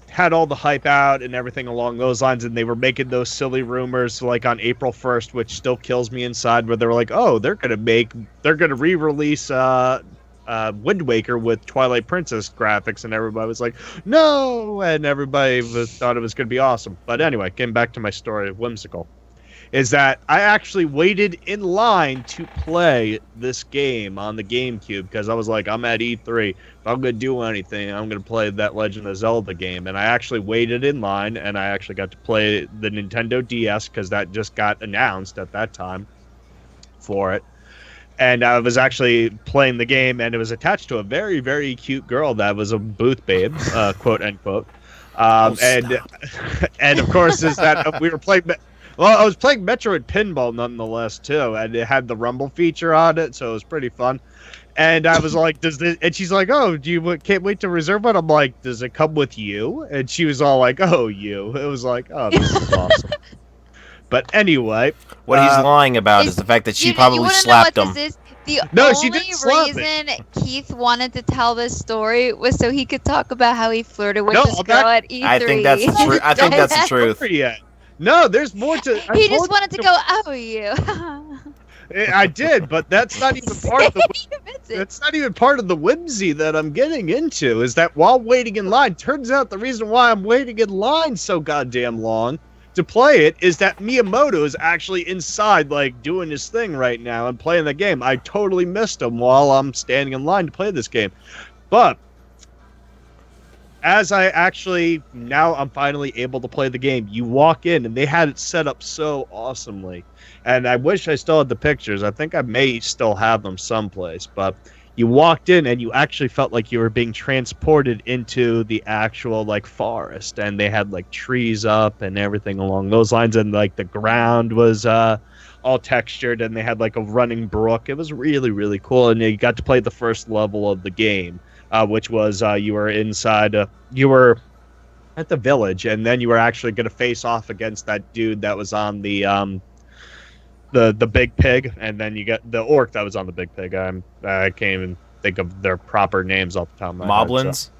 [SPEAKER 2] had all the hype out and everything along those lines, and they were making those silly rumors like on April 1st, which still kills me inside, where they were like, oh, they're gonna re-release Wind Waker with Twilight Princess graphics, and everybody was like, no, and everybody thought it was going to be awesome. But anyway, getting back to my story of Whimsical, is that I actually waited in line to play this game on the GameCube because I was like, I'm at E3. If I'm going to do anything, I'm going to play that Legend of Zelda game. And I actually waited in line, and I actually got to play the Nintendo DS because that just got announced at that time for it. And I was actually playing the game, and it was attached to a very, very cute girl that was a booth babe, quote unquote. And and of course, is that we were playing. Well, I was playing Metroid Pinball nonetheless too, and it had the Rumble feature on it, so it was pretty fun. And I was like, "Does this?" And she's like, "Oh, can't wait to reserve it." I'm like, "Does it come with you?" And she was all like, "Oh, you." It was like, "Oh, this is awesome." But anyway,
[SPEAKER 1] What he's lying about is the fact that she
[SPEAKER 3] you
[SPEAKER 1] probably
[SPEAKER 3] wanna
[SPEAKER 1] slapped
[SPEAKER 3] know
[SPEAKER 1] him.
[SPEAKER 3] what this is? The
[SPEAKER 2] No, she
[SPEAKER 3] only
[SPEAKER 2] didn't slap
[SPEAKER 3] reason Keith wanted to tell this story was so he could talk about how he flirted with
[SPEAKER 2] No,
[SPEAKER 3] this girl at E3.
[SPEAKER 1] I think that's the truth. I think that's the truth.
[SPEAKER 2] yet. No, there's more to.
[SPEAKER 3] He just wanted to go, oh, you.
[SPEAKER 2] I did, but that's not even part of the.
[SPEAKER 3] He admits it.
[SPEAKER 2] That's not even part of the whimsy that I'm getting into. Is that while waiting in line, turns out the reason why I'm waiting in line so goddamn long to play it is that Miyamoto is actually inside, like, doing his thing right now and playing the game. I totally missed him while I'm standing in line to play this game. But as I actually, now I'm finally able to play the game, you walk in and they had it set up so awesomely. And I wish I still had the pictures. I think I may still have them someplace, but you walked in and you actually felt like you were being transported into the actual like forest, and they had like trees up and everything along those lines, and like the ground was all textured, and they had like a running brook. It was really, really cool, and you got to play the first level of the game, which was you were inside, you were at the village, and then you were actually going to face off against that dude that was on the big pig, and then you got the orc that was on the big pig. I can't even think of their proper names off the top of my head.
[SPEAKER 1] Moblins?
[SPEAKER 2] So.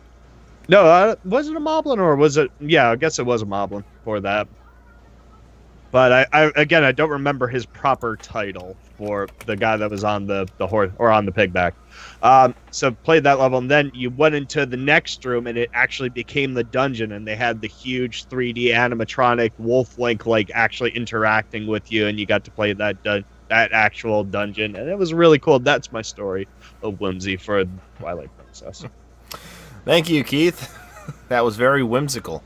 [SPEAKER 2] No, was it a moblin or was it? Yeah, I guess it was a moblin for that. But I don't remember his proper title for the guy that was on the horse or on the pigback. So played that level, and then you went into the next room, and it actually became the dungeon, and they had the huge 3D animatronic Wolf Link like actually interacting with you, and you got to play that actual dungeon, and it was really cool. That's my story of whimsy for Twilight Princess.
[SPEAKER 1] Thank you, Keith. That was very whimsical.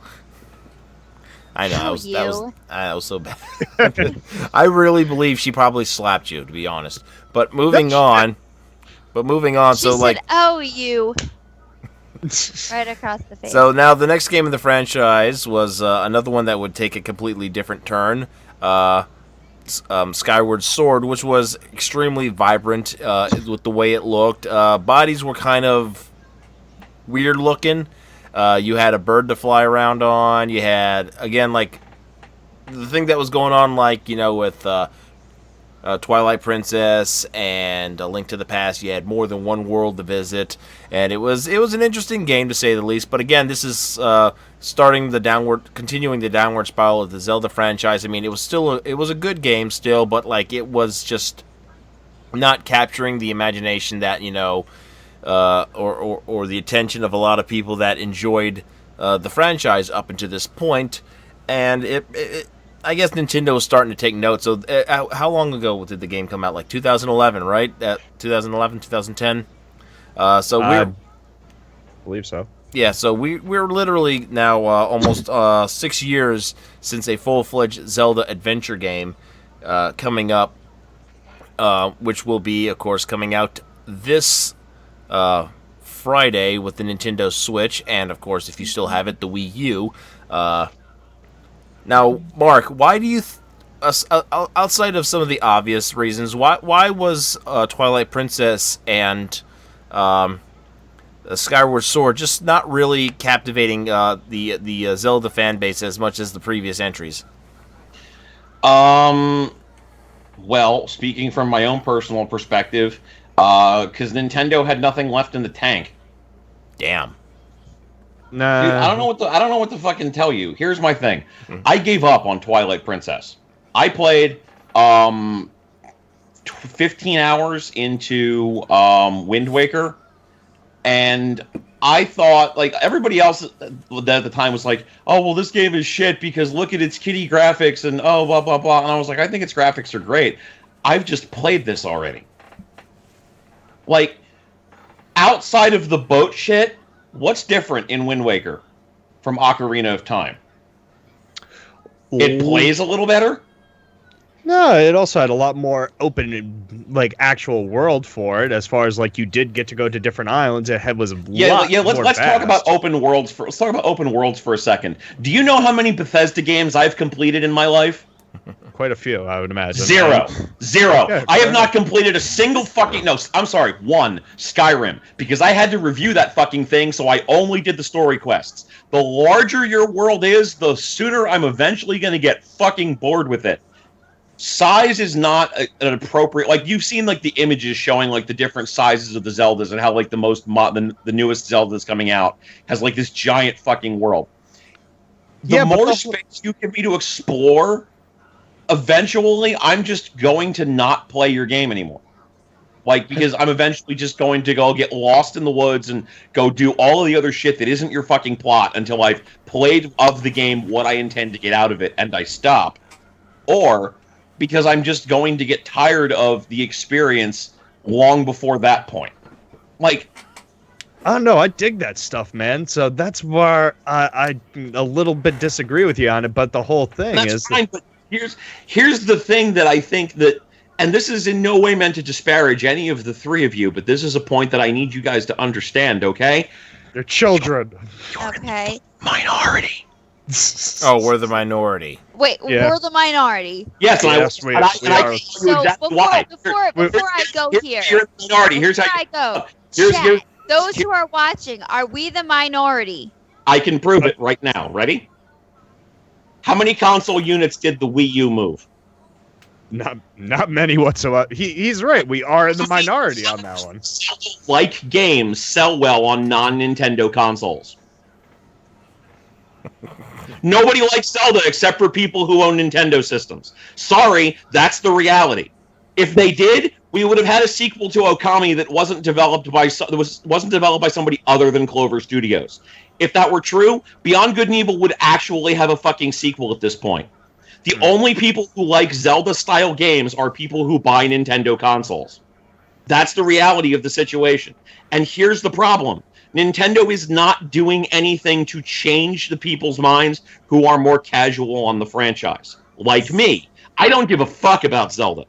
[SPEAKER 1] I know, that was so bad. I really believe she probably slapped you, to be honest. But moving on,
[SPEAKER 3] She
[SPEAKER 1] so
[SPEAKER 3] said,
[SPEAKER 1] like,
[SPEAKER 3] oh, you. Right across the face.
[SPEAKER 1] so now the next game in the franchise was another one that would take a completely different turn. Skyward Sword, which was extremely vibrant with the way it looked. Bodies were kind of weird looking. You had a bird to fly around on. You had, again, like, the thing that was going on, like, you know, with Twilight Princess and A Link to the Past, you had more than one world to visit. And it was an interesting game, to say the least. But again, this is continuing the downward spiral of the Zelda franchise. I mean, it was a good game still, but, like, it was just not capturing the imagination that, you know, or the attention of a lot of people that enjoyed the franchise up until this point. And I guess Nintendo was starting to take note. So how long ago did the game come out? Like 2011, right? 2011, 2010? I
[SPEAKER 2] believe so.
[SPEAKER 1] Yeah, so we're literally now almost 6 years since a full-fledged Zelda adventure game coming up, which will be, of course, coming out this Friday with the Nintendo Switch, and of course, if you still have it, the Wii U. Now, Mark, why do you, outside of some of the obvious reasons, why was Twilight Princess and Skyward Sword just not really captivating the Zelda fan base as much as the previous entries?
[SPEAKER 4] Well, speaking from my own personal perspective, because Nintendo had nothing left in the tank.
[SPEAKER 1] Damn.
[SPEAKER 2] Nah.
[SPEAKER 4] Dude, I don't know what to fucking tell you. Here's my thing. I gave up on Twilight Princess. I played 15 hours into Wind Waker, And I thought, like, everybody else at the time was like, oh, well, this game is shit because look at its kitty graphics and oh, blah, blah, blah. And I was like, I think its graphics are great. I've just played this already. Like, outside of the boat shit, what's different in Wind Waker from Ocarina of Time? It plays a little better?
[SPEAKER 2] No, it also had a lot more open, like, actual world for it. As far as like you did get to go to different islands, it was
[SPEAKER 4] Let's talk about open worlds. Let's talk about open worlds for a second. Do you know how many Bethesda games I've completed in my life?
[SPEAKER 2] Quite a few, I would imagine.
[SPEAKER 4] Zero.
[SPEAKER 2] Okay,
[SPEAKER 4] I have not completed a single fucking... No, I'm sorry, one. Skyrim. Because I had to review that fucking thing, so I only did the story quests. The larger your world is, the sooner I'm eventually going to get fucking bored with it. Size is not an appropriate... Like, you've seen, like, the images showing, like, the different sizes of the Zeldas and how, like, the newest Zelda that's coming out has, like, this giant fucking world. The more space you give me to explore... Eventually, I'm just going to not play your game anymore. Like, because I'm eventually just going to go get lost in the woods and go do all of the other shit that isn't your fucking plot until I've played of the game what I intend to get out of it and I stop. Or because I'm just going to get tired of the experience long before that point. Like...
[SPEAKER 2] I don't know. I dig that stuff, man. So that's where I a little bit disagree with you on it. But the whole thing is...
[SPEAKER 4] Fine, but here's the thing that I think that, and this is in no way meant to disparage any of the three of you, but this is a point that I need you guys to understand, okay?
[SPEAKER 2] They're children.
[SPEAKER 3] Okay.
[SPEAKER 4] Minority.
[SPEAKER 1] Oh, we're the minority.
[SPEAKER 3] Wait,
[SPEAKER 2] Yeah.
[SPEAKER 3] we're the minority.
[SPEAKER 4] Yes,
[SPEAKER 2] we are.
[SPEAKER 3] So before I go here,
[SPEAKER 4] You're the minority. Here's how
[SPEAKER 3] I go.
[SPEAKER 4] here's-
[SPEAKER 3] Those who are watching, are we the minority?
[SPEAKER 4] I can prove it right now. Ready? How many console units did the Wii U move?
[SPEAKER 2] Not many whatsoever. He's right. We are in the minority on that one.
[SPEAKER 4] Like games sell well on non-Nintendo consoles. Nobody likes Zelda except for people who own Nintendo systems. Sorry, that's the reality. If they did, we would have had a sequel to Okami that wasn't developed by somebody other than Clover Studios. If that were true, Beyond Good and Evil would actually have a fucking sequel at this point. The only people who like Zelda-style games are people who buy Nintendo consoles. That's the reality of the situation. And here's the problem. Nintendo is not doing anything to change the people's minds who are more casual on the franchise. Like me. I don't give a fuck about Zelda.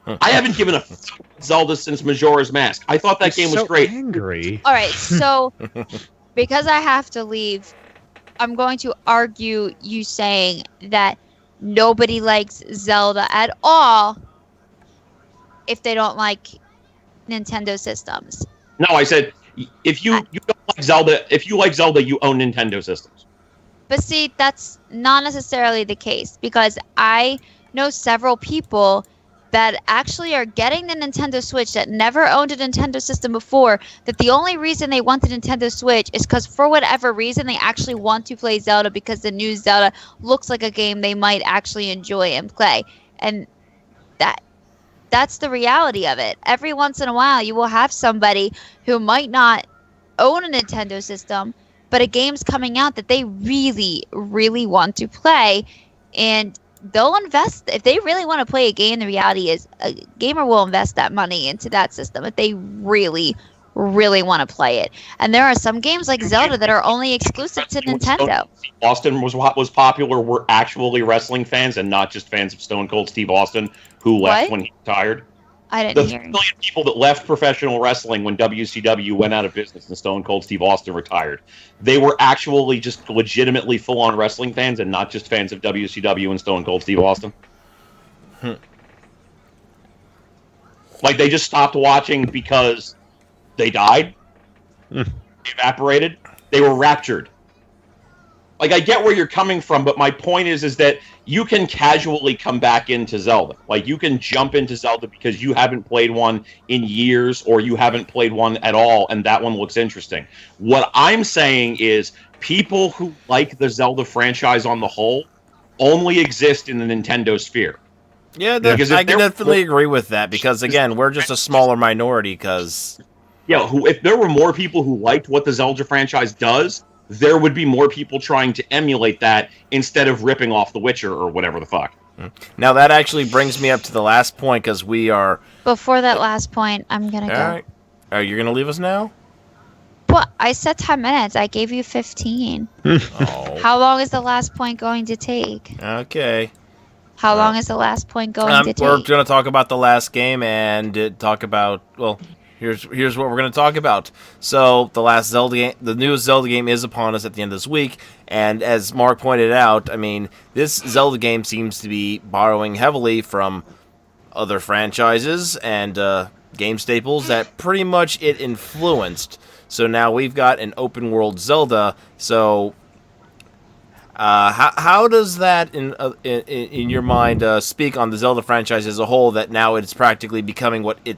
[SPEAKER 4] I haven't given a fuck about Zelda since Majora's Mask. I thought that game was great.
[SPEAKER 2] Angry.
[SPEAKER 3] All right, so because I have to leave, I'm going to argue you saying that nobody likes Zelda at all if they don't like Nintendo systems.
[SPEAKER 4] No, I said if you don't like Zelda, if you like Zelda, you own Nintendo systems.
[SPEAKER 3] But see, that's not necessarily the case because I know several people that actually are getting the Nintendo Switch that never owned a Nintendo system before, that the only reason they want the Nintendo Switch is because for whatever reason they actually want to play Zelda because the new Zelda looks like a game they might actually enjoy and play. And that's the reality of it. Every once in a while you will have somebody who might not own a Nintendo system, but a game's coming out that they really, really want to play, and they'll invest. If they really want to play a game, the reality is a gamer will invest that money into that system if they really, really want to play it. And there are some games like Zelda that are only exclusive to Nintendo.
[SPEAKER 4] Austin was popular were actually wrestling fans and not just fans of Stone Cold Steve Austin who left when he retired.
[SPEAKER 3] I
[SPEAKER 4] The
[SPEAKER 3] didn't hear
[SPEAKER 4] 3
[SPEAKER 3] you.
[SPEAKER 4] million people that left professional wrestling when WCW went out of business and Stone Cold Steve Austin retired, they were actually just legitimately full-on wrestling fans and not just fans of WCW and Stone Cold Steve Austin. Like, they just stopped watching because they died, they evaporated, they were raptured. Like, I get where you're coming from, but my point is that you can casually come back into Zelda. Like, you can jump into Zelda because you haven't played one in years or you haven't played one at all, and that one looks interesting. What I'm saying is people who like the Zelda franchise on the whole only exist in the Nintendo sphere.
[SPEAKER 1] Yeah, I can definitely agree with that because, again, we're just a smaller minority because...
[SPEAKER 4] Yeah, if there were more people who liked what the Zelda franchise does, there would be more people trying to emulate that instead of ripping off The Witcher or whatever the fuck.
[SPEAKER 1] Now that actually brings me up to the last point because we are.
[SPEAKER 3] Before that last point, I'm gonna
[SPEAKER 1] All
[SPEAKER 3] go.
[SPEAKER 1] right. Are you gonna leave us now?
[SPEAKER 3] What? I said 10 minutes. I gave you 15.
[SPEAKER 1] Oh.
[SPEAKER 3] How long is the last point going to take?
[SPEAKER 1] Okay.
[SPEAKER 3] How
[SPEAKER 1] Well,
[SPEAKER 3] long is the last point going to
[SPEAKER 1] We're
[SPEAKER 3] take?
[SPEAKER 1] going to talk about the last game and talk about, well, here's what we're going to talk about. So the last Zelda game, the newest Zelda game is upon us at the end of this week, and as Mark pointed out, I mean, this Zelda game seems to be borrowing heavily from other franchises and game staples that pretty much it influenced. So now we've got an open world Zelda. So how does that in your mind speak on the Zelda franchise as a whole? That now it's practically becoming what it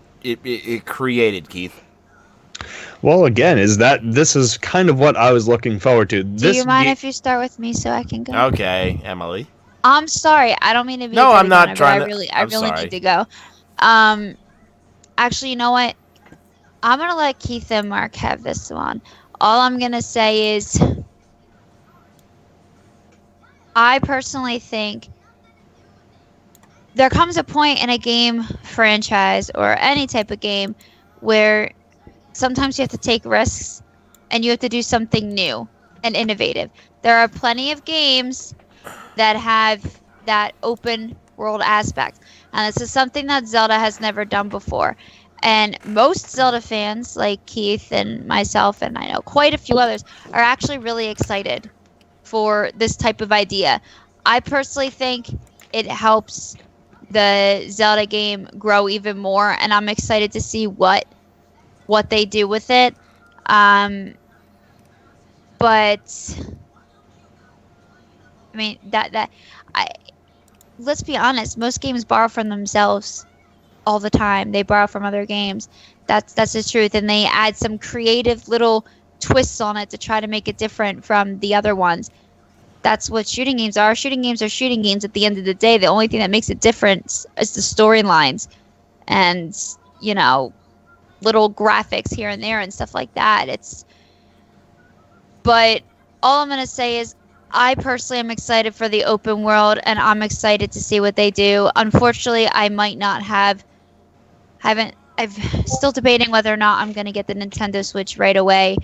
[SPEAKER 1] created, Keith.
[SPEAKER 2] Well, again, this is kind of what I was looking forward to.
[SPEAKER 3] Do you mind if you start with me so I can go?
[SPEAKER 1] Okay, Emily.
[SPEAKER 3] I'm sorry. I don't mean to be.
[SPEAKER 1] No,
[SPEAKER 3] a
[SPEAKER 1] I'm not
[SPEAKER 3] downer, but
[SPEAKER 1] trying to.
[SPEAKER 3] I
[SPEAKER 1] I'm
[SPEAKER 3] really
[SPEAKER 1] sorry.
[SPEAKER 3] need to go. Actually, you know what? I'm gonna let Keith and Mark have this one. All I'm gonna say is, I personally think there comes a point in a game franchise or any type of game where sometimes you have to take risks and you have to do something new and innovative. There are plenty of games that have that open world aspect, and this is something that Zelda has never done before. And most Zelda fans, like Keith and myself, and I know quite a few others, are actually really excited for this type of idea. I personally think it helps the Zelda game grow even more, and I'm excited to see what they do with it. But I mean let's be honest, most games borrow from themselves all the time. They borrow from other games. That's the truth, and they add some creative little twists on it to try to make it different from the other ones. That's what shooting games are. Shooting games are shooting games at the end of the day. The only thing that makes it different is the storylines and, little graphics here and there and stuff like that. But all I'm going to say is I personally am excited for the open world, and I'm excited to see what they do. Unfortunately, I might not I'm still debating whether or not I'm going to get the Nintendo Switch right away.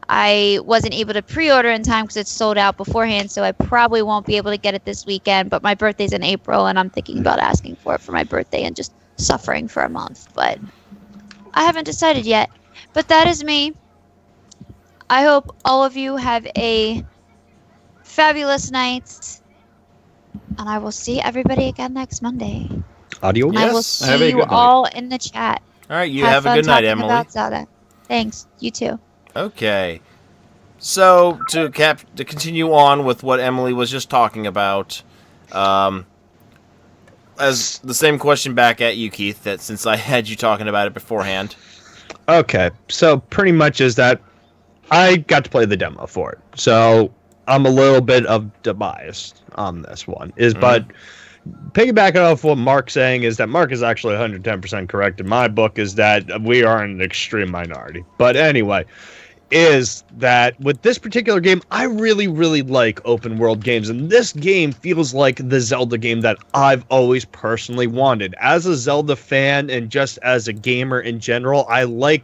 [SPEAKER 3] I wasn't able to pre-order in time because it's sold out beforehand, so I probably won't be able to get it this weekend. But my birthday's in April, and I'm thinking about asking for it for my birthday and just suffering for a month. But I haven't decided yet. But that is me. I hope all of you have a fabulous night, and I will see everybody again next Monday.
[SPEAKER 2] Audio.
[SPEAKER 3] And I will
[SPEAKER 1] Yes,
[SPEAKER 3] see
[SPEAKER 4] have a
[SPEAKER 3] you
[SPEAKER 4] good night.
[SPEAKER 3] all in the chat.
[SPEAKER 1] All right, you have a good night,
[SPEAKER 3] talking
[SPEAKER 1] Emily.
[SPEAKER 3] about Zelda. Thanks. You too.
[SPEAKER 1] Okay. So to continue on with what Emily was just talking about, as the same question back at you, Keith. That since I had you talking about it beforehand.
[SPEAKER 2] Okay, so pretty much is that I got to play the demo for it, so I'm a little bit of biased on this one. But piggybacking off what Mark's saying is that Mark is actually 110% correct in my book, is that we are an extreme minority. But anyway, is that with this particular game, I really, really like open world games, and this game feels like the Zelda game that I've always personally wanted. As a Zelda fan and just as a gamer in general, I like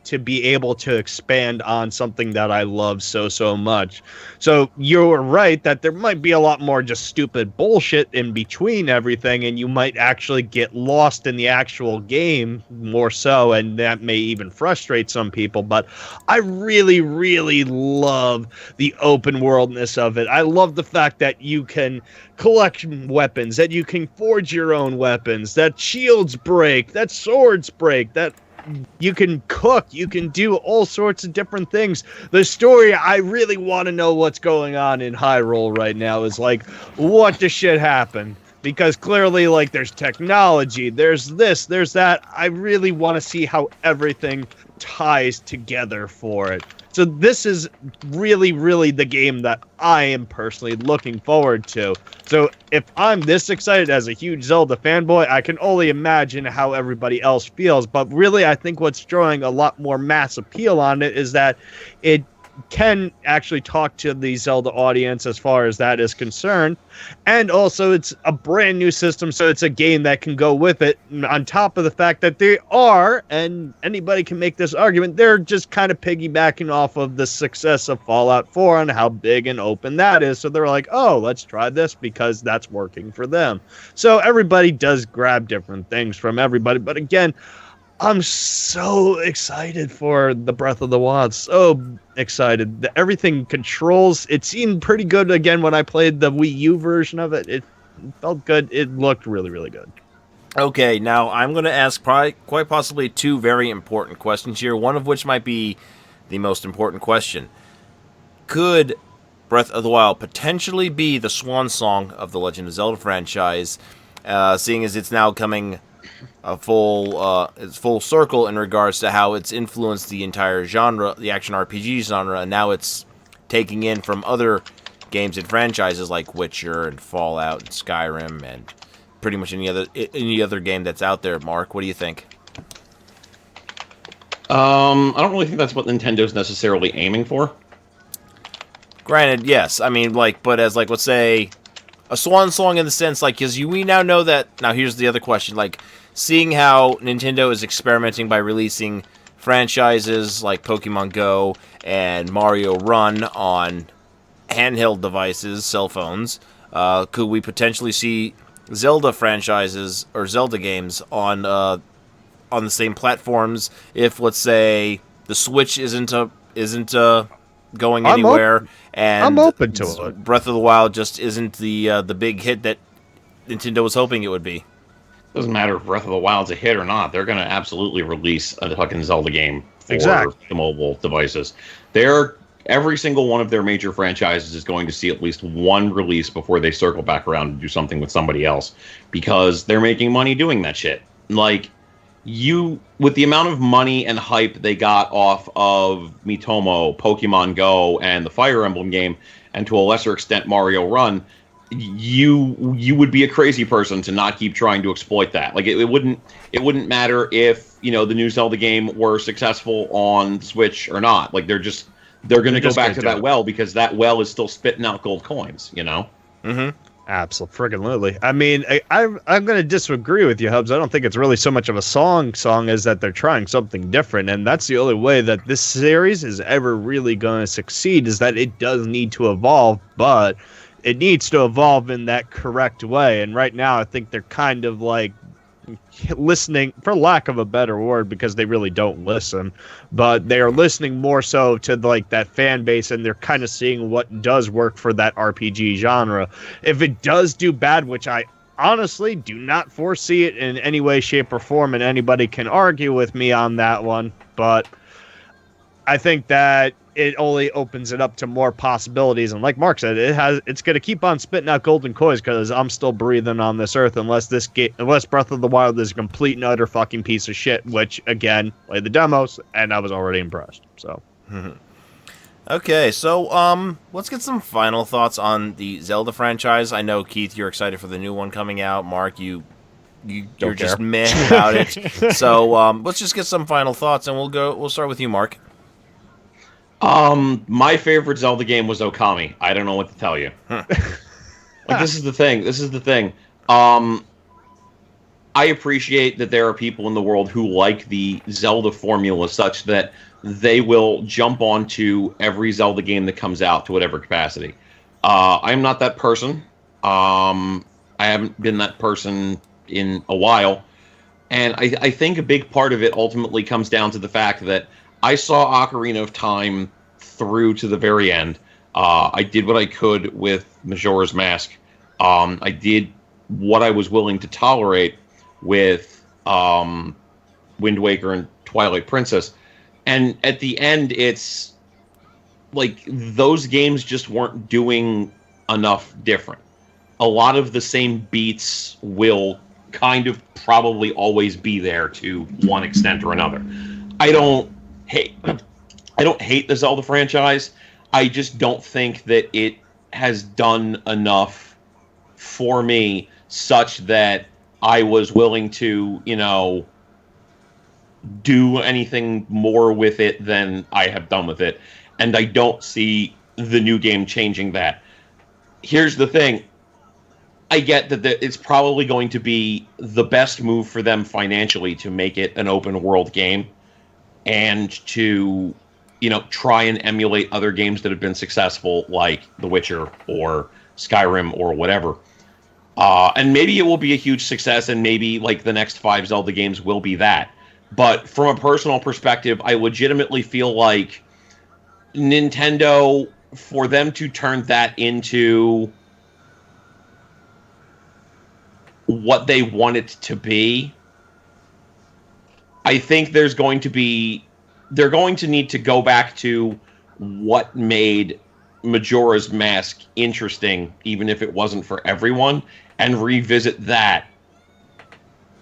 [SPEAKER 2] to be able to expand on something that I love so much. So you're right that there might be a lot more just stupid bullshit in between everything, and you might actually get lost in the actual game more so, and that may even frustrate some people. But I really, really love the open worldness of it. I love the fact that you can collect weapons, that you can forge your own weapons, that shields break, that swords break, that you can cook, you can do all sorts of different things. The story, I really want to know what's going on in Hyrule right now, is like, what the shit happened? because clearly, like, there's technology, there's this, there's that. I really want to see how everything ties together for it. So this is really, really the game that I am personally looking forward to. So if I'm this excited as a huge Zelda fanboy, I can only imagine how everybody else feels. But really, I think what's drawing a lot more mass appeal on it is that it can actually talk to the Zelda audience as far as that is concerned. And also, it's a brand new system, so it's a game that can go with it. On top of the fact that they are, and anybody can make this argument, they're just kind of piggybacking off of the success of Fallout 4 and how big and open that is. So they're like, oh, let's try this because that's working for them. So everybody does grab different things from everybody. But again, I'm so excited for the Breath of the Wild. So excited. Everything controls. It seemed pretty good again when I played the Wii U version of it. It felt good. It looked really, really good.
[SPEAKER 1] Okay, now I'm going to ask quite possibly two very important questions here, one of which might be the most important question. Could Breath of the Wild potentially be the swan song of the Legend of Zelda franchise, seeing as it's now coming it's full circle in regards to how it's influenced the entire genre, the action RPG genre, and now it's taking in from other games and franchises like Witcher and Fallout and Skyrim and pretty much any other game that's out there. Mark, what do you think?
[SPEAKER 4] I don't really think that's what Nintendo's necessarily aiming for.
[SPEAKER 1] Granted, yes. I mean, but as let's say a swan song in the sense, because we now know that. Now, here's the other question: seeing how Nintendo is experimenting by releasing franchises like Pokemon Go and Mario Run on handheld devices, cell phones, could we potentially see Zelda franchises or Zelda games on the same platforms if, let's say, the Switch isn't going anywhere, and
[SPEAKER 2] I'm open to it.
[SPEAKER 1] Breath of the Wild just isn't the big hit that Nintendo was hoping it would be?
[SPEAKER 4] Doesn't matter if Breath of the Wild's a hit or not. They're going to absolutely release a fucking Zelda game for the mobile devices. Every single one of their major franchises is going to see at least one release before they circle back around and do something with somebody else, because they're making money doing that shit. With the amount of money and hype they got off of Miitomo, Pokemon Go, and the Fire Emblem game, and to a lesser extent Mario Run, you would be a crazy person to not keep trying to exploit that. It wouldn't matter if the new Zelda game were successful on Switch or not. They're going to go back to that well, because that well is still spitting out gold coins.
[SPEAKER 1] Mm-hmm.
[SPEAKER 2] Absolutely. I mean, I'm going to disagree with you, Hubs. I don't think it's really so much of a song as that they're trying something different, and that's the only way that this series is ever really going to succeed, is that it does need to evolve, but it needs to evolve in that correct way. And right now, I think they're kind of listening, for lack of a better word, because they really don't listen, but they are listening more so to that fan base, and they're kind of seeing what does work for that RPG genre. If it does do bad, which I honestly do not foresee it in any way, shape, or form, and anybody can argue with me on that one, but I think that it only opens it up to more possibilities. And like Mark said, it's going to keep on spitting out golden coins, because I'm still breathing on this earth unless Breath of the Wild is a complete and utter fucking piece of shit, which, again, played the demos, and I was already impressed. So.
[SPEAKER 1] Okay, so let's get some final thoughts on the Zelda franchise. I know, Keith, you're excited for the new one coming out. Mark, you're just meh about it. So let's just get some final thoughts, and we'll start with you, Mark.
[SPEAKER 4] My favorite Zelda game was Okami. I don't know what to tell you. This is the thing. I appreciate that there are people in the world who like the Zelda formula such that they will jump onto every Zelda game that comes out to whatever capacity. I'm not that person. I haven't been that person in a while. And I think a big part of it ultimately comes down to the fact that I saw Ocarina of Time through to the very end. I did what I could with Majora's Mask. I did what I was willing to tolerate with Wind Waker and Twilight Princess. And at the end, it's those games just weren't doing enough different. a lot of the same beats will kind of probably always be there to one extent or another. I don't hate the Zelda franchise. I just don't think that it has done enough for me such that I was willing to, do anything more with it than I have done with it. And I don't see the new game changing that. Here's the thing. I get that it's probably going to be the best move for them financially to make it an open world game and to, try and emulate other games that have been successful, like The Witcher or Skyrim or whatever. And maybe it will be a huge success, and maybe like the next 5 Zelda games will be that. But from a personal perspective, I legitimately feel like Nintendo, for them to turn that into what they want it to be, I think they're going to need to go back to what made Majora's Mask interesting, even if it wasn't for everyone, and revisit that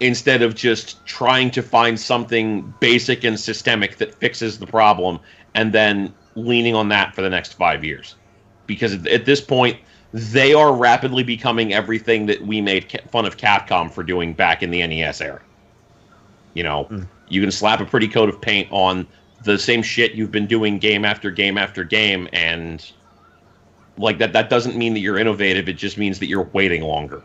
[SPEAKER 4] instead of just trying to find something basic and systemic that fixes the problem and then leaning on that for the next 5 years. Because at this point, they are rapidly becoming everything that we made fun of Capcom for doing back in the NES era. You can slap a pretty coat of paint on the same shit you've been doing game after game after game, and like that doesn't mean that you're innovative. It just means that you're waiting longer.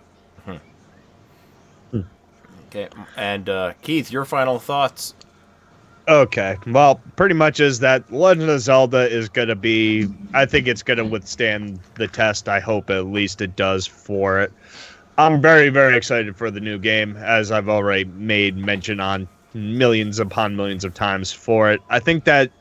[SPEAKER 1] Okay, and Keith, your final thoughts?
[SPEAKER 2] Okay, well, pretty much is that Legend of Zelda is going to be, I think it's going to withstand the test. I hope at least it does for it. I'm very, very excited for the new game, as I've already made mention on millions upon millions of times for it. I think that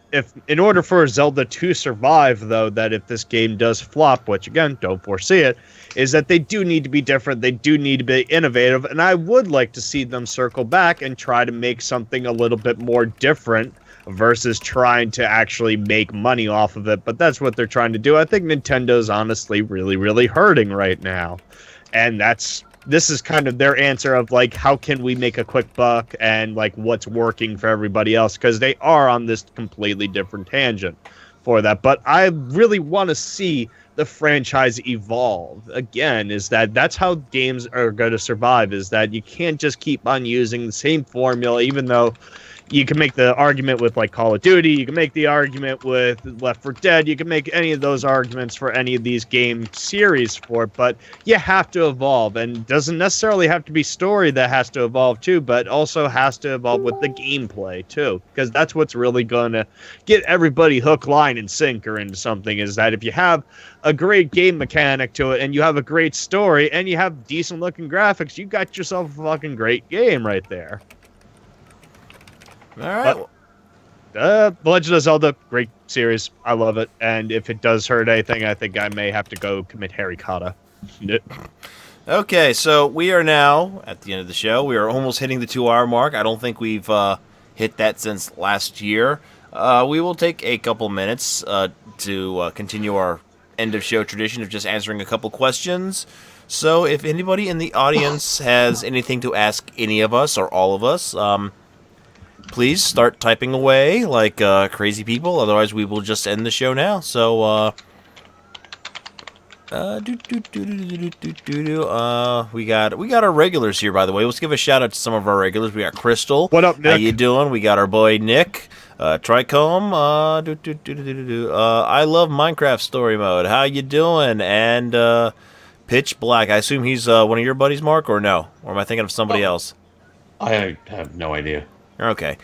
[SPEAKER 2] in order for Zelda to survive, though, that if this game does flop, which again, don't foresee it, is that they do need to be different, they do need to be innovative, and I would like to see them circle back and try to make something a little bit more different versus trying to actually make money off of it, but that's what they're trying to do. I think Nintendo's honestly really, really hurting right now, and this is kind of their answer of like, how can we make a quick buck and like what's working for everybody else, because they are on this completely different tangent for that. But I really want to see the franchise evolve again. That's how games are going to survive, is that you can't just keep on using the same formula, even though you can make the argument with like Call of Duty, you can make the argument with Left 4 Dead, you can make any of those arguments for any of these game series for it, but you have to evolve, and doesn't necessarily have to be story that has to evolve too, but also has to evolve with the gameplay too, because that's what's really going to get everybody hook, line, and sinker into something, is that if you have a great game mechanic to it, and you have a great story, and you have decent looking graphics, you got yourself a fucking great game right there.
[SPEAKER 1] All right.
[SPEAKER 2] The Legend of Zelda, great series. I love it. And if it does hurt anything, I think I may have to go commit Harry Cotta.
[SPEAKER 1] Okay, so we are now at the end of the show. We are almost hitting the 2-hour mark. I don't think we've hit that since last year. We will take a couple minutes to continue our end-of-show tradition of just answering a couple questions. So if anybody in the audience has anything to ask any of us or all of us, please start typing away like crazy people. Otherwise, we will just end the show now. So, we got our regulars here, by the way. Let's give a shout out to some of our regulars. We got Crystal.
[SPEAKER 2] What up, Nick?
[SPEAKER 1] How you doing? We got our boy Nick. Trichome. I love Minecraft story mode. How you doing? And Pitch Black. I assume he's one of your buddies, Mark, or no? Or am I thinking of somebody else?
[SPEAKER 4] I have no idea.
[SPEAKER 1] Okay.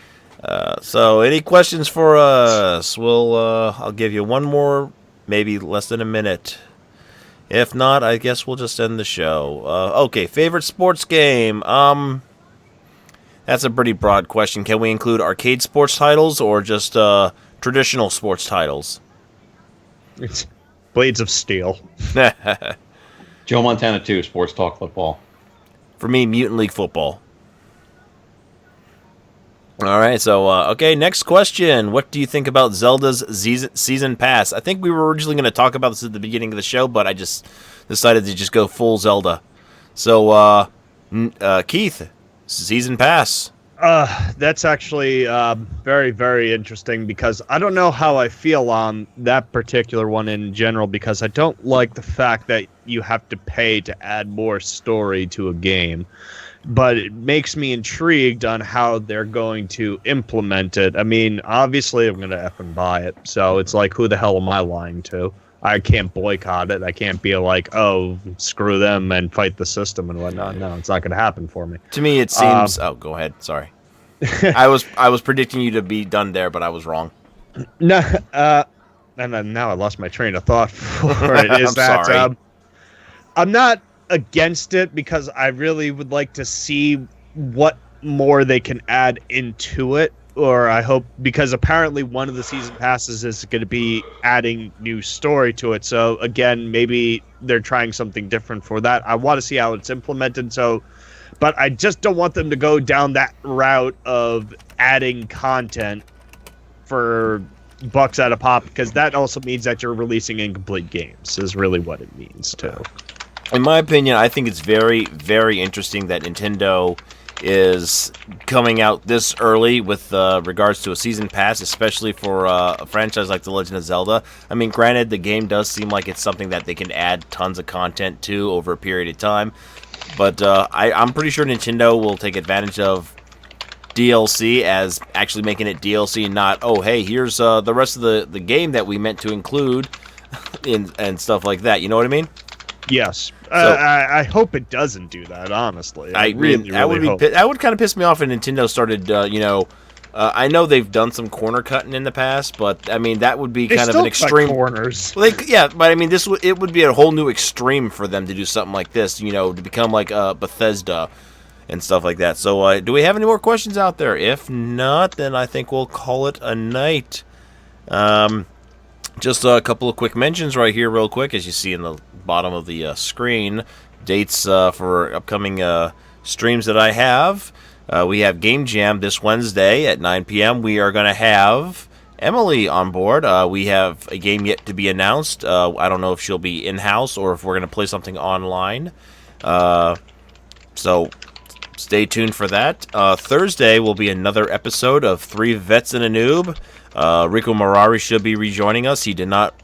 [SPEAKER 1] So any questions for us? I'll give you one more, maybe less than a minute. If not, I guess we'll just end the show. Okay, favorite sports game. That's a pretty broad question. Can we include arcade sports titles or just traditional sports titles?
[SPEAKER 2] It's Blades of Steel.
[SPEAKER 4] Joe Montana 2, Sports Talk Football.
[SPEAKER 1] For me, Mutant League Football. All right, so okay, next question. What do you think about Zelda's season pass? I think we were originally going to talk about this at the beginning of the show, but I just decided to just go full Zelda. So, Keith, season pass.
[SPEAKER 2] That's actually very, very interesting because I don't know how I feel on that particular one in general because I don't like the fact that you have to pay to add more story to a game. But it makes me intrigued on how they're going to implement it. I mean, obviously, I'm going to effing buy it. So it's like, who the hell am I lying to? I can't boycott it. I can't be like, oh, screw them and fight the system and whatnot. No, it's not going to happen for me.
[SPEAKER 1] To me, it seems. Oh, go ahead. Sorry. I was predicting you to be done there, but I was wrong.
[SPEAKER 2] No, and then now I lost my train of thought for it. Is
[SPEAKER 1] I'm
[SPEAKER 2] that
[SPEAKER 1] sorry.
[SPEAKER 2] I'm not against it because I really would like to see what more they can add into it. Or I hope, because apparently one of the season passes is going to be adding new story to it. So again, maybe they're trying something different for that. I want to see how it's implemented. So, but I just don't want them to go down that route of adding content for bucks at a pop, because that also means that you're releasing incomplete games is really what it means too.
[SPEAKER 1] In my opinion, I think it's very, very interesting that Nintendo is coming out this early with regards to a season pass, especially for a franchise like The Legend of Zelda. I mean, granted, the game does seem like it's something that they can add tons of content to over a period of time, but I'm pretty sure Nintendo will take advantage of DLC as actually making it DLC and not, oh, hey, here's the rest of the game that we meant to include and stuff like that. You know what I mean?
[SPEAKER 2] Yes.
[SPEAKER 1] So,
[SPEAKER 2] I hope it doesn't do that, honestly. I really hope.
[SPEAKER 1] That would kind of piss me off if Nintendo started, I know they've done some corner cutting in the past, but I mean that would be
[SPEAKER 2] They
[SPEAKER 1] kind of
[SPEAKER 2] still
[SPEAKER 1] an
[SPEAKER 2] cut
[SPEAKER 1] extreme.
[SPEAKER 2] corners.
[SPEAKER 1] Like, yeah, but I mean it would be a whole new extreme for them to do something like this, to become like Bethesda and stuff like that. So, do we have any more questions out there? If not, then I think we'll call it a night. Just a couple of quick mentions right here, real quick, as you see in the bottom of the screen. Dates for upcoming streams that I have. We have Game Jam this Wednesday at 9 p.m. We are going to have Emily on board. We have a game yet to be announced. I don't know if she'll be in-house or if we're going to play something online. So stay tuned for that. Thursday will be another episode of Three Vets and a Noob. Rico Marari should be rejoining us. He did not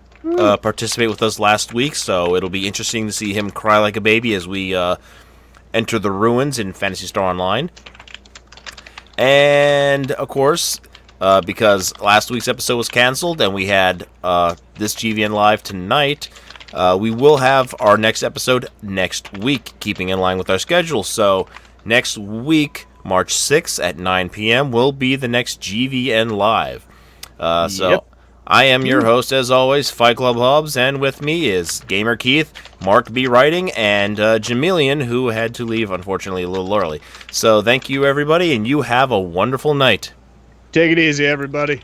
[SPEAKER 1] participate with us last week, so it'll be interesting to see him cry like a baby as we enter the ruins in Phantasy Star Online. And, of course, because last week's episode was canceled and we had this GVN Live tonight, we will have our next episode next week, keeping in line with our schedule. So, next week, March 6th at 9 p.m. will be the next GVN Live. So, I am your host, as always, Fight Club Hubs, and with me is Gamer Keith, Mark B. Writing, and Jamilian, who had to leave, unfortunately, a little early. So, thank you, everybody, and you have a wonderful night.
[SPEAKER 2] Take it easy, everybody.